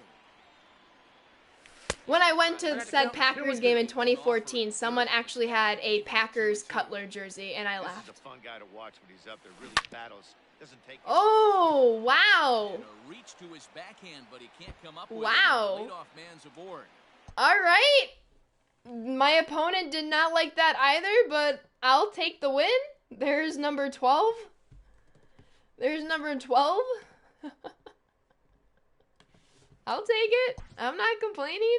When I went to said Packers game in 2014, someone actually had a Packers Cutler jersey, and I This laughed. is a fun guy to watch when he's up there. Really battles. Doesn't take. Oh, wow. And a reach to his backhand, but he can't come up with Wow. it. The leadoff man's aboard. All right. My opponent did not like that either, but I'll take the win. There's number 12. There's number 12. I'll take it. I'm not complaining.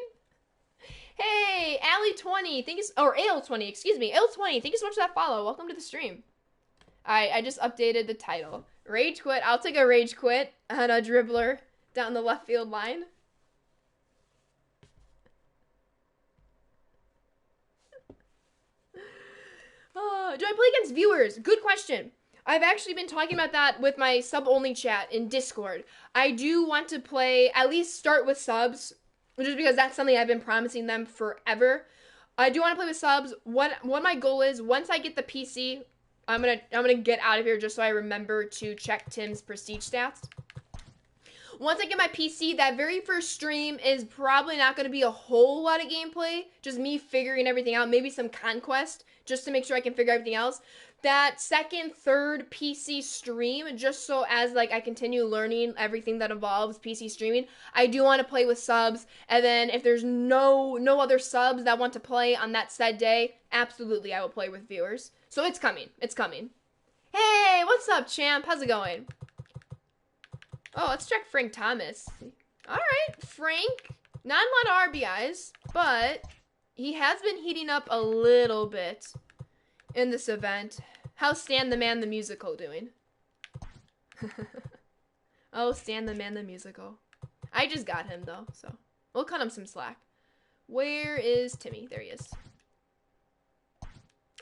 Hey, Allie20, thank you, or Ale20, excuse me, Ale20, thank you so much for that follow. Welcome to the stream. Alright, I just updated the title. Rage quit. I'll take a rage quit on a dribbler down the left field line. Do I play against viewers? Good question. I've actually been talking about that with my sub-only chat in Discord. I do want to play, at least start with subs, just because that's something I've been promising them forever. I do want to play with subs. What my goal is, once I get the PC, I'm gonna get out of here just so I remember to check Tim's prestige stats. Once I get my PC, that very first stream is probably not going to be a whole lot of gameplay, just me figuring everything out, maybe some conquest, just to make sure I can figure everything else. That second, third PC stream, just so as like I continue learning everything that involves PC streaming, I do want to play with subs, and then if there's no other subs that want to play on that said day, absolutely I will play with viewers. So it's coming. It's coming. Hey, what's up, champ? How's it going? Oh, let's check Frank Thomas. All right, Frank. Not a lot of RBIs, but he has been heating up a little bit in this event. How's Stan the Man the Musical doing? Oh, Stan the Man the Musical. I just got him, though, so we'll cut him some slack. Where is Timmy? There he is.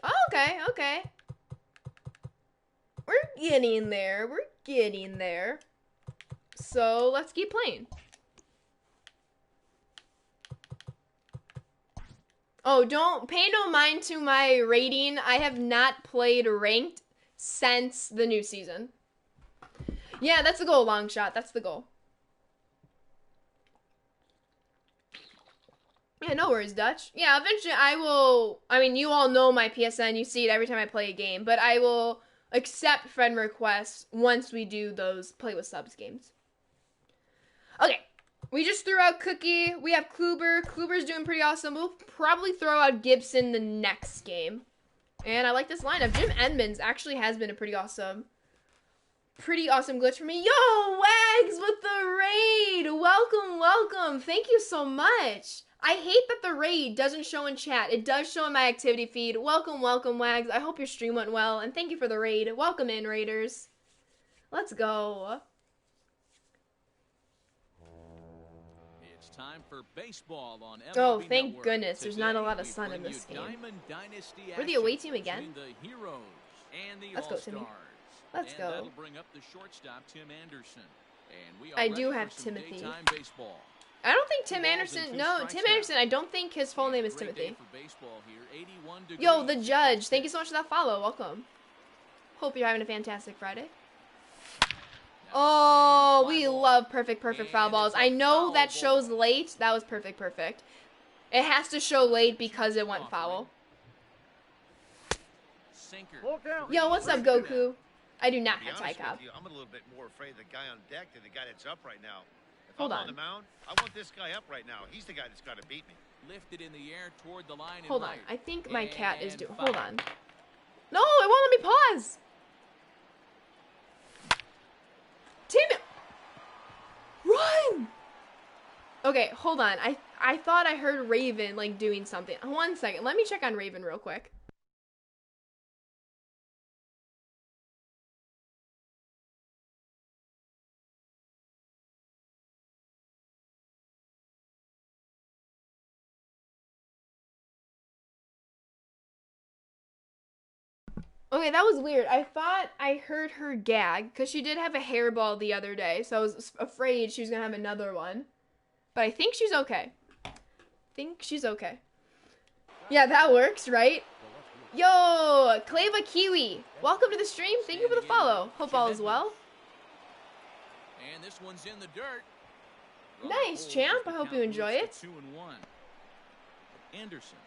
Oh, okay. We're getting there. We're getting there. So, let's keep playing. Oh, don't pay no mind to my rating. I have not played ranked since the new season. Yeah, that's the goal, long shot. That's the goal. Yeah, no worries, Dutch. Yeah, eventually I will... I mean, you all know my PSN. You see it every time I play a game. But I will accept friend requests once we do those play with subs games. Okay. We just threw out Cookie. We have Kluber. Kluber's doing pretty awesome. We'll probably throw out Gibson the next game. And I like this lineup. Jim Edmonds actually has been a pretty awesome glitch for me. Yo, Wags with the raid. Welcome. Thank you so much. I hate that the raid doesn't show in chat. It does show in my activity feed. Welcome, Wags. I hope your stream went well. And thank you for the raid. Welcome in, Raiders. Let's go. Time for baseball on MLB oh, thank Network. goodness. There's not a lot of Today, sun we in bring this you game. Diamond Dynasty We're the away action team again. between the Heroes and the Let's go, All-Stars. Timmy. Let's and go. That'll bring up the shortstop, Tim Anderson. And we are I ready do for have some Timothy. daytime baseball. I don't think Tim Two balls Anderson. and two No, strikes Tim now. Anderson. I don't think his full name is Great day Timothy. for baseball here. 81 degrees. Yo, the judge. Thank you so much for that follow. Welcome. Hope you're having a fantastic Friday. Oh, we love perfect foul balls. I know that shows late. That was perfect. It has to show late because it went foul. Yo, what's up, Goku? I do not have Ty Cobb. I'm a little bit more afraid of the guy on deck than the guy that's up right now. If Hold I'm on. on the mound, I want this guy up right now. He's the guy that's got to beat me. Lifted in the air toward the line. Hold on. I think my cat is doing. Hold on. No, it won't let me pause. Damn it! Run! Okay, hold on. I thought I heard Raven like doing something. 1 second. Let me check on Raven real quick. Okay, that was weird. I thought I heard her gag because she did have a hairball the other day, so I was afraid she was gonna have another one. But I think she's okay. Yeah, that works, right? Yo, Clava Kiwi, welcome to the stream. Thank you for the follow. Hope all is well. And this one's in the dirt. Nice, champ. I hope you enjoy it. 2-1. Anderson.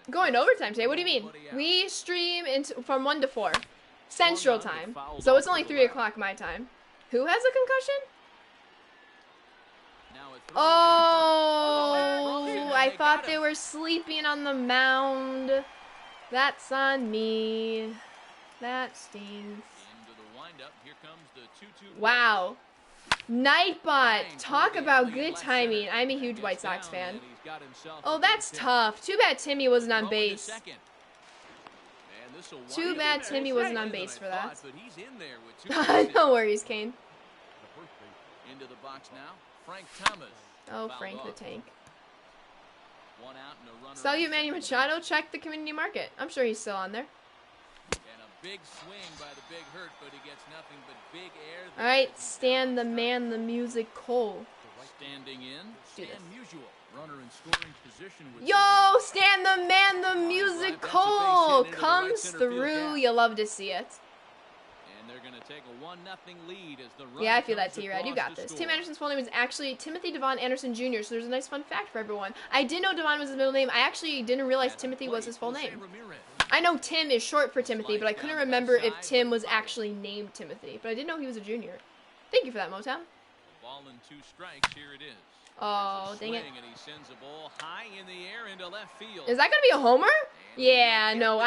Going overtime today? What do you mean? We stream from 1 to 4 Central Time, so it's only 3 o'clock my time. Who has a concussion? Oh, I thought they were sleeping on the mound. That's on me. That stings. Wow. Nightbot, talk about good timing. I'm a huge White Sox fan. Oh, that's tough. Too bad Timmy wasn't on base. Too bad Timmy wasn't on base for that. No worries, Kane. Into the box now, Frank Thomas. Oh, Frank the Tank. Sell you Manny Machado? Check the community market. I'm sure he's still on there. Big swing by the big hurt, but he gets nothing but big air. All right, Stan the man, the music, Cole. Standing in, Stan Musial, runner in scoring position with Yo, Stan the man, the music, Cole comes through. You love to see it. And they're going to take a 1-0 lead as the yeah, I feel that, T-Rad. You got this. Tim Anderson's full name is actually Timothy Devon Anderson Jr., so there's a nice fun fact for everyone. I did know Devon was his middle name. I actually didn't realize Timothy was his full name. I know Tim is short for Timothy, but I couldn't remember if Tim was actually named Timothy. But I did know he was a junior. Thank you for that, Motown. Ball in 2 strikes. Here it is. Oh, dang it. And he sends a ball high in the air into left field. Is that going to be a homer? Yeah, no,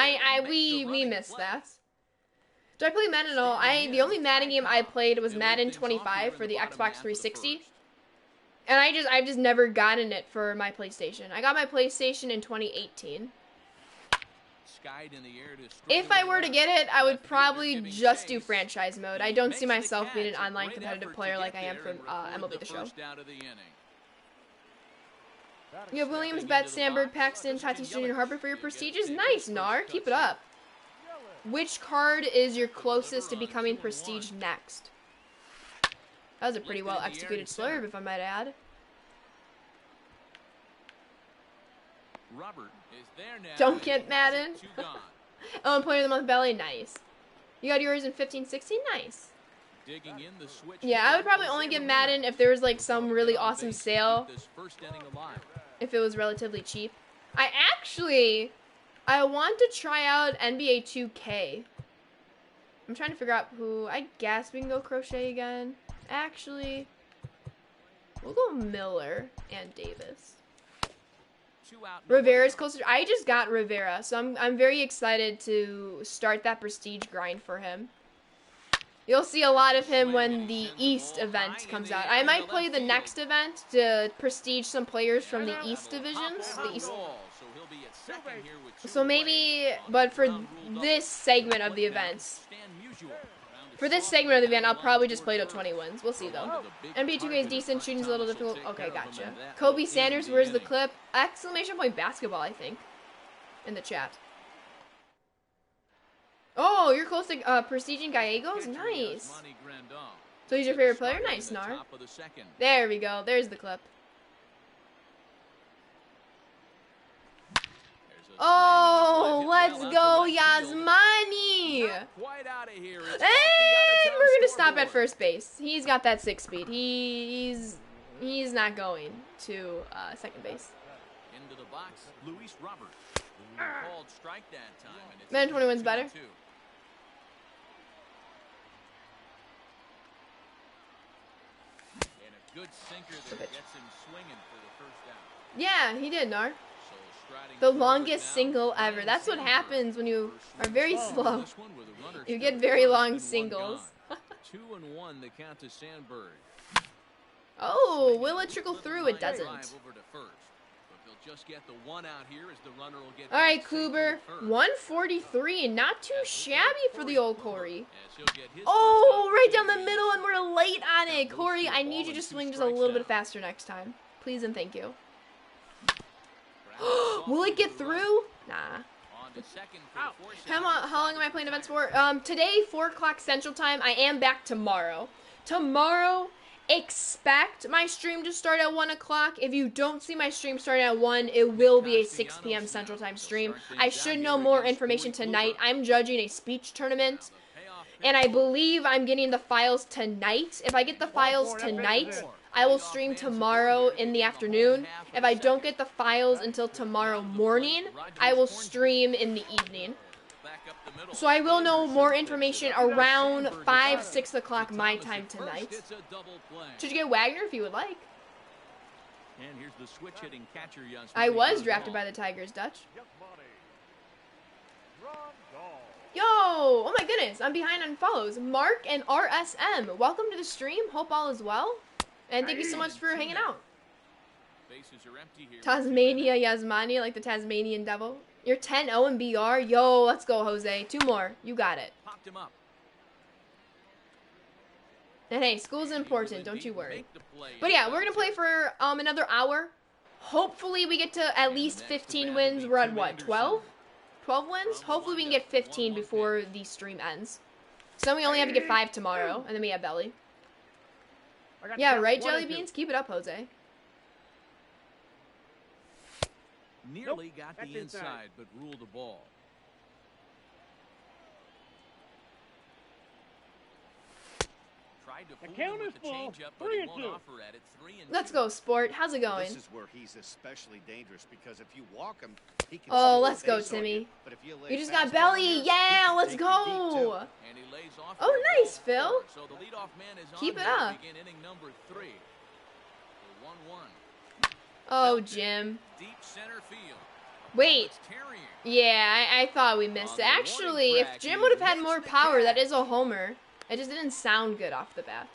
we missed that. Do I play Madden at all? The only Madden game I played was Madden 25 for the Xbox 360. And I've just never gotten it for my PlayStation. I got my PlayStation in 2018. If I were to get it, I would probably just do franchise mode. I don't see myself being an online competitive player like I am from MLB The Show. You have Williams, Betts, Sandberg, Paxton, Tatis Jr., and Harper for your prestiges? Nice, Nar. Keep it up. Which card is your closest to becoming prestige next? That was a pretty well executed slurve, if I might add. Robert is there now. Don't get Madden. Oh, player of the month belly, nice. You got yours in 15-16, nice. Digging in the switch. Yeah, I would probably only get Madden if there was like some really awesome sale. If it was relatively cheap. I want to try out NBA 2K. I'm trying to figure out who. I guess we can go Crochet again. Actually, we'll go Miller and Davis. Rivera's closer. I just got Rivera, so I'm very excited to start that prestige grind for him. You'll see a lot of him when the East event comes out. I might play the next event to prestige some players from the East divisions. So maybe, but for this segment of the events, I'll probably just play till 20 wins. We'll see, though. NBA 2K is decent. Shooting's a little difficult. Okay, gotcha. Kobe Sanders, where's the clip? Exclamation point basketball, I think, in the chat. Oh, you're close to prestiging Gallegos? Nice. So he's your favorite player? Nice, Nar. There we go. There's the clip. Oh, let's go, Yasmani! And we're going to stop at first base. He's got that 6 speed. He's not going to second base. Into the box, Luis Robert. Called strike that time, and it's Man 21's better. 2-2. And a good sinker that gets him swinging for the first out. Yeah, he did, Nar. So striding The forward longest now, single ever. Ryan That's what Sandberg. happens when you are very slow. This one with a runner You still get at very first long and one singles. gone. 2-1 the count to Sandberg. Oh, will it trickle through? It doesn't. Drive over to first. But they'll just get the one out here as the runner will get All right, back safely Kluber. to first. 143. Not too shabby for the old Corey. As he'll get his Oh, first right out down the of middle, and we're late on it. Now Corey, moves to a I need ball you to and swing 2 just a little bit strikes faster next time. Please and thank you. now. Will it get through? Nah. On to second for the force How long am I playing events for? Today, 4 o'clock Central Time. I am back tomorrow. Tomorrow, expect my stream to start at 1 o'clock. If you don't see my stream starting at 1, it will be a 6 p.m. Central Time stream. I should know more information tonight. I'm judging a speech tournament, and I believe I'm getting the files tonight. If I get the files tonight, I will stream tomorrow in the afternoon. If I don't get the files until tomorrow morning, I will stream in the evening. So I will know more information around 5, 6 o'clock my time tonight. Should you get Wagner if you would like? And here's the switch hitting catcher Yasmani I was Grandal. drafted by the Tigers, Dutch. Yo, oh my goodness, I'm behind on follows. Mark and RSM, welcome to the stream. Hope all is well. And thank you so much for hanging out. Bases are empty here. Tasmania Yasmani, like the Tasmanian devil. You're 10-0 in BR. Yo, let's go, Jose. 2 more. You got it. Popped him up. And hey, school's important. Don't you worry. Make the play. But yeah, we're going to play for another hour. Hopefully we get to at least 15 wins. We're at what, 12? 12 wins? Hopefully we can get 15 before the stream ends. So then we only have to get 5 tomorrow, and then we have Belly. Yeah, right, Jelly Beans? Keep it up, Jose. Nearly got That's the inside. inside, but ruled the ball. Tried to The fool count him is with the full. changeup, but he won't 3-2. offer at it. 3-2. Let's go, Sport. How's it going? This is where he's especially dangerous because if you walk him, he can Oh, steal let's a go, base on Timmy. you. But if you lay You just fastball got in Belly. there, he Yeah, can let's take you deep, too. go. And he lays off Oh, for a nice, ball Phil. four. So the leadoff man is Keep on it here to up. begin inning number 3. The 1-1. Oh, Jim. Deep center field. Wait. It's Terrier. Yeah, I thought we missed On it. the warning Actually, if track, Jim he would have had makes more the power, that catch. is a homer. It just didn't sound good off the bat.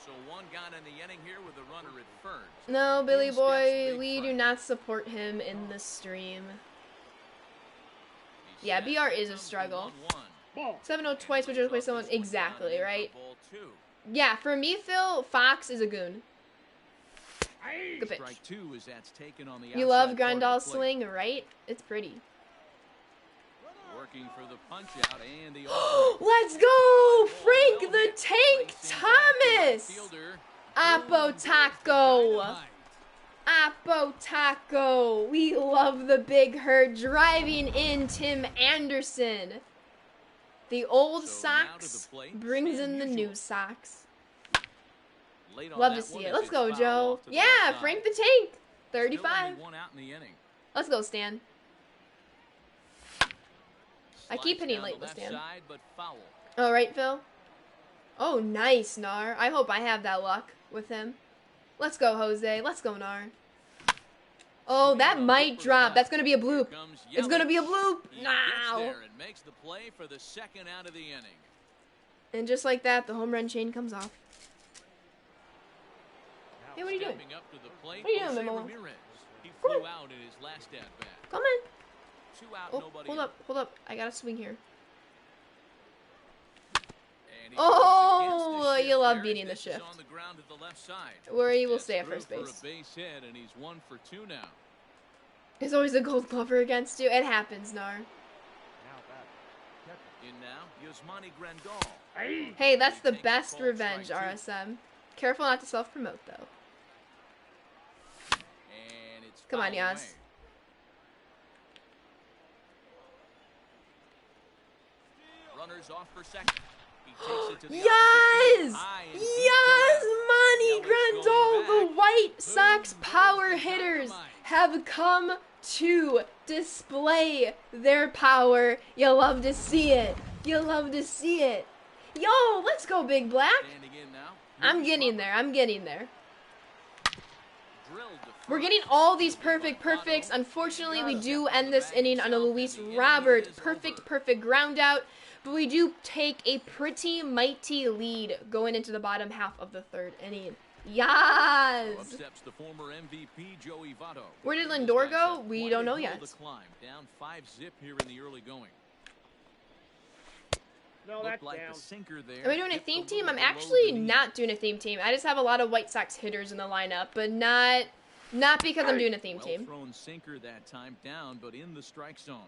So one gone in the inning here with a runner at first. No, Billy In steps boy, Big we do Frank. not support him in the stream. He Yeah, set. BR is a Comes the struggle. 1-1. Ball. 7-0 twice, which is play someone exactly, right? Ball 2. Yeah, for me, Phil, Fox is a goon. Aye. Good pitch. Strike 2 as that's taken on the You love outside part of the Grandal's plate. swing, right? It's pretty. Working for the punch out and the offering. Let's go! Frank the Tank Thomas! Fielder. Apo Taco! Apo Taco! We love the big herd driving in Tim Anderson. The old So now to the Sox plate, brings Sam in the Musial. new Sox. Late on Love to that see one it. as Let's it's go, fouled Joe. off to the Yeah, left side. Frank the Tank. Still 35. only one out in the inning. Let's go, Stan. I keep Slides hitting down late the with left Stan. side, but foul. All right, Phil. Oh, nice, Nar. I hope I have that luck with him. Let's go, Jose. Let's go, Nar. Oh, that might drop. That's going to be a bloop. Comes It's going to be a Yelich. bloop. He gets Now. there and makes the play for the second out of the inning. And just like that, the home run chain comes off. Hey, what are you doing? Stepping up to the plate, What are you doing, Jose Memo? Ramirez. He Come flew on. out in his last at bat. Come on. 2 out, Oh, nobody hold on. up, hold up. I got to swing here. And he Oh, goes against the you love shift. beating the This is shift. on the ground at the left side. Where he will Gets stay at through first for base. a base hit, and he's 1 for 2 now. There's always a gold glover against you. It happens, Nar. In now, Yasmani Grandal. Aye. Hey, that's the He takes best called revenge, strike 2. RSM. Careful not to self-promote, though. And it's Come on, fouled Yas. away. Runners off for second. He takes it to the Yes! opposite field, high and deep to Yes, left. Money Yelich Grandal! going The back. White Sox Boom power goes the hitters dynamite. have come to display their power. You love to see it. You love to see it. Yo, let's go, Big Black. Standing in now. I'm Luis getting Robert. there. I'm getting there. Drilled to We're first. getting all these Fielded by perfects. Otto. Unfortunately, we Step do on end the this bag inning on a himself, Luis and the inning Robert is over. perfect ground out. But we do take a pretty mighty lead going into the bottom half of the third inning. Up Yes! steps the former MVP Joey Votto. Where did These Lindor guys go? have We quite don't a know hill yet. to climb. Down 5-zip here in the early going. No, Looked that's like down. the sinker there. Am I doing a dipped theme little team? I'm below actually the knee. not doing a theme team. I just have a lot of White Sox hitters in the lineup, but not because I'm doing a theme Well team. thrown sinker that time, down but in the strike zone.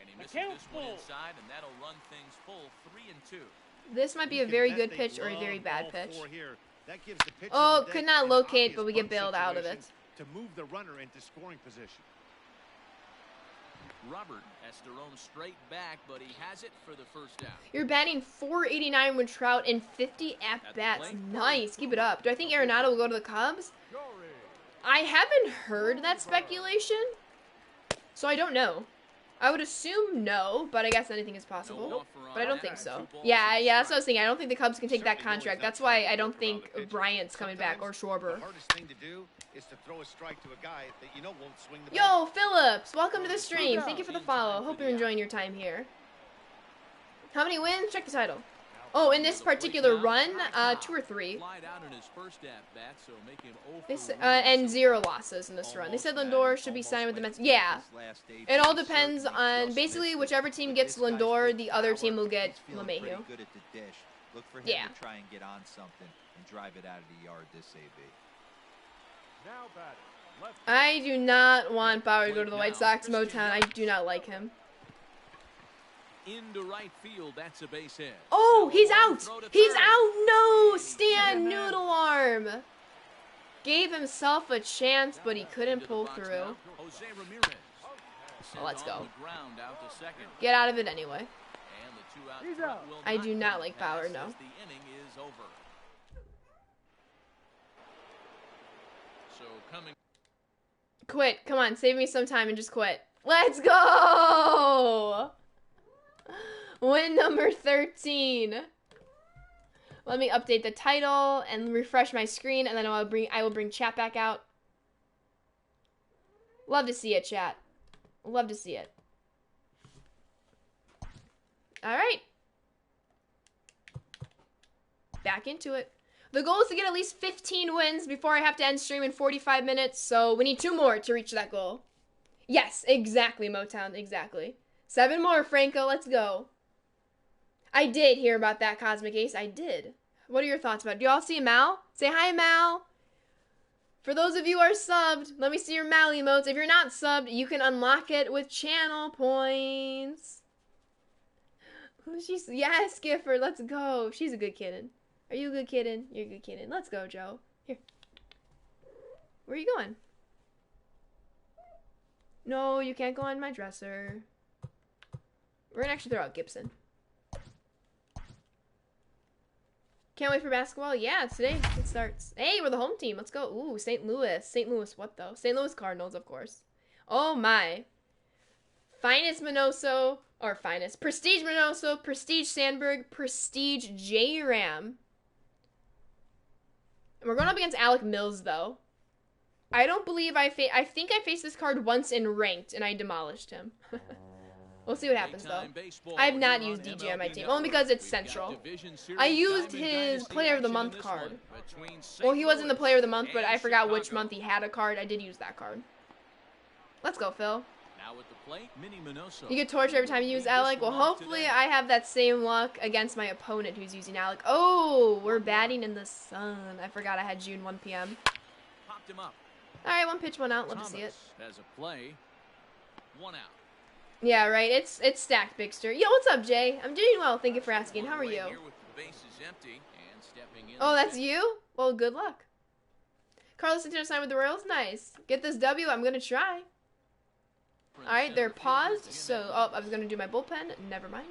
And he misses Account this one full. inside, and that'll run things full 3-2. This might be a very good pitch or a very bad pitch. That gives the pitcher Oh, of the could day not an locate, obvious but we get bunt bailed out of situation it. to move the runner into scoring position. Robert has to roam straight back, but he has it for the first out. You're batting .489 with Trout and 50 at-bats. Nice. Keep it up. Do I think Arenado will go to the Cubs? I haven't heard that speculation, so I don't know. I would assume no, but I guess anything is No possible. offer on But I don't that. think so. 2 balls Yeah, and yeah, that's what I strike. was thinking. I don't think the Cubs can take that Certainly knows contract. that That's why kind of I don't work around think the pitcher. Bryant's coming back or Sometimes Schwarber. The hardest thing to do is to throw a strike to a guy that you know won't swing the bat. Yo, Phillips, welcome to the stream. Thank you for the In follow. time Hope for you're the enjoying your time here. How many wins? Check the title. Oh, in this particular run, 2 or 3. Flied out in his first at-bat, so make him 0 They for said, 1 and so 0 far. losses in this run. They Almost said batting, Lindor should be almost signed with the went Mets. deep Yeah, this last stage, it all but he depends certainly on just basically missed it. whichever team But gets this guy's Lindor, big the other team power, will get he's feeling pretty LeMahieu. good at the dish. Look for him Yeah. to try and get on something and drive it out of the yard this AB. Now batting. Left. I do not want Bauer to go to the White Sox, Motown. I do not like him. Into right field, that's a base hit. Oh, So he's one out. throw to He's third. out. No, And he's Stan second. Noodle Arm. Gave himself a chance, but he couldn't Into the pull box through. now, Jose Ramirez. Sent let's on go. the ground out to second. Get out of it anyway. And the 2-out He's threat out. will I do not come like to pass Bauer, no. as the inning is over. So coming Quit. Come on, save me some time and just quit. Let's go! Win number 13. Let me update the title and refresh my screen, and then I will bring chat back out. Love to see it, chat. Love to see it. All right. Back into it. The goal is to get at least 15 wins before I have to end stream in 45 minutes, so we need 2 more to reach that goal. Yes, exactly, Motown, exactly. 7 more, Franco, let's go. I did hear about that Cosmic Ace, I did. What are your thoughts about it? Do y'all see Mal? Say hi, Mal. For those of you who are subbed, let me see your Mal emotes. If you're not subbed, you can unlock it with channel points. Yes, Gifford, let's go. She's a good kitten. Are you a good kitten? You're a good kitten. Let's go, Joe. Here. Where are you going? No, you can't go on my dresser. We're gonna actually throw out Gibson. Can't wait for basketball. Yeah, today it starts. Hey, we're the home team. Let's go. Ooh, St. Louis. St. Louis what, though? St. Louis Cardinals, of course. Oh, my. Finest Minoso. Or finest. Prestige Minoso. Prestige Sandberg. Prestige J-Ram. And we're going up against Alec Mills, though. I don't believe I think I faced this card once in ranked, and I demolished him. We'll see what happens, though. I have not used DJ on my team, only because it's Central. I used his Player of the Month card. Well, he wasn't the Player of the Month, but I forgot which month he had a card. I did use that card. Let's go, Phil. Now at the plate, Minnie Minoso. You get tortured every time you use Alec. Well, hopefully I have that same luck against my opponent who's using Alec. Oh, we're batting in the sun. I forgot I had June 1 p.m. Popped him up. All right, 1 pitch, 1 out. Love to see it. Has a play. 1 out. Yeah, right. It's stacked, Bigster. Yo, what's up, Jay? I'm doing well. Thank you for asking. How are you? Oh, that's you? Well, good luck. Carlos Santana signed with the Royals. Nice. Get this W. I'm gonna try. All right, they're paused. So, oh, I was gonna do my bullpen. Never mind.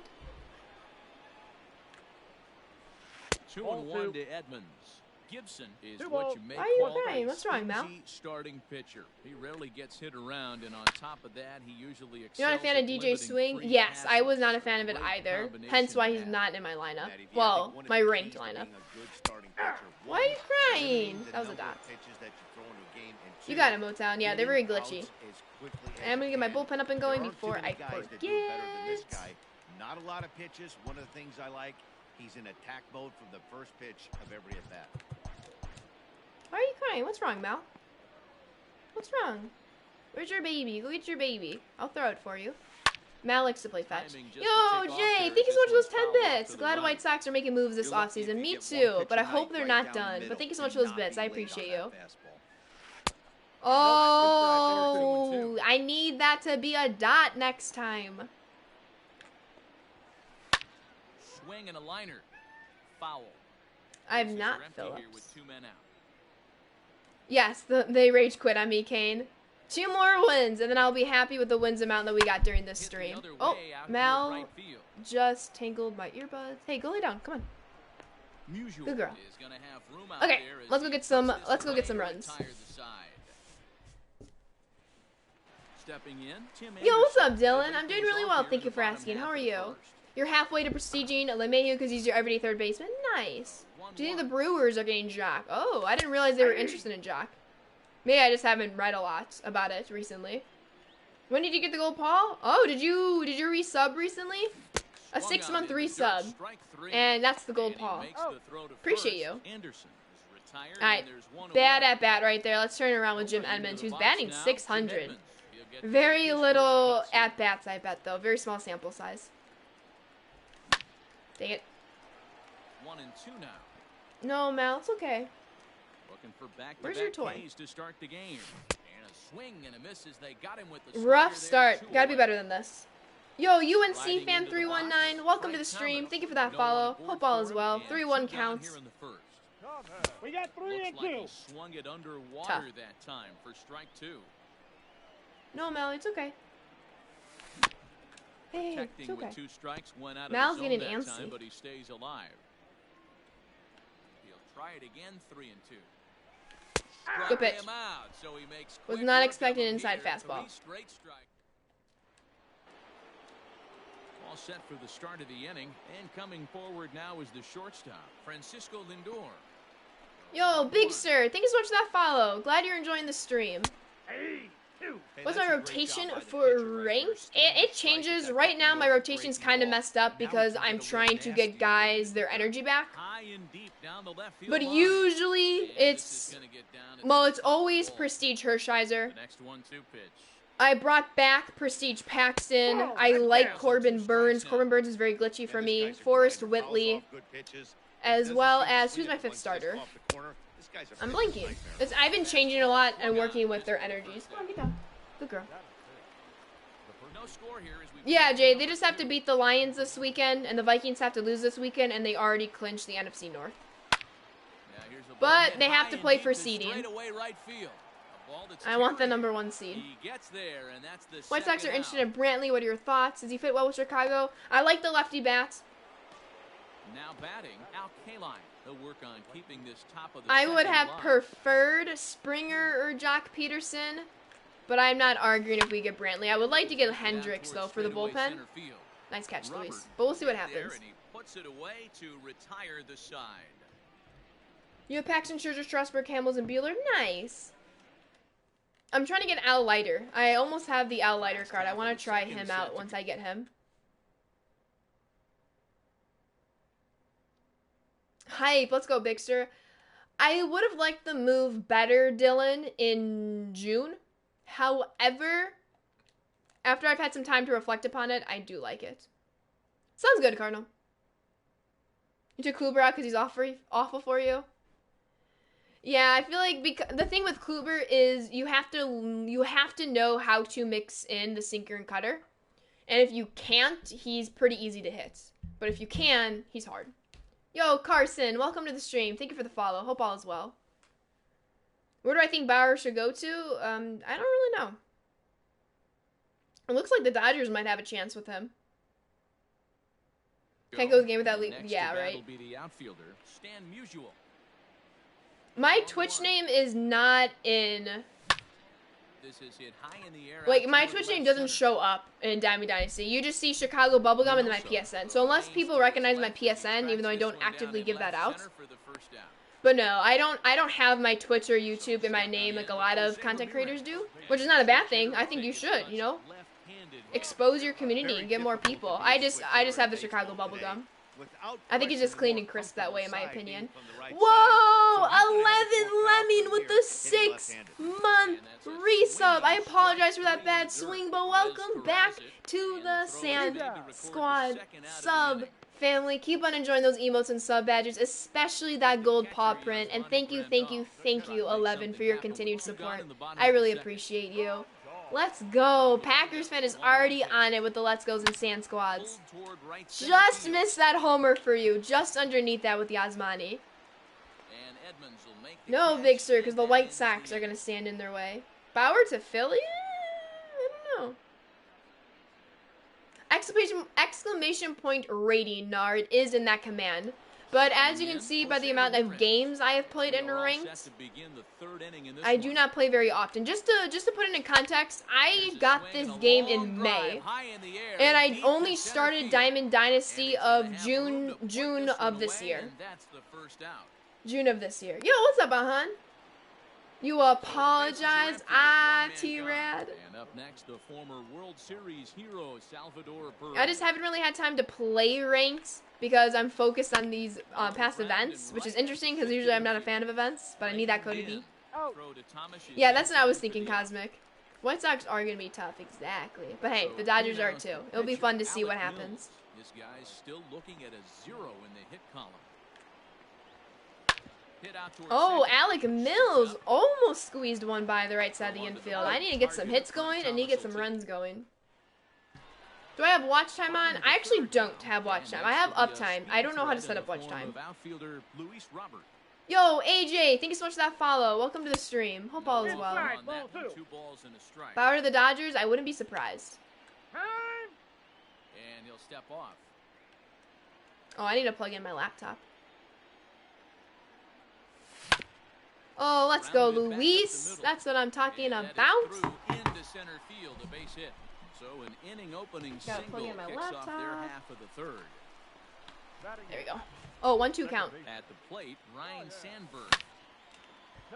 2-1 to Edmonds. Gibson is what you may Why are you call crying? a What's wrong, Mal? stingy starting pitcher. He rarely gets hit around, and on top of that, he usually excels You're not a fan of at DJ limiting Swing? free Yes, I was passes. not a fan of it Great either. combination Hence why to he's have. not in my lineup. Maddie, I Well, think one of my the ranked keys to lineup. being a good starting pitcher, Why are you one, crying? limiting the That was a number dot. of pitches that you throw into a game, and You two, got it, Motown. Yeah, they're very getting glitchy. outs as quickly as I'm gonna you get my can. bullpen up and There going aren't too before many I guys that do it better than this forget. guy. Not a lot of pitches. One of the things I like, he's in attack mode from the first pitch of every at bat. Why are you crying? What's wrong, Mal? What's wrong? Where's your baby? Go get your baby. I'll throw it for you. Mal likes to play fetch. Timing just Yo, to tick off Jay, there thank you as so much for this those one's 10 fouled off bits. to the Glad the right. White Sox are making moves this You're lucky offseason. if Me you get too, one pitch but I a night hope they're right not down the done. middle But thank you so and much for those not bits. be I late on appreciate that you. fastball. Oh, I need that to be a dot next time. Swing and a liner. Foul. I'm Bases not are empty here Phillips. with 2 men out. Yes, they rage quit on me, Kane. 2 more wins, and then I'll be happy with the wins amount that we got during this Hit the stream. other Oh, way out toward Mal right field. just tangled my earbuds. Hey, go lay down. Come on. Musial Good girl. is gonna have room out Okay, there as let's go he get some. puts this Let's go away get some to runs. retire the side. Stepping in, Tim Yo, what's up, Anderson. Dylan? They I'm doing lead really things well. off here Thank in you the for bottom asking. half How are of the you? first. You're halfway to prestiging LeMahieu because he's your everyday third baseman. Nice. Do you think the Brewers are getting Jock? Oh, I didn't realize they were interested in Jock. Maybe I just haven't read a lot about it recently. When did you get the gold Paul? Oh, did you resub recently? A Swung 6-month out in the dirt, resub. strike 3. And that's the gold And he Paul. makes the throw to Appreciate first. you. Anderson is retired, All right, and there's one bad away. at bat right there. Let's turn it around with Jim Into Edmonds, the who's box batting now, Jim 600. Edmonds. He'll get to Very take his little first cuts. at bats, I bet, though. Very small sample size. Dang it. 1-2 now. No, Mal, it's okay. Looking for Where's your back-to-back toy? Ks to start the game. And a swing and a miss as they got him with the Rough slider there, start. 2 Gotta be away. better than this. Yo, UNC Riding fan into the box, 319, welcome to the strike stream. coming. Thank you for that No follow. one aboard Hope all for is him, well. and 3-1 2 down counts. here in the first. We got 3 Looks and like 2. he swung it underwater Tough. that time for strike 2. No, Mal, it's okay. Hey, Protecting it's okay. with 2 strikes, went out Mal's of the zone getting that antsy. time, but he stays alive. He'll try it again, 3-2. Good Struck pitch. him out, so he makes Was quick not work of expecting him inside here. fastball. 3 straight strikes. All set for the start of the inning, and coming forward now is the shortstop, Francisco Lindor. Yo, Big Sir, thank you so much for that follow. Glad you're enjoying the stream. Hey, What's that's my a great rotation job by the for pitcher right there, ranked? staying It on strike changes. with that Right now, my breaking rotation's kind of ball. messed up Now because we can I'm get a trying little to nasty get guys their with it. energy back. High and deep down the left field But line. usually, And this it's... is gonna get down at Well, the it's top of the always ball. Prestige Hershiser. The next 1-2 pitch. I brought back Prestige Paxton. I like Corbin Burns. Corbin Burns is very glitchy for And me. this guy's a Forrest grinder, fouls Whitley. off good pitches. As Doesn't well seem to as, swing who's my at fifth one just starter? off the corner. This guy's a I'm physical blanking. nightmare. I've been changing a lot and working with their energies. Come on, get down. Good girl. No score here as we Yeah, play Jay, they number just have to 2. beat the Lions this weekend, and the Vikings have to lose this weekend, and they already clinched the NFC North. Now here's a But ball hit they have high to and play deep for to seeding. straightaway right field. A ball that's I want the tearing. #1 seed. He gets there, and that's the White Sox are second interested out. in Brantley. What are your thoughts? Does he fit well with Chicago? I like the lefty bats. Now batting, Al Kaline. He'll work on keeping this top of the I would second have alive. preferred Springer or Jock Peterson, but I'm not arguing if we get Brantley. I would like to get Down Hendricks, towards though, for the straightaway bullpen. center field. Nice catch, Robert Luis. But we'll see what will get there, happens. and he puts it away to retire the side. You have Paxton, Scherzer, Strasburg, Hamels, and Bueller. Nice. I'm trying to get Al Leiter. I almost have the Al Leiter card. I want to try him out once I get him. Hype. Let's go, Bigster. I would have liked the move better, Dylan, in June. However, after I've had some time to reflect upon it, I do like it. Sounds good, Cardinal. You took Kluber out because he's awful for you? Yeah, I feel like the thing with Kluber is you have to know how to mix in the sinker and cutter. And if you can't, he's pretty easy to hit. But if you can, he's hard. Yo, Carson, welcome to the stream. Thank you for the follow. Hope all is well. Where do I think Bauer should go to? I don't really know. It looks like the Dodgers might have a chance with him. Can't go the game without yeah, right. Will be the outfielder, Stan Musial. My Twitch name is not in. This is hit high in the air. Like, my Twitch name doesn't show up in Diamond Dynasty. You just see Chicago Bubblegum and then my PSN. So unless people recognize my PSN, even though I don't actively give that out. But no, I don't have my Twitch or YouTube in my name like a lot of content creators do. Which is not a bad thing. I think you should, you know? Expose your community and get more people. I just have the Chicago Bubblegum. I think it's just clean and crisp that way, in my opinion. Whoa! 11 Lemon with the 6-month resub. I apologize for that bad swing, but welcome back to the Sand Squad sub family. Keep on enjoying those emotes and sub badges, especially that gold paw print. And thank you, 11, for your continued support. I really appreciate you. Let's go. Packers fan is already on it with the Let's Goes and Sand Squads. Just missed that homer for you. Just underneath that with the Osmani. No, Big Sir, because the White Sox are going to stand in their way. Bauer to Philly? I don't know. Exclamation point rating, Nar. It is in that command. But as you can see by the amount of games I have played in ranked, I do not play very often. Just to put it in context, I got this game in May, and I only started Diamond Dynasty of June of this year. June of this year. Yo, what's up, Ahan? You apologize, T-Rad. I just haven't really had time to play ranked because I'm focused on these past events, which is interesting because usually I'm not a fan of events, but I need that Cody B. Yeah, that's what I was thinking, Cosmic. White Sox are going to be tough, exactly. But hey, the Dodgers are too. It'll be fun to see what happens. This guy's still looking at a 0 in the hit column. Oh, Alec Mills almost squeezed one by the right side of the infield. I need to get some hits going. I need to get some runs going. Do I have watch time on? I actually don't have watch time. I have uptime. I don't know how to set up watch time. Yo, AJ, thank you so much for that follow. Welcome to the stream. Hope all is well. Bauer to the Dodgers, I wouldn't be surprised. And he'll step off. Oh, I need to plug in my laptop. Oh, let's go, Luis. That's what I'm talking about. Into center field, a base hit. So an inning opening single kicks off their half of the third. There we go. Oh, 1-2 count. At the plate, Ryan Sandberg.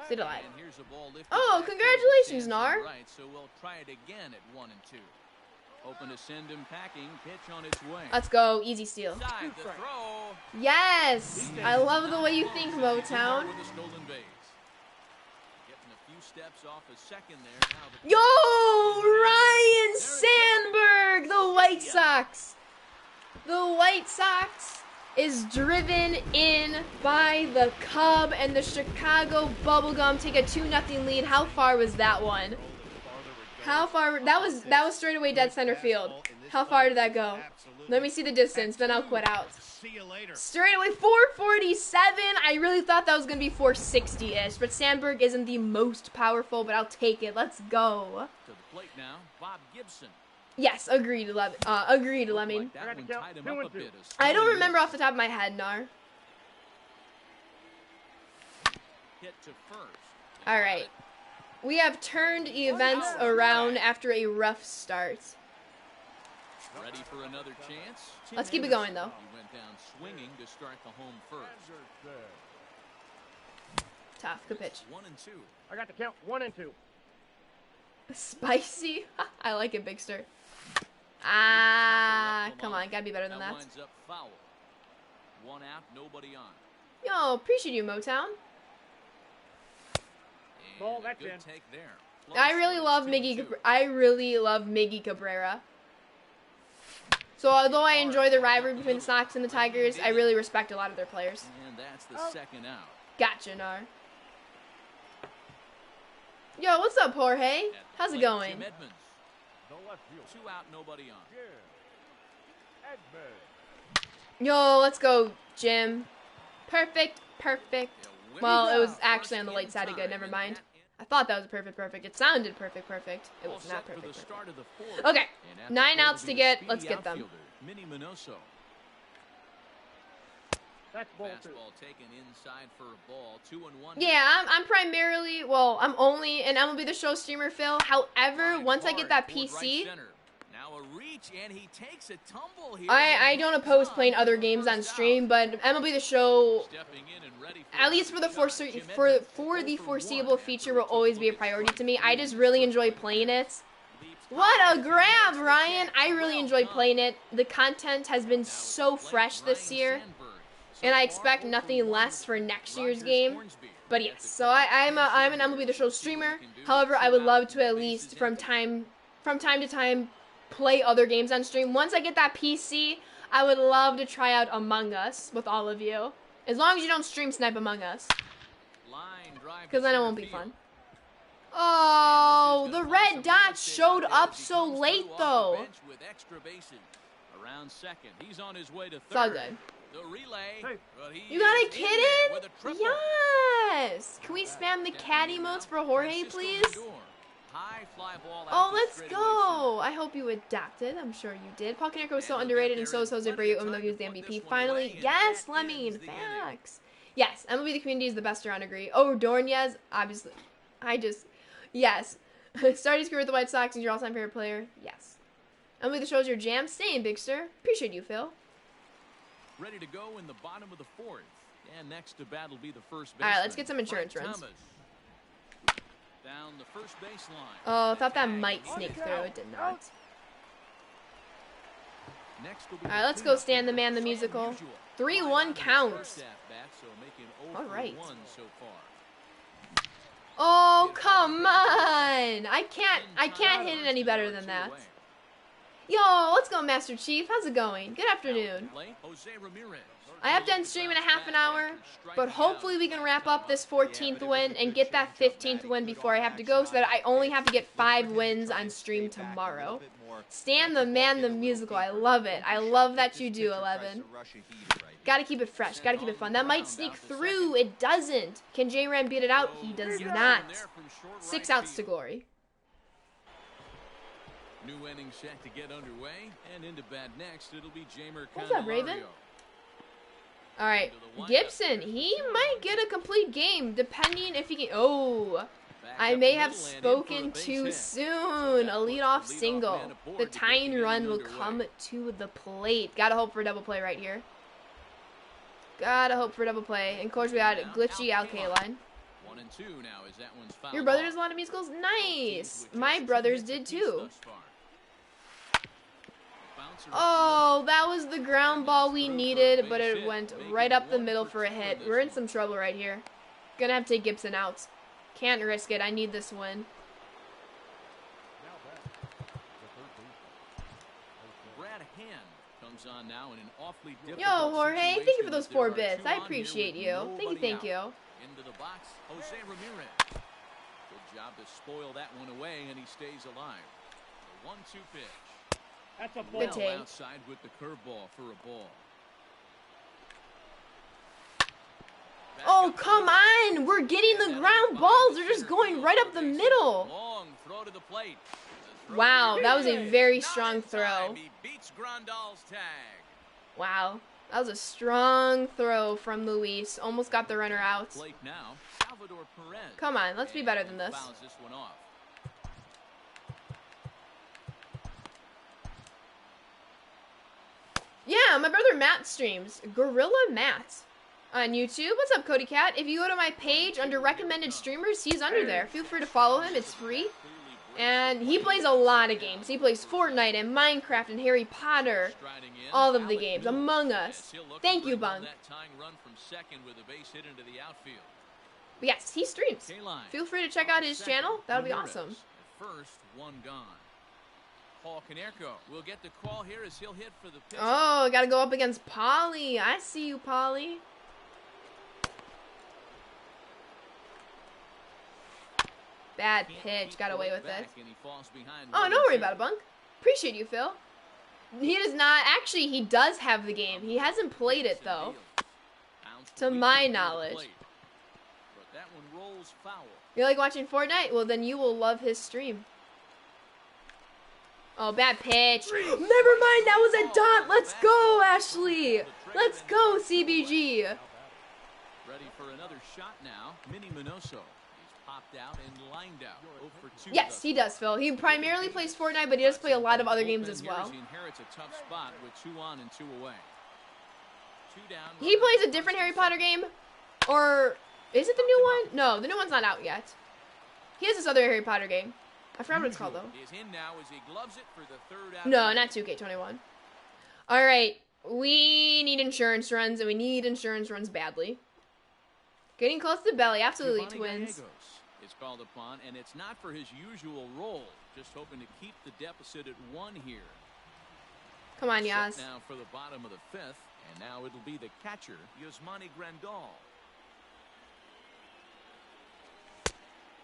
Stay alive. And here's a ball lifted Oh, congratulations, Nar. Right, so we'll try it again at 1 and 2. Open to send him packing. Pitch on its way. Let's go. Easy steal. Side the throw. Yes. I love the way you think, Motown. With a stolen base. Steps off a second there. Now Yo, Ryan Sandberg, the White Sox. The White Sox is driven in by the Cub, and the Chicago Bubblegum take a 2-0 lead. How far was that one? How far? That was straight away dead center field. How far did that go? Let me see the distance, then I'll quit out. Straight away, 447. I really thought that was going to be 460-ish, but Sandberg isn't the most powerful, but I'll take it. Let's go. To the plate now, Bob Gibson. Yes, agreed, Lemon. Agreed, Lemon. I don't remember off the top of my head, Nar. Hit to first. All right. We have turned events around after a rough start. Ready for another chance? Let's keep it going, though. He went down swinging to start the home first. Tough. Good pitch. 1 and 2. I got the count. 1 and 2. Spicy. I like it, Big Stir. Ah, come on. Gotta be better than that. Winds up foul. 1 out, nobody on. Yo, appreciate you, Motown. Ball, that's good in. take there. I really love Miggy Cabrera. So although I enjoy the rivalry between the Sox and the Tigers, I really respect a lot of their players. And that's the second out. Gotcha, Nar. Yo, what's up, Jorge? How's it going? Jim Edmonds. 2 out, nobody on. Yo, let's go, Jim. Perfect. Well, it was actually on the late side of good. Never mind. I thought that was perfect. It sounded perfect. It was not For the perfect. start of the fourth. Okay, And at the 9 plate outs will to be the get. speedy Let's get them. outfielder, Minnie Minoso. That's ball 2. Fastball taken inside for a ball. 2-1. Yeah, I'm primarily, well, I'm only an MLB The Show streamer, Phil. However, Line once I hard get that toward PC, right center. Now a reach, and he takes a tumble here. I don't oppose playing other games on stream, but MLB The Show, Stepping in and ready at least for the foreseeable future, will always be a priority to me. I just really enjoy playing it. What a grab, Ryan! I really enjoyed playing it. The content has been so fresh this year, and I expect nothing less for next year's game. But yes, so I'm an MLB The Show streamer. However, I would love to at least from time to time play other games on stream. Once I get that PC, I would love to try out Among Us with all of you. As long as you don't stream snipe Among Us, because then it won't be fun. Oh, the red dot showed up so late though. Around second, he's on his way to third. It's all good. The relay. Hey. But he You got a is in kid there in? with a triple. Yes! Can we spam the cat emotes for Jorge, please? High fly ball out Oh, to let's straightaway go! I hope you adapted. I'm sure you did. Paul Konerko was so underrated, and so is Jose Abreu, even though he was the MVP. Finally, yes, Lemming, facts. Yes, MLB The Community is the best around, agree. Oh, Dornez, obviously. Yes. Starting career with the White Sox and your all-time favorite player? Yes. MLB The Show is your jam. Staying, Big Stir. Appreciate you, Phil. Ready to go in the bottom of the fourth. And next to bat will be the first baseman. All right, let's get some insurance Frank runs. Thomas. Down the first baseline. Oh, I thought that might sneak through. It did not. Next will be All right, let's go Stan the Man, the musical. 3-1 counts. All right. So far. Oh, come on. I can't hit it any better than that. Yo, let's go, Master Chief. How's it going? Good afternoon. Jose Ramirez. I have to end stream in a half an hour, but hopefully we can wrap up this 14th win and get that 15th win before I have to go so that I only have to get 5 wins on stream tomorrow. Stan the Man, the musical. I love it. I love that you do, 11. Gotta keep it fresh. Gotta keep it fun. That might sneak through. It doesn't. Can J-Ram beat it out? He does not. 6 outs to glory. New inning set to get underway, and into bat next, it'll be Jamer What's up, Raven? All right, Gibson. He might get a complete game, depending if he can. Oh, I may have spoken too soon. A leadoff single. The tying run will come to the plate. Gotta hope for a double play right here. Gotta hope for a double play. And of course, we got a glitchy LK line. 1-2 now as that one's fouled Your brother off. does a lot of musicals? Nice. My brothers did too. Oh, that was the ground ball we needed, but it went right up the middle for a hit. We're in some trouble right here. Gonna have to take Gibson out. Can't risk it. I need this win. Brad Hand comes on now in an awfully Yo, difficult Jorge, thank you situation for those as 4 there are bits. two I on here appreciate with you. nobody Thank you. out. Into the box, Jose Ramirez. Good job to spoil that one away, and he stays alive. The 1-2 pitch. That's a ball. Good take. Outside with the curveball for a ball. Back Oh, up come the middle. on. We're getting the ground balls. They're just going right up the middle. Long throw to the plate. The throw Wow, here that was a is very not strong in time. throw. He beats Grandal's tag. Wow. That was a strong throw from Luis. Almost got the runner out. Plate now, Salvador Perez. Come on, let's be better than this. Fouls this one off. Yeah, my brother Matt streams. Gorilla Matt on YouTube. What's up, Cody Cat? If you go to my page under recommended streamers, he's under there. Feel free to follow him. It's free. And he plays a lot of games. He plays Fortnite and Minecraft and Harry Potter. All of the games. Among Us. Thank you, Bung. But yes, he streams. Feel free to check out his channel. That would be awesome. First, one gone. Paul Konerko will get the call here as he'll hit for the pitch. Oh, gotta go up against Polly. I see you, Polly. Bad pitch. Got away with it. Oh, don't worry about it, Bunk. Appreciate you, Phil. He does not. Actually, he does have the game. He hasn't played it, though. To my knowledge. that one rolls foul. You like watching Fortnite? Well, then you will love his stream. Oh, bad pitch. Never mind, that was a dot. Let's go, Ashley. Let's go, CBG. Ready for another shot now. Minnie Minoso. He's popped out and lined out. 0 for 2. Yes, he does, Phil. He primarily plays Fortnite, but he does play a lot of other games as well. He inherits a tough spot with 2 on and 2 away. 2 down. He plays a different Harry Potter game. Or is it the new one? No, the new one's not out yet. He has this other Harry Potter game. I forgot what it's called, though. Is in now as he gloves it for the 3rd out. No, not 2K21. All right. We need insurance runs, and we need insurance runs badly. Getting close to belly. Absolutely, Twins. Is called upon, and it's not for his usual role. Just hoping to keep the deficit at 1 here. Come on, Yaz. Now for the bottom of the 5th, and now it'll be the catcher, Yasmani Grandal.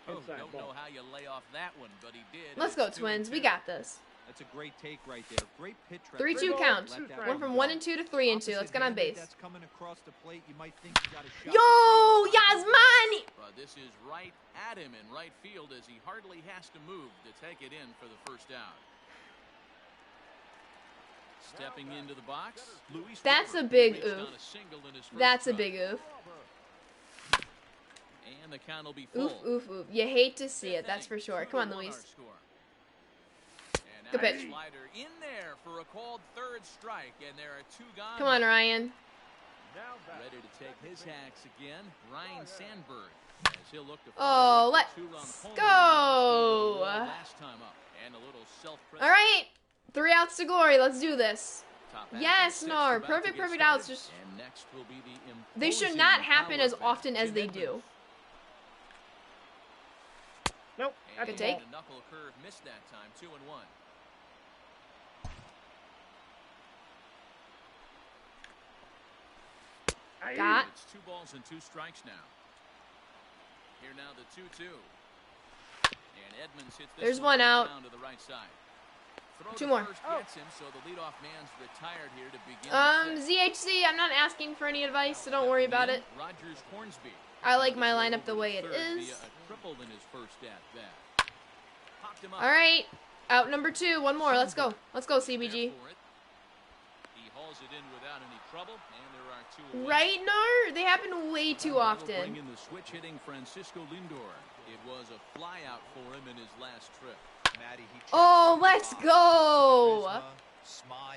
Oh, don't know how you lay off that one, but he did. Let's go, Twins. We got this. That's a great take right there. Great pitch. 3-2 count. Went from 1 and 2 to 3 and 2. Let's get on base. That's coming across the plate. You might think you got a shot. Yo, Yasmani! But this is right at him in right field as he hardly has to move to take it in for the 1st out. Stepping into the box, Luis. That's a big oof. That's a big oof. And the count will be full. Oof, oof, oof. You hate to see it, that's for sure. Come on, Luis. Good pitch. Slider in there for a called 3rd strike, and there are 2 gone. Come on, Ryan. Ready to take his hacks again, Ryan Sandberg. As he'll look to let's go. Last time up, and a little all right, 3 outs to glory. Let's do this. Yes, Nar. Perfect outs. Just next will be the they should not happen as often as they do. Nope. Good take. A knuckle curve missed that time. 2 and 1. Got. It's 2 balls and 2 strikes now. Here now the 2-2. And Edmonds hits this There's one out. Down to the right side. 2 more. Gets him, so the leadoff man's retired here to begin ZHC, I'm not asking for any advice, so don't worry about it. Rogers Hornsby. I like my lineup the way it is. All right, out number 2. 1 more. Let's go. Let's go, CBG. He hauls it in without any trouble, and there are 2 away. Right, Nar? They happen way too often. Bring in the switch hitting Francisco Lindor. It was a flyout for him in his last trip. Oh, let's go.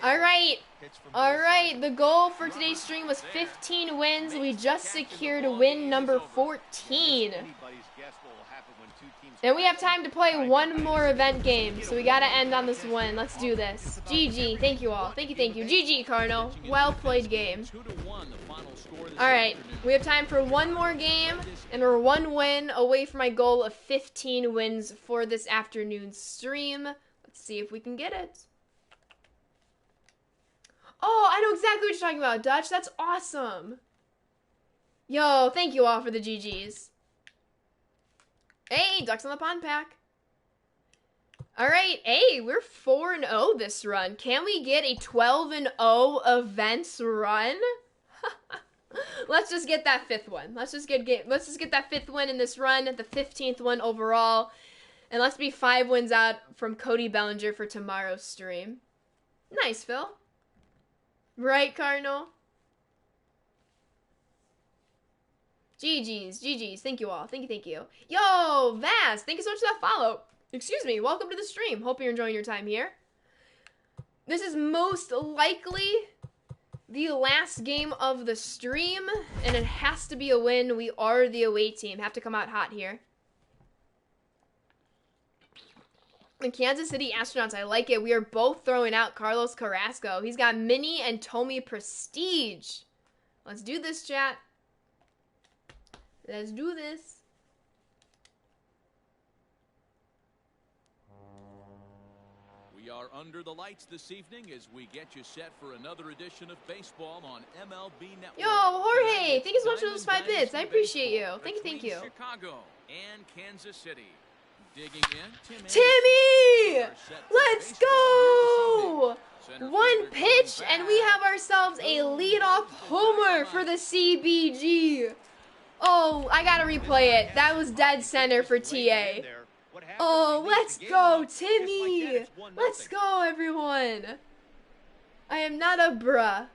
All right, the goal for today's stream was 15 wins. We just secured win number 14. And we have time to play 1 more event game, so we got to end on this win. Let's do this. GG. Thank you all. Thank you. GG, Cardinal. Well played game. All right, we have time for 1 more game, and we're 1 win away from my goal of 15 wins for this afternoon's stream. Let's see if we can get it. Oh, I know exactly what you're talking about, Dutch. That's awesome. Yo, thank you all for the GGs. Hey, Ducks on the Pond pack. All right, hey, we're 4-0 this run. Can we get a 12-0 events run? Let's just get that 5th one. Let's just get that 5th win in this run, the 15th one overall, and let's be 5 wins out from Cody Bellinger for tomorrow's stream. Nice, Phil. Right, Cardinal? GGs. Thank you all. Thank you. Yo, Vaz, thank you so much for that follow. Excuse me. Welcome to the stream. Hope you're enjoying your time here. This is most likely the last game of the stream, and it has to be a win. We are the away team. Have to come out hot here. The Kansas City Astronauts, I like it. We are both throwing out Carlos Carrasco. He's got Mini and Tommy Prestige. Let's do this, chat. Let's do this. We are under the lights this evening as we get you set for another edition of baseball on MLB Network. Yo, Jorge, thank you so much for those 5 bits. I appreciate you. Thank you. Chicago and Kansas City. Digging in, Timmy! Let's go! 1 pitch, and we have ourselves a leadoff homer for the CBG. Oh, I gotta replay it. That was dead center for TA. Oh, let's go, Timmy. Let's go, everyone. I am not a bruh,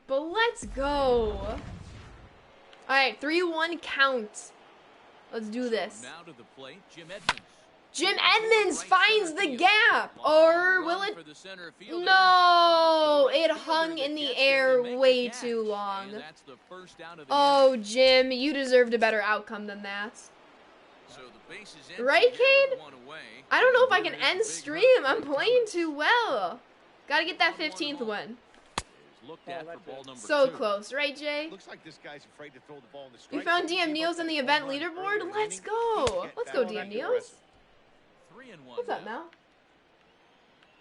but let's go. All right, 3-1 count. Let's do this. Now to the plate, Jim Edmonds. Jim Edmonds finds the gap, or will it? No, it hung in the air way too long. Oh, Jim, you deserved a better outcome than that. Right, Cade? I don't know if I can end stream. I'm playing too well. Gotta get that 15th win. So close, right, Jay? Looks like this guy's afraid to throw the ball in the strike. We found DM Neos in the event leaderboard. Let's go. Let's go, DM Neos. What's up now?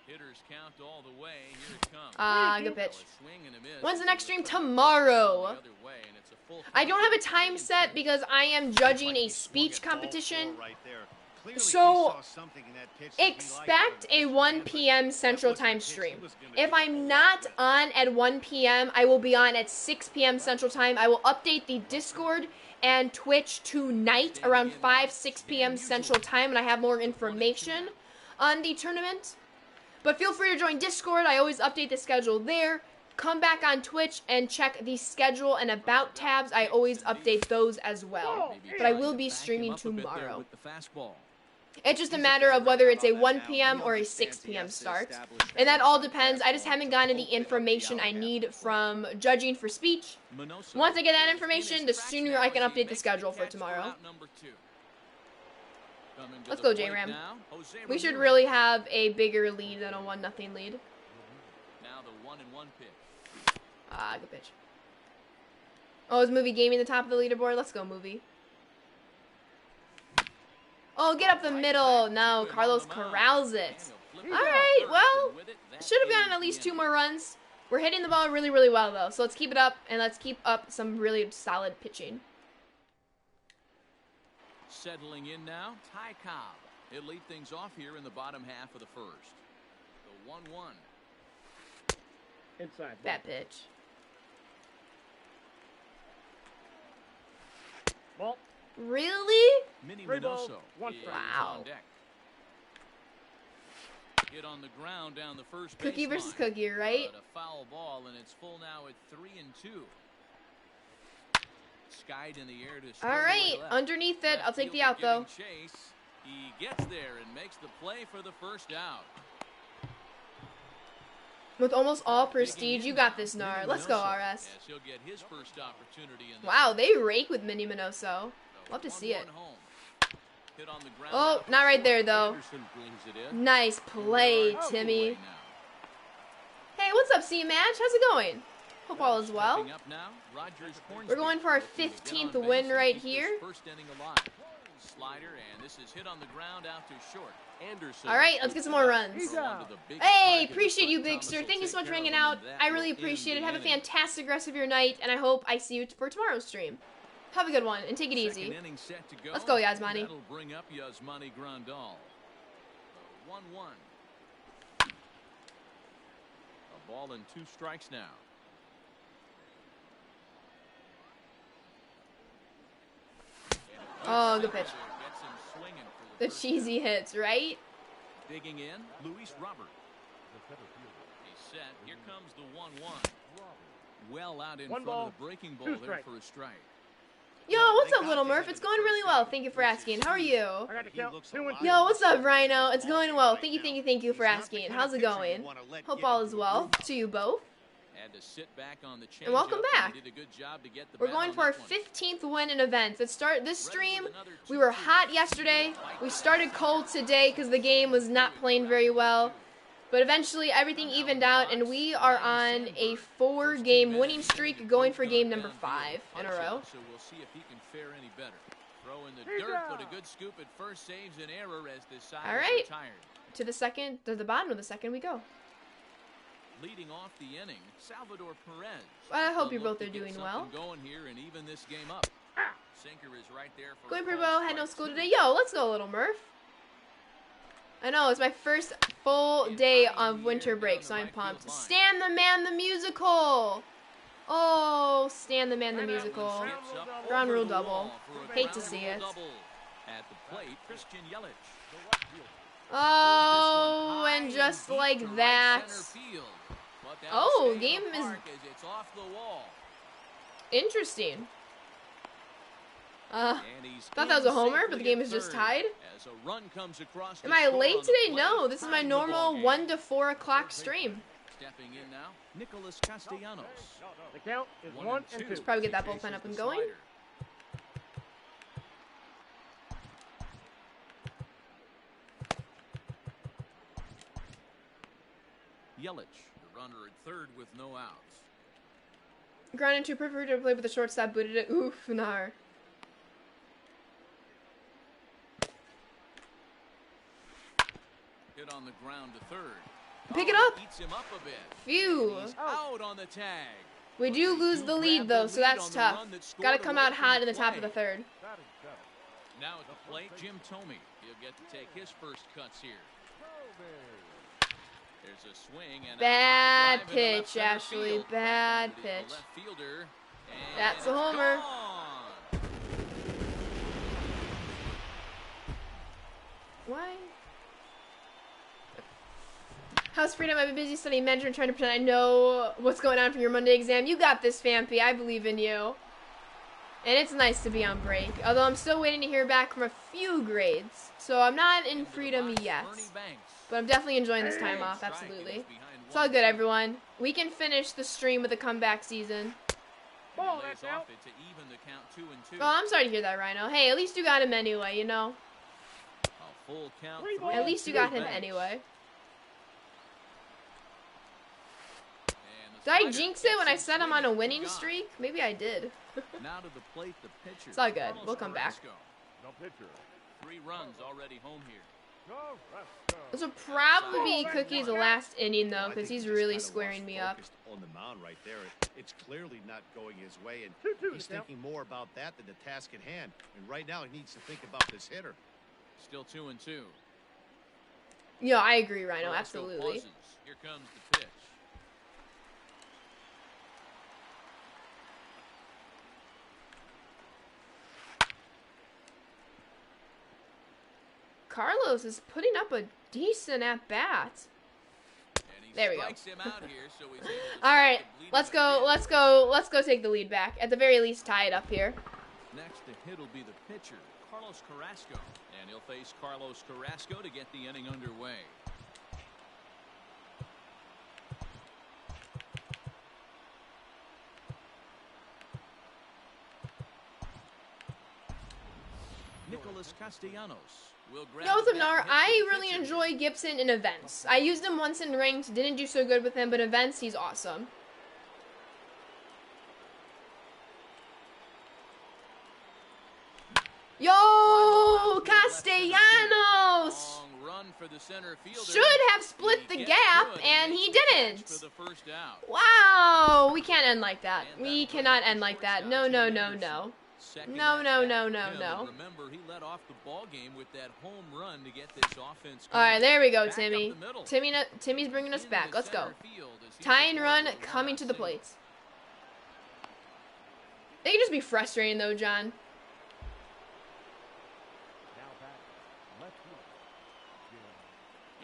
Hitters count all the way. Here it comes. Good pitch. When's the next stream? Tomorrow. I don't have a time set because I am judging a speech competition. So, expect a 1 p.m. Central Time stream. If I'm not on at 1 p.m., I will be on at 6 p.m. Central Time. I will update the Discord and Twitch tonight around 5-6 p.m. Central Time, and I have more information on the tournament. But feel free to join Discord. I always update the schedule there. Come back on Twitch and check the schedule and about tabs. I always update those as well. But I will be streaming tomorrow. It's just a matter of whether it's a 1 p.m. or a 6 p.m. start. And that all depends. I just haven't gotten the information I need from judging for speech. Once I get that information, the sooner I can update the schedule for tomorrow. Let's go, J-Ram. We should really have a bigger lead than a 1-0 lead. Now the 1-1 pitch. Good pitch. Oh, is Movie Gaming the top of the leaderboard? Let's go, Movie. Oh, get up the middle. No, Carlos corrals it. All right, well, should have gotten at least 2 more runs. We're hitting the ball really, really well, though. So let's keep it up, and let's keep up some really solid pitching. Settling in now, Ty Cobb. He'll lead things off here in the bottom half of the first. The 1-1. Inside. Bad pitch. Ball. Really? Minnie Three balls, Minoso one is strike. Wow. on deck. Hit on the ground down the first Cookie baseline. versus Cookie, right? But a foul ball, and it's full now at 3-2. Skied in the air to All right, left. underneath it. I'll take the Left out, though. fielder giving chase. He gets there and makes the play for the first out. With almost all prestige, you got this, Nar. Let's go, RS. Yes, he'll get his first opportunity in this Wow, they rake with Minnie Minoso. Love to see it. 1-1 home. Hit on the ground Oh, out not right there, though. Anderson brings it in. Nice play, Away Timmy. now. Hey, what's up, C-Match? How's it going? Hope all is well. Stepping up now, Rogers We're going for our 15th win right here. First inning alive. Slider, and this is hit on the ground out to short. Anderson. All right, let's get some more runs. for one of the big Hey, targets, appreciate but you, Big Thomas Sir. will Thank you so take much for care of hanging him, out. and that I will really end appreciate it. the Have a inning. fantastic rest of your night, and I hope I see you for tomorrow's stream. Have a good one, and take it Second easy. inning set to go. Let's go, Yasmani. That'll bring up Yasmani Grandal. 1-1. A ball and 2 strikes now. Oh, good pitch. Gets him swinging for The first cheesy hits, right? out. Digging in, Luis Robert. He's set. Here comes the 1-1. Well out in One front ball, of the breaking ball two there strikes. for a strike. Yo, what's up, Little Murph? It's going really well. Thank you for asking. How are you? I got to count 2 and 2. Yo, what's up, Rhino? It's going well. Thank you for asking. How's it going? Hope all is well to you both. Had to sit back on the And welcome changeup, back. he did a good job to get the We're bat going on for our that one. 15th win in events. Let's start this stream. We were hot yesterday. We started cold today because the game was not playing very well. But eventually everything evened out, and we are on a 4-game winning streak, going for game number 5 in a row. So we'll see if he can fare any better. Throw in the dirt, but a good scoop at first, saves an error as the side All is right. retired. To the bottom of the second we go. Leading off the inning, Salvador Perez. I hope They'll you look both to are get doing something well. Going here and even this game up. Sinker is right there for Going a pretty called well. Had no strike school 2. today. Yo, let's go, Little Murph. I know, it's my first full day of winter break, so I'm pumped. Stan the Man, the musical. Oh, Stan the Man the That one musical. skips up Ground over rule the double. wall for a Hate to ground see rule it. double. At the plate, Christian Yelich. Oh, and just like that. Oh, game is It's off the wall. interesting. And he's Thought that was a in homer, but the safely game at is just third tied. as a run comes across Am to I score late on the today? play, No, this is my tying the normal ball game. 1 to 4 o'clock stream. Stepping in now, Nicholas Castellanos. The count is 1 and 2. Probably get that He bullpen chases up and the going. slider. Yelich, the runner at third with no outs. Ground into preferred to play with the shortstop, booted it. Oof, nar. Hit on the ground to third. Pick it Oh, up. eats him up a bit. Phew. He's out on the tag. We do lose the lead though, so that's tough. Gotta come out hot in the top of the third. Now at the plate, Jim Thome. He'll get to take his first cuts here. There's a swing and Bad a high drive into left pitch, center Ashley. field. Bad It is the pitch. left fielder, and That's a it's homer. gone. Why? How's freedom? I've been busy studying management, trying to pretend I know what's going on for your Monday exam. You got this, Fampy. I believe in you. And it's nice to be on break, although I'm still waiting to hear back from a few grades. So I'm not in freedom yet, but I'm definitely enjoying this time off, absolutely. It's all good, everyone. We can finish the stream with a comeback season. Ball, that's out. To even the count 2-2. Well, I'm sorry to hear that, Rhino. Hey, at least you got him anyway, you know? A full count. At least you got him anyway. Did I jinx it when I said I'm on a winning streak? Maybe I did. Now to the plate, the pitcher. It's all good. We'll come back. No pitcher. 3 runs already home here. This will probably be Cookie's last inning, though, because he's really squaring me up. On the mound right there, it's clearly not going his way, and 2-2 he's the count. thinking more about that than the task at hand. And right now, he needs to think about this hitter. Still 2-2. Yeah, I agree, Rhino. Carrasco Absolutely. pauses. Here comes the pitch. Carlos is putting up a decent at-bat. And he There we go. strikes him out here, so he's able to All right, stop the bleeding let's of go. the Let's pitch. go. Let's go take the lead back. At the very least, tie it up here. Next to hit will be the pitcher, Carlos Carrasco. And he'll face Carlos Carrasco to get the inning underway. Nicholas Castellanos will grab No, the bat Nar, and hit I the really pitcher. enjoy Gibson in events. I used him once in ranked, didn't do so good with him, but events, he's awesome. Yo, Castellanos Long run for the center fielder. should have split the He gets gap, to it and makes he the catch didn't. for the first out. Wow, we can't end like that. And We that'll cannot bring up end the like that. shortstop, No, Tim no, no, Anderson. no. Second No, at no, bat no, for no, him, no. and remember, he led off the ball game with that home run to get this offense All right, going. there we go, Back up Timmy. the middle. Timmy's bringing us Into back. Let's go. center field as he's Tie and aboard run with a coming to the run-out plate. They can just be frustrating, though, John.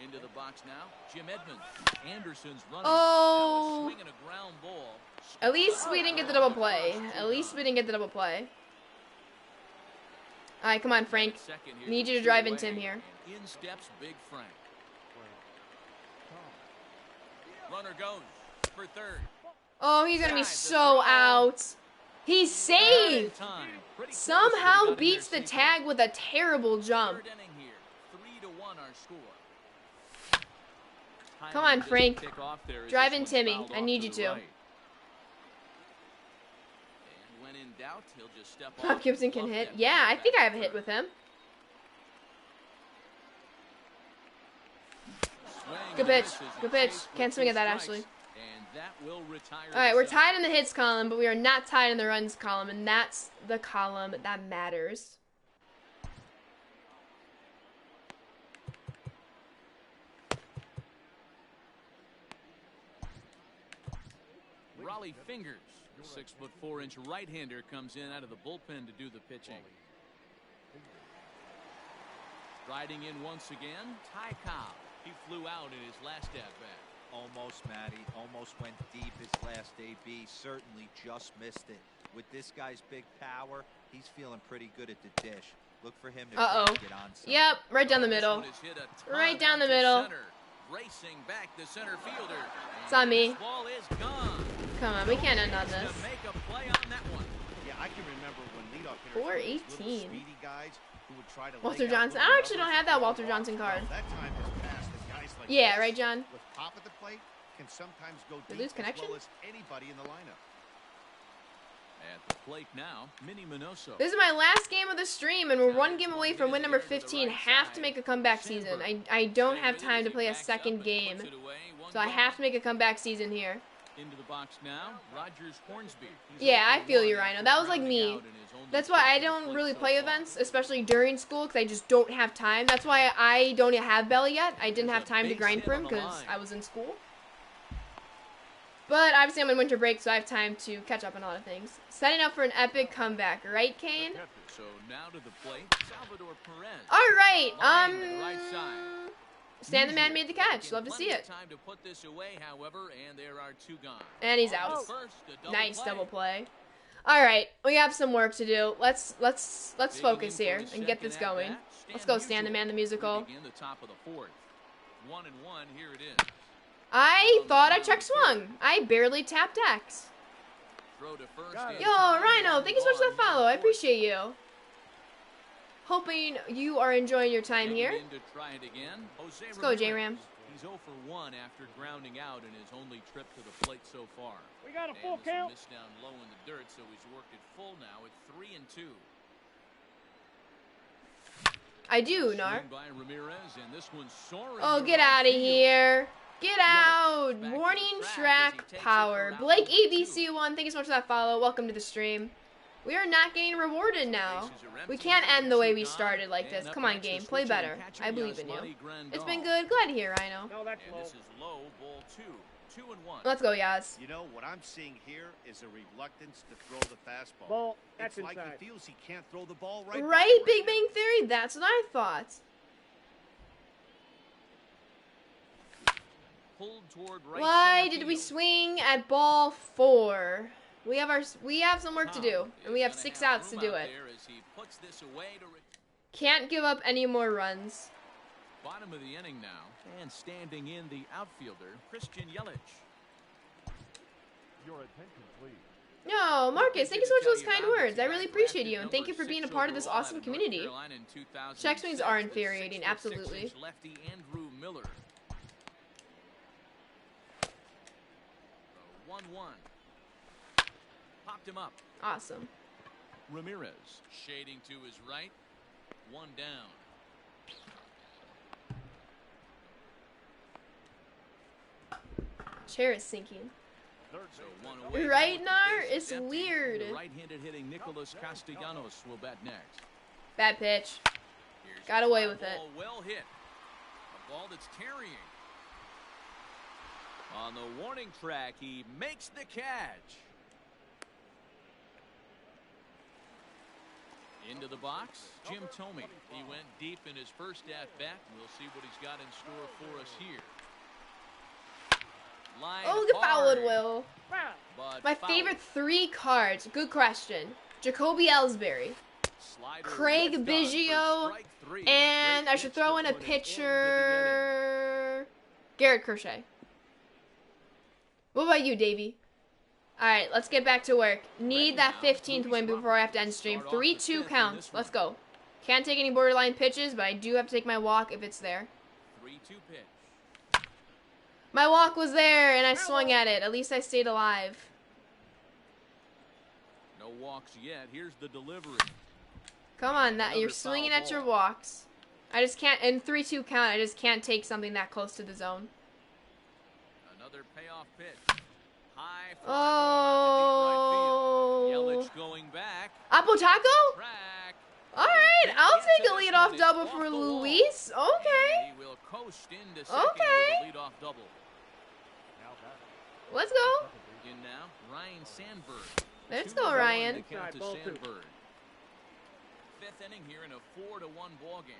Into the box now, Jim Edmonds. Anderson's running. Oh. Now a swing and a ground ball. At least we didn't get the double play. At least we didn't get the double play. All right, come on, Frank. Second here Need with you to two drive in away, Tim here. and in steps Big Frank. Runner goes for third. Oh, he's gonna be so out. He's saved. Time. Pretty close Somehow to the beats the tag with a terrible jump. Third inning here. 3-1 our score. Come on, Timely Frank. pick off there as Drive this in one's Timmy. fouled I off need to you the to. right. And when in doubt, he'll just step Bob off Gibson and can bluff hit. that Yeah, ball I back think I to have a hit third. with him. Swing Good and pitch. misses and Good pitch. chased with Can't swing at that, 2 Ashley. strikes, and that will retire All right, the we're side. tied in the hits column, but we are not tied in the runs column, and that's the column that matters. Raleigh Fingers The 6'4" right-hander comes in out of the bullpen to do the pitching. Riding in once again, Ty Cobb. He flew out in his last at-bat. Almost, Matty. Almost went deep his last AB. Certainly just missed it. With this guy's big power, he's feeling pretty good at the dish. Look for him to get on something. Yep, right down the middle. Right down the middle. Racing back the center fielder. It's on me. This ball is gone. Come on, we can't end on this. To make a play on that one. Yeah, I can remember when leadoff hitters, 418. speedy guys who would try to Walter lay out Johnson. little I actually don't numbers. have that Walter Johnson card. That time has passed, and guys like Yeah, this, right, John? with pop at the plate, can sometimes go Did deep we lose as connection? well as anybody in the lineup. At the plate now, Minnie Minoso. This is my last game of the stream, and we're one game away from win number 15. Have to make a comeback season. I don't have time to play a second game, so I have to make a comeback season here. Into the box now, Rogers Hornsby. Yeah, I feel you, Rhino. That was like me. That's why I don't really play events, especially during school, because I just don't have time. That's why I don't have Belly yet. I didn't have time to grind for him because I was in school. But obviously I'm on winter break, so I have time to catch up on a lot of things. Setting up for an epic comeback, right, Kane? So now to the plate, Salvador Perez. All right. Line to the right side. Stan the Man made the catch. Love to see it. Time to put this away, however, and there are two gone. And he's On out. the first, a double Nice play. double play. All right, we have some work to do. Let's Digging focus in here for the and get second this going. at-bat, Let's go, Stan the Musial. Man the musical. We begin the top of the fourth. 1-1, here it is. I thought I check swung. I barely tapped X. Throw to first. Got it. in Yo, time, Rhino, and thank you so much for ball the follow. I near fourth. appreciate you. Hoping you are enjoying your time Getting here. in to try it again. Jose Let's go, J-Ram. Ramirez. He's 0 for 1 after grounding out in his only trip to the plate so far. We got a And full this one count. missed down low in the dirt, so he's worked it full now at 3-2. I do, Nar. Swing by Ramirez, and this one's soaring Oh, to get right out of field. here. Get out. Back to Warning the track as track he takes it power. for out Blake number ABC1, thank you so much for that follow. Welcome to the stream. We are not getting rewarded now. We can't end the way we started like this. Come on, game. Play better. I believe in you. It's been good. Glad to hear, Rhino. No, that's And low. this is low, ball 2. 2-1. Let's go, Yaz. You know, what I'm seeing here is a reluctance to throw the fastball. Ball, that's it's like inside. he feels he can't throw the ball right. Right, back Big now. Bang Theory? That's what I thought. Pulled toward right Why center did we field. swing at ball 4? We have some work to do, and we have 6 outs to do it. Can't give up any more runs. Bottom of the inning now, and standing in the outfielder, Christian Yelich. Your attention, please. No, Marcus, thank you so much for those kind words. I really appreciate you, and thank you for being a part of this awesome community. Check swings are infuriating, absolutely. Lefty Andrew Miller. 1-1. Popped him up. Awesome. Ramirez shading to his right. 1 down. Chair is sinking. So 1 away. Right, now Nar? with the It's bases empty. weird. The right-handed hitting Nicholas Castellanos will bat next. Bad pitch. Here's Got a away fly with it. ball well hit. A ball that's carrying. On the warning track, he makes the catch. Into the box, Jim Thome. He went deep in his first at-bat. We'll see what he's got in store for us here. Line Oh, look at hard, fouled, Will. but My fouled. favorite 3 cards. Good question. Jacoby Ellsbury. Slider Craig liftoff for Biggio, strike 3. And Great I should pitch throw to in a put an end to the inning. pitcher. Garrett Crochet. What about you, Davey? Alright, let's get back to work. Need that 15th win before I have to end stream. 3-2 counts. Let's go. Can't take any borderline pitches, but I do have to take my walk if it's there. 3-2 pitch. My walk was there, and I swung at it. At least I stayed alive. No walks yet. Here's the delivery. Come on, that Another you're swinging foul at your ball. walks. I just can't, in 3-2 count, I just can't take something that close to the zone. Another payoff pitch. High fly ball out to deep right Oh. field. Yelich going back. Apple Taco? Track. Alright, I'll Gets take to a this leadoff one. double It's for off the wall. Luis. And Okay. he will coast into second Okay. with a leadoff double. Let's go. In now, Ryan Sandberg. Let's 2 go, to 1 Ryan. to count to Ball 2. Sandberg. 5th inning here in a 4-1 ball game.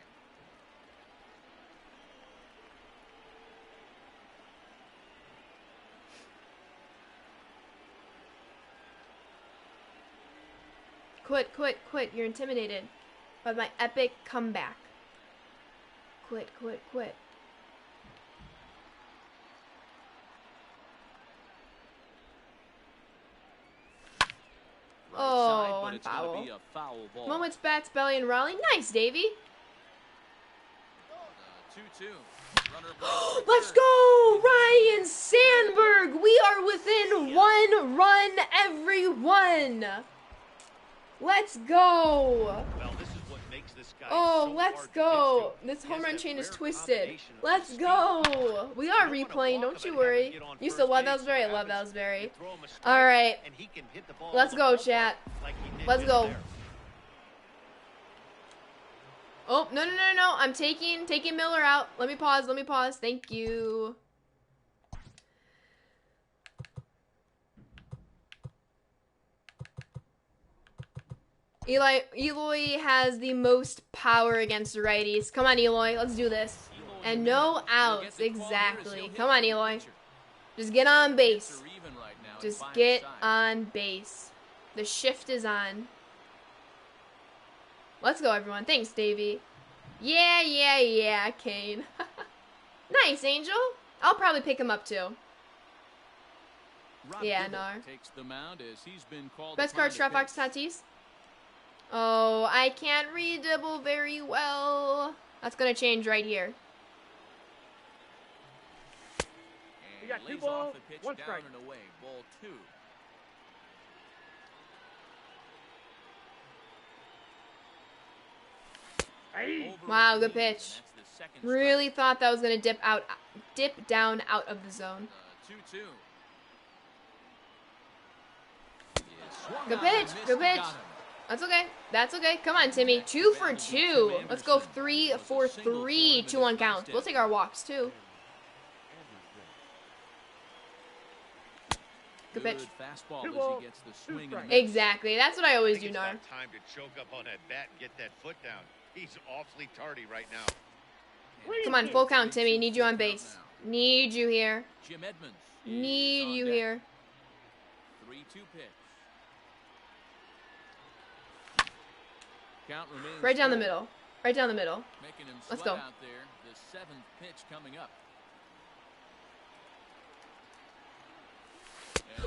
Quit, quit, quit. You're intimidated by my epic comeback. Quit, quit, quit. Right Oh, side, but I'm it's gonna foul. be a foul ball. Moments, bats, belly, and Raleigh. Nice, Davey. 2-2. Runner breaks for Let's third. go, Ryan Sandberg. We are within 1 run, everyone. Let's go. Well, this is what makes this guy Oh, so let's hard to go. pitch to. This He home has run that chain is rare twisted. combination of Let's speed go. and power. We You are don't wanna replaying, walk don't him you and have him worry. get on Used to first love base, so Ellsbury. I what love happens, Ellsbury. you throw him a strike, All right. and he can hit the ball Let's in go, the ballpark chat. like he did Let's just go. there. Oh, no, no, no, no. I'm taking Miller out. Let me pause. Let me pause. Thank you. Eloy has the most power against the righties. Come on, Eloy. Let's do this. Eloy And in no there. He'll get outs. the call here as he'll Exactly. hit Come on, for the Eloy. pitcher. Just get on Hits base. are even right now at Just 5 get aside. on base. The shift is on. Let's go, everyone. Thanks, Davey. Yeah, yeah, yeah, Kane. Nice, Angel. I'll probably pick him up, too. Rob Yeah, Dibble no. takes the mound as he's been called Best upon card, to Strap Fox pitch. Tatis. Oh, I can't read Dibble very well. That's going to change right here. And You got 2 lays balls, off the pitch 1 down strike. and away. Ball 2. Hey. Over Wow, at good the knees, and pitch. that's the second Really thought that was going to dip down out of the zone. strike. 2-2. He swung Good on and pitch, missed, good he pitch. got him. That's okay. That's okay. Come on, Timmy. 2 for 2. Let's go 3 for 3. 2-1 count. We'll take our walks, too. Good pitch. Fastball 2 as balls, he gets the 2 swing and a strikes. miss. Exactly. That's what I I always think do, it's Nar. about time to choke up on that bat and get that foot down. He's awfully tardy right now. Come on, full count, Timmy. Need you on base. Need you here. Jim Edmonds is Need on you deck. here. 3-2 pitch. Count remains Right down the full. middle. Right down the middle. Making him Let's sweat go. out there. The 7th pitch coming up.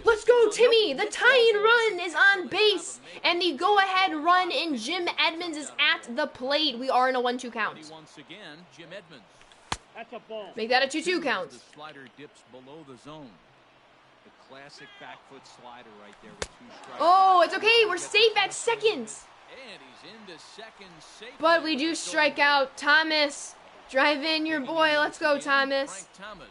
Let's go, Timmy! The tying run is on base, and the go-ahead run in Jim Edmonds is at the plate. We are in a 1-2 count. Once again, Jim Edmonds. That's a ball. Make that a 2-2 As count. the slider dips below the zone. The classic back foot slider right there with 2 strikes. Oh, it's okay. We're safe at second. And he's into second safely. But we do strike out. Thomas, drive in your boy. Let's go, Thomas. Frank Thomas,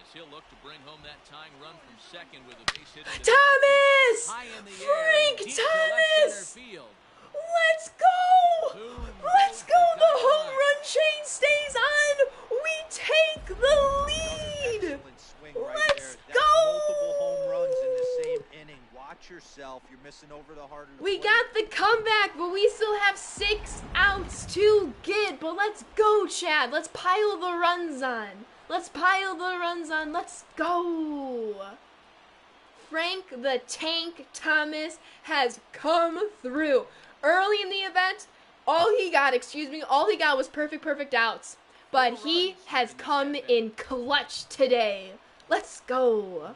as he'll look to bring home that tying run from second with a base hit. into Thomas! high in the air, Frank deep to left Thomas! center field. Let's go! Boom Let's goes go! the The home timeline. run chain stays on. We take the lead. Excellent swing right Let's there. That's multiple go! home runs in the same inning. Watch yourself. You're missing over the heart of the We plate. got the comeback, but we still have 6 outs to get. But let's go, Chad. Let's pile the runs on. Let's pile the runs on. Let's go. Frank the Tank Thomas has come through. Early in the event, all he got was perfect outs. But he has come in clutch today. Let's go.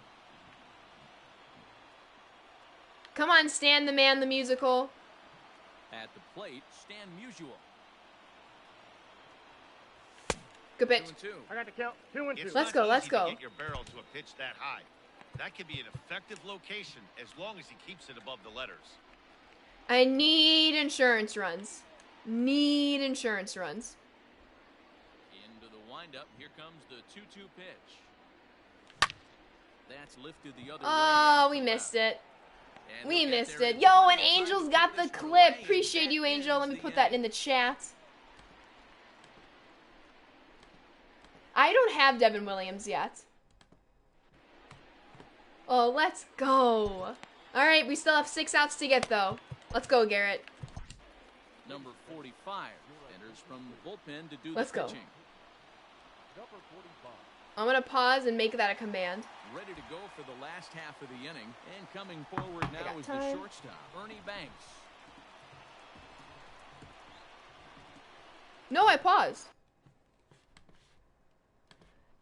Come on, Stan the Man, the musical. At the plate, Stan Musial. Good pitch. 2-2. I got the count. 2 and 2. It's Let's not go, let's easy go. to get your barrel to a pitch that high. That could be an effective location as long as he keeps it above the letters. I need insurance runs. Need insurance runs. Into the windup. Here comes the 2-2 pitch. That's lifted the other way. Oh, out we to missed left. it. And We he'll get missed there it. in Yo, plenty and of time Angel's to got put the this clip. one away, and Appreciate that you, Angel. Let ends me the put that inning. in the chat. I don't have Devin Williams yet. Oh, let's go. All right, we still have 6 outs to get, though. Let's go, Garrett. Number 45 enters from the bullpen to do Let's the go. pitching. I'm going to pause and make that a command. Ready to go for the last half of the inning. And coming forward now is the time. shortstop, Ernie Banks. No, I paused.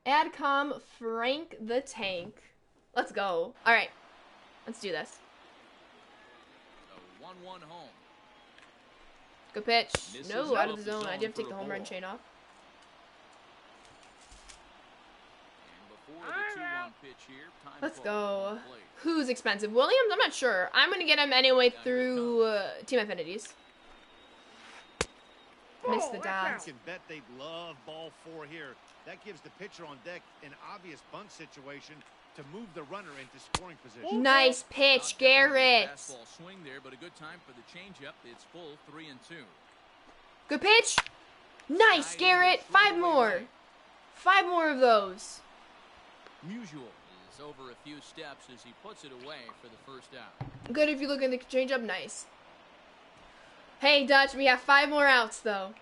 Adcom Frank the Tank. Let's go. All right, let's do this. A 1-1 home. Good pitch. Misses No, out of off the zone. I did have to take for the a home run ball. chain off. And before the 2-1 pitch here, time Let's call go. on the plate. Who's expensive? Williams? I'm not sure. I'm going to get him anyway through Team Affinities. Missed the Ball, dodge. that's You can bet they'd love ball 4 here. That gives the pitcher on deck an obvious bunt situation to move the runner into scoring position. Nice pitch, Garrett. Fastball swing there, but a good time for the changeup. It's full 3-2. Good pitch. Nice, Garrett. 5 more. 5 more of those. Musial is over a few steps as he puts it away for the first out. Good if you look at the changeup. Nice. Hey, Dutch, we have 5 more outs, though.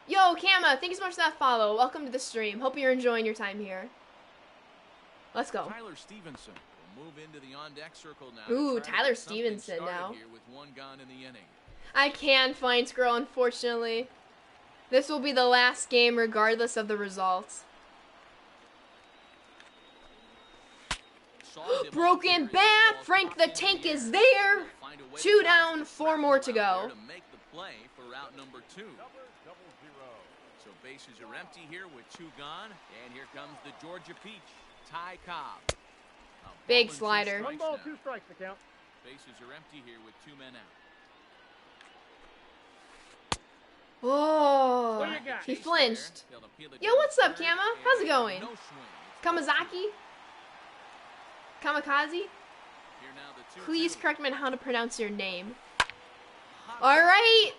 Yo, Kama, thank you so much for that follow. Welcome to the stream. Hope you're enjoying your time here. Let's go. Tyler Stevenson will move into the on-deck circle now. Ooh, to try to Tyler get something Stevenson started now. Here with 1 gone in the inning. I can find Squirrel, unfortunately. This will be the last game regardless of the results. Saws him Broken off here as bat. the ball Frank popped the into Tank the is air. there. They'll find a way 2 to down, bounce the 4 more to shrapnel out go. there to make the play for route number 2. So bases are empty here with 2 gone. And here comes the Georgia Peach, Ty Cobb. A Big ball and 2 slider. One strikes ball, now. 2 strikes to count. Bases are empty here with 2 men out. Oh, What do you got? he Chase flinched. there. They'll appeal it Yo, down what's the up, third, Kama? How's it and going? no swing. It's Kamazaki? Kamikaze? Here now the 2-2. Please correct me on how to pronounce your name. All right.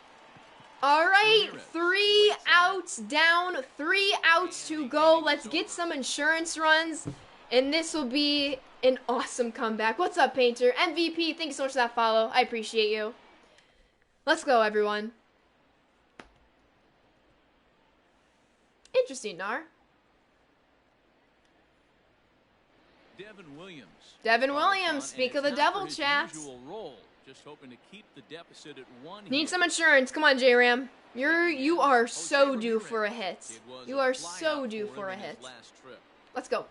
All right. 3 outs down. 3 outs to go. Let's get some insurance runs. And this will be an awesome comeback. What's up, Painter? MVP, thank you so much for that follow. I appreciate you. Let's go, everyone. Interesting, Nar. Devin Williams. Devin Called Williams, upon, speak and of the it's not devil, for his chats. usual role. Just hoping to keep the deficit at 1 Need here. some insurance. Come on, J-Ram. You are so due for a hit. It was You a are flyout so due for for a him in his hit. last trip. Let's go.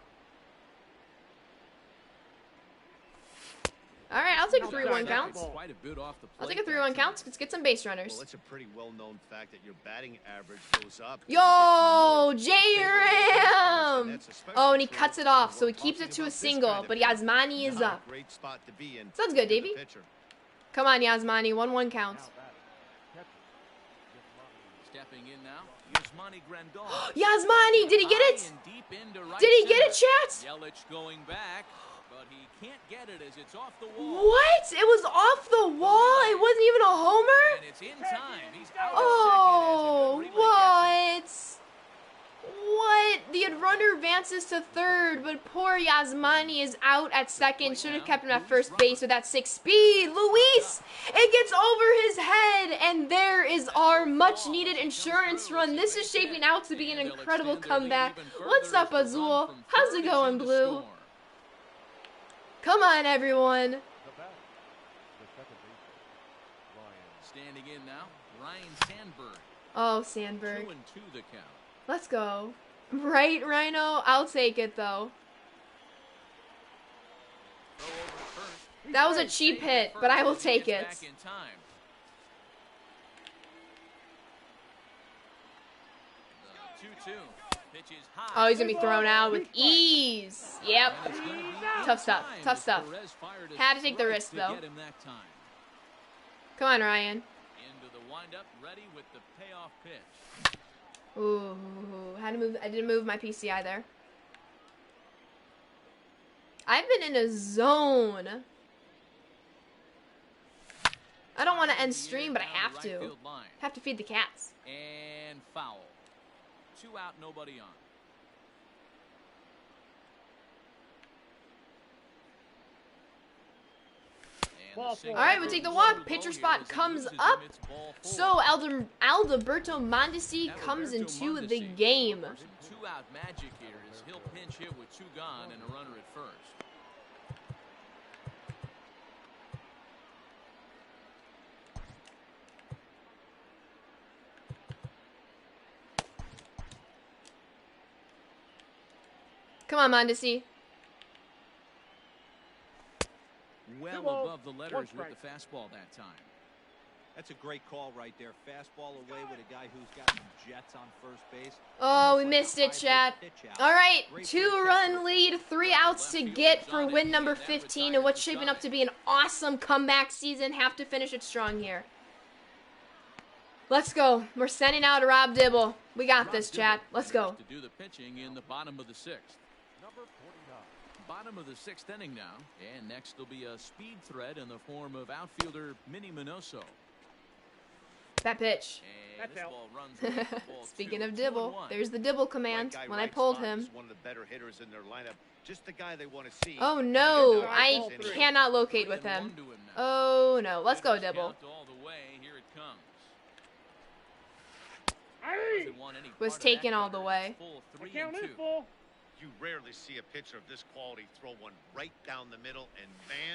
All right, I'll take a 3-1 counts. Quite a bit off the I'll plate take a that 3-1 time. counts. Let's get some base Well, runners. it's a pretty well-known fact that your batting average goes up. Yo, J-Ram! Oh, and he cuts it off, so he keeps it to a single, but Yasmani is up. Great spot to be in. Sounds good, for the Davey. pitcher. Come on, Yasmani. 1-1 counts. Stepping in now, Yasmani Grandal. Yasmani, did he get it? High and deep into right Did he get it, center. chat? Yelich going back, but he can't get it as it's off the wall. What? It was off the wall? It wasn't even a homer? And it's in time. He's out Oh, of second as a good relay gets what? What? The runner advances to third, but poor Yasmani is out at second. Should have kept him at first base with that 6 speed. Luis! It gets over his head, and there is our much-needed insurance run. This is shaping out to be an incredible comeback. What's up, Azul? How's it going, Blue? Come on, everyone. Standing in now, Ryan Sandberg. Oh, Sandberg. 2-2 the count. Let's go. Right, Rhino? I'll take it, though. Throw over to first. That was a cheap hit, but I will take it. Back in time. The 2-2. Pitch is high. Oh, he's going to be thrown out with ease. Yep. And it's gonna be Tough stuff, in time tough as stuff. Perez fired a Had to take the strike risk, to though. get him that time. Come on, Ryan. Into the windup, ready with the payoff pitch. Ooh, had to move. I didn't move my PCI there. I've been in a zone. I don't want to end stream, but I have Right to. field line. Have to feed the cats. And foul. 2 out, nobody on. Ball the single four. All right, we'll take the walk. Pitcher spot comes up. So Aldo Alberto Mondesi comes into the game. some two-out magic here as he'll pinch hit with two gone and a runner at first. Come on, Mondesi. Well Two-oh, above the letters one with strike. the fastball that time. That's a great call right there. Fastball away with a guy who's got some jets on first base. Oh, we Almost like missed a it, hybrid chat. pitch out. All right, Great for a 2-run catcher. lead, 3 outs to get for win number 15, and what's shaping up to be an awesome comeback season. Have to finish it strong here. Let's go. We're sending out Rob Dibble. We got this, chat. Let's go. To do the pitching in the bottom of the sixth. Bottom of the sixth inning now, and next will be a speed threat in the form of outfielder Minnie Minoso. That pitch. And That's this out. ball runs away from ball Speaking two. of Dibble, 2-1. there's the Dibble command Right guy, when I right pulled spot. him. He's one of the better hitters in their lineup. Just the guy they want to see. Oh no, Ball I three. cannot locate with 3-1 him. to him now. Oh no, let's go, Hitters Dibble. count all the way. Here it comes. Aye. Doesn't want any Was part of taken that all the cutter. way. It's full The 3 count and is 2. full. You rarely see a pitcher of this quality throw one right down the middle, and man,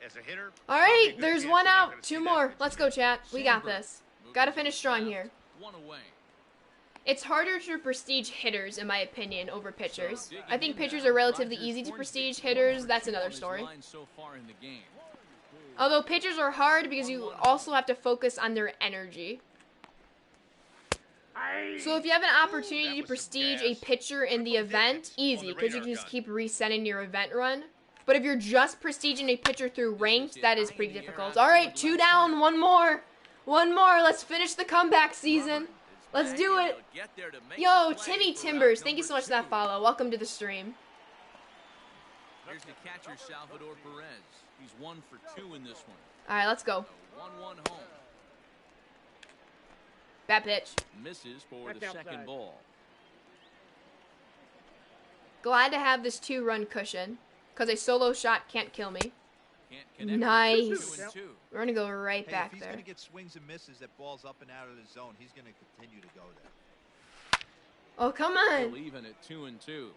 as a hitter. All probably right, a good there's chance one you're not out. gonna 2 see that more. pitch Let's go, again. chat. We got Sandberg this. moving Gotta to finish the strong left, here. 1 away. It's harder to prestige hitters, in my opinion, over pitchers. So digging I think in pitchers now, are relatively Rogers easy to Hornsby, prestige. 1 Hitters, for that's 2 another on his story. line so far in the game. Although pitchers are hard because you also have to focus on their energy. Aye. So if you have an opportunity that to was some prestige a gas. pitcher in the Triple event, digits on easy, the because you radar can just gun. keep resetting your event run. But if you're just prestiging a pitcher through ranked, that is pretty difficult. All right, 2 down, 1 more. 1 more. Let's finish the comeback season. Let's do it. Yo, Timmy Timbers, thank you so much for that follow. Welcome to the stream. Here's the catcher, Salvador Perez. He's 1 for 2 in this one. All right, let's go. A 1-1 home. Bad pitch. Misses for That's the second outside. ball. Glad to have this 2-run cushion, because a solo shot can't kill me. Can't connect. Nice. 2 and 2. We're going to go right Hey, back if he's there. going to get swings and misses that balls up and out of the zone, he's going to continue to go there. Oh, come on. Still even at 2 and 2.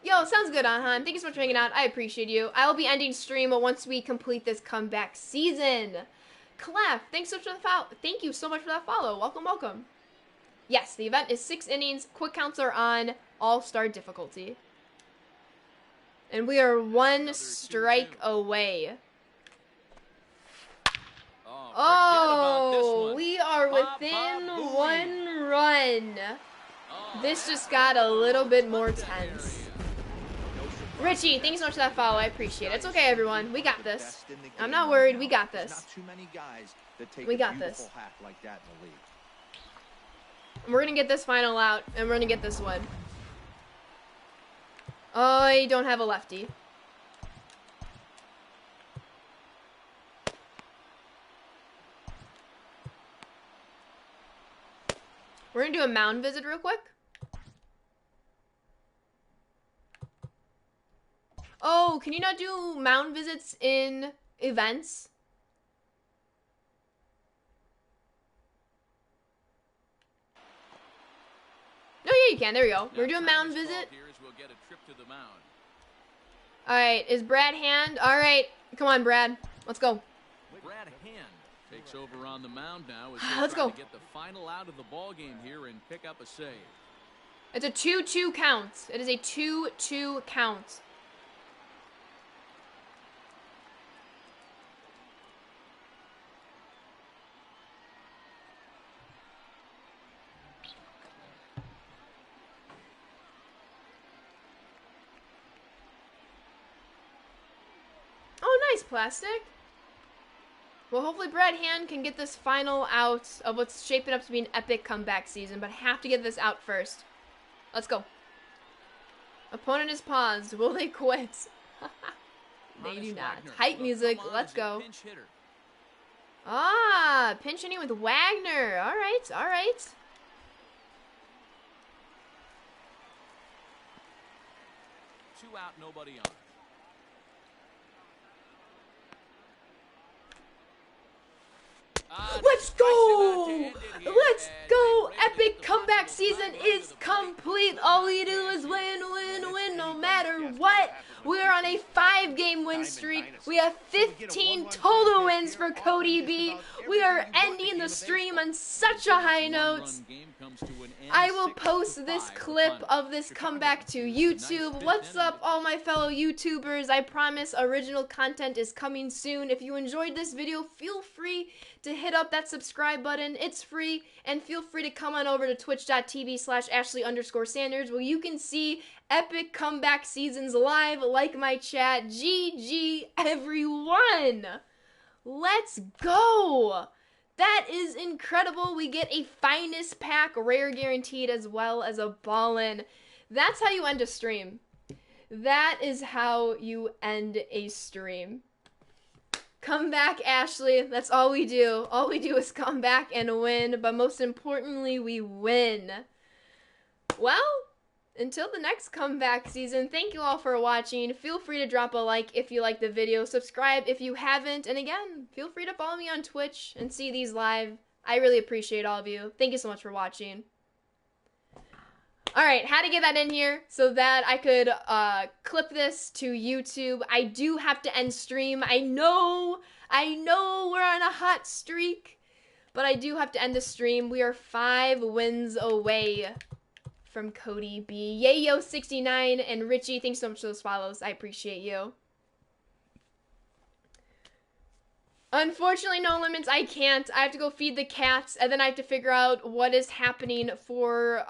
Yo, sounds good, Ahan. Thank you so much for hanging out. I appreciate you. I will be ending stream once we complete this comeback season. Clef, thanks so much for the follow. Thank you so much for that follow. Welcome, welcome. Yes, the event is 6 innings. Quick counts are on all-star difficulty. And we are 1 strike away. Oh, we are within 1 run. This just got a little bit more tense. Richie, thank you so much for that follow. I appreciate it. It's okay, everyone. We got this. I'm not worried. We got There's this. not too many guys that take We a got beautiful this. hack like that in the league. We're going to get this final out, and we're going to get this win. I don't have a lefty. We're going to do a mound visit real quick. Oh, can you not do mound visits in events? No, yeah, you can. There we go. We're doing mound visit. All right, is Brad Hand? All right, come on, Brad. Let's go. Brad Hand takes over on the mound now. As Let's go. to get the final out of the ball game here and pick up a save. It's a 2-2 count. It is a 2-2 count. Oh, nice plastic. Well, hopefully Brad Hand can get this final out of what's shaping up to be an epic comeback season, but I have to get this out first. Let's go. Opponent is paused. Will they quit? They do not. Hype music. Let's go. Ah, pinch hitting with Wagner. All right, all right. Two out, nobody on. Let's go! Let's go! Epic comeback season is complete. All we do is win, win, win, no matter what. We are on a 5-game win streak. We have 15 total wins for Cody B. We are ending the stream on such a high note. I will post this clip of this comeback to YouTube. What's up, all my fellow YouTubers? I promise original content is coming soon. If you enjoyed this video, feel free to hit up that subscribe button. It's free, and feel free to come on over to twitch.tv/Ashley_Sanders where you can see epic comeback seasons live like my chat. GG, everyone! Let's go! That is incredible. We get a finest pack, rare guaranteed, as well as a ballin'. That's how you end a stream. That is how you end a stream. Come back, Ashley. That's all we do. All we do is come back and win, but most importantly, we win. Well, until the next comeback season, thank you all for watching. Feel free to drop a like if you like the video. Subscribe if you haven't. And again, feel free to follow me on Twitch and see these live. I really appreciate all of you. Thank you so much for watching. Alright, had to get that in here so that I could clip this to YouTube. I do have to end stream. I know we're on a hot streak, but I do have to end the stream. We are 5 wins away from Cody B. Yayo69 and Richie, thanks so much for those follows. I appreciate you. Unfortunately, no limits. I can't. I have to go feed the cats, and then I have to figure out what is happening for,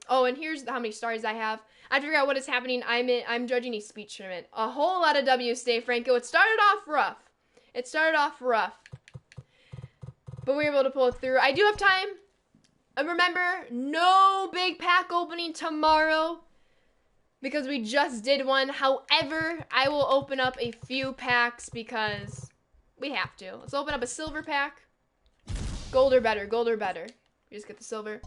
oh, and here's how many stars I have. I have to figure out what is happening. I'm judging a speech tournament. A whole lot of W's today, Franco. It started off rough. But we were able to pull it through. I do have time. And remember, no big pack opening tomorrow because we just did one. However, I will open up a few packs because we have to. Let's open up a silver pack. Gold or better, gold or better. We just get the silver.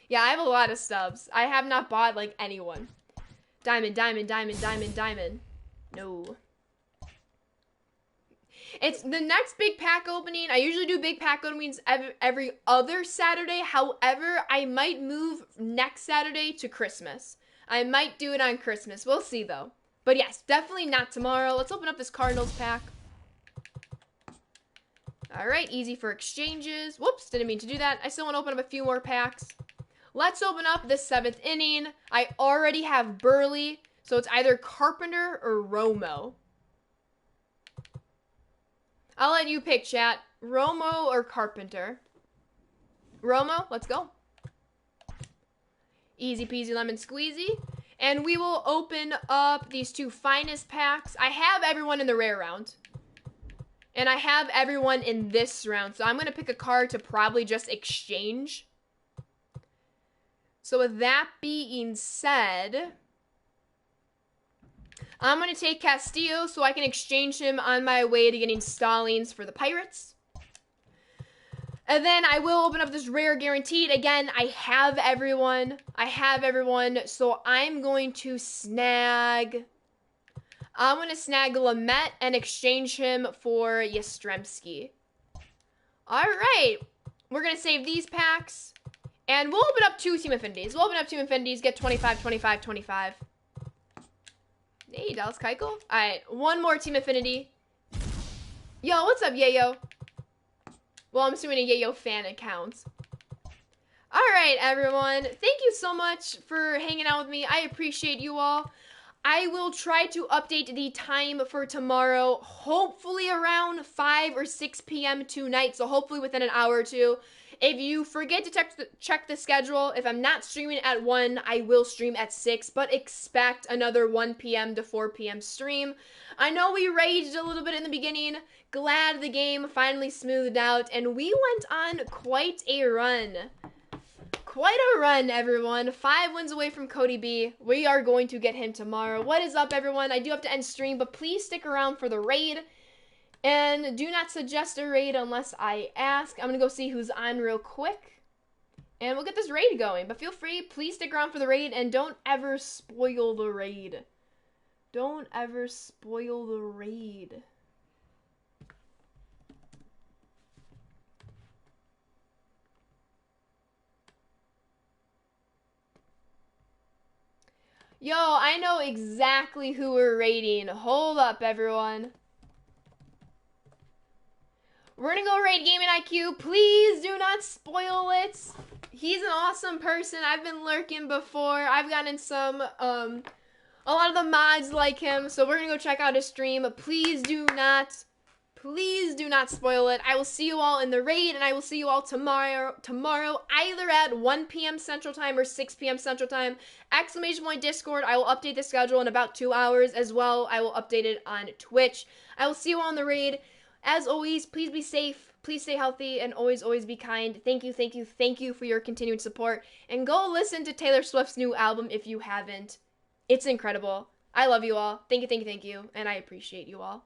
Yeah, I have a lot of stubs. I have not bought, like, anyone. Diamond, diamond, diamond, diamond, diamond. No. It's the next big pack opening. I usually do big pack openings every other Saturday. However, I might move next Saturday to Christmas. I might do it on Christmas. We'll see, though. But yes, definitely not tomorrow. Let's open up this Cardinals pack. Alright, easy for exchanges. Whoops, didn't mean to do that. I still want to open up a few more packs. Let's open up the 7th inning. I already have Burley, so it's either Carpenter or Romo. I'll let you pick, chat. Romo or Carpenter? Romo, let's go. Easy peasy lemon squeezy. And we will open up these 2 finest packs. I have everyone in the rare round. And I have everyone in this round. So I'm going to pick a card to probably just exchange. So with that being said, I'm going to take Castillo so I can exchange him on my way to getting Stallings for the Pirates. And then I will open up this rare guaranteed. Again, I have everyone. So I'm going to snag Lamet and exchange him for Yastrzemski. All right. We're going to save these packs. And we'll open up 2 Team Affinities. We'll open up 2 Affinities, get 25, 25, 25. Hey, Dallas Keuchel. All right, 1 more Team Affinity. Yo, what's up, Yayo? Well, I'm assuming a Yayo fan account. All right, everyone. Thank you so much for hanging out with me. I appreciate you all. I will try to update the time for tomorrow, hopefully around 5 or 6 p.m. tonight, so hopefully within an hour or two. If you forget to check the schedule, if I'm not streaming at 1, I will stream at 6, but expect another 1 p.m. to 4 p.m. stream. I know we raged a little bit in the beginning. Glad the game finally smoothed out, and we went on quite a run. Quite a run, everyone. 5 wins away from Cody B. We are going to get him tomorrow. What is up, everyone? I do have to end stream, but please stick around for the raid. And do not suggest a raid unless I ask. I'm going to go see who's on real quick. And we'll get this raid going. But feel free, please stick around for the raid. And don't ever spoil the raid. Don't ever spoil the raid. Yo, I know exactly who we're raiding. Hold up, everyone. We're gonna go raid Gaming IQ. Please do not spoil it. He's an awesome person. I've been lurking before. I've gotten some, a lot of the mods like him. So we're gonna go check out his stream. Please do not spoil it. I will see you all in the raid, and I will see you all tomorrow either at 1 p.m. Central Time or 6 p.m. Central Time. ! Discord. I will update the schedule in about 2 hours as well. I will update it on Twitch. I will see you all in the raid. As always, please be safe, please stay healthy, and always be kind. Thank you for your continued support. And go listen to Taylor Swift's new album if you haven't. It's incredible. I love you all. Thank you, and I appreciate you all.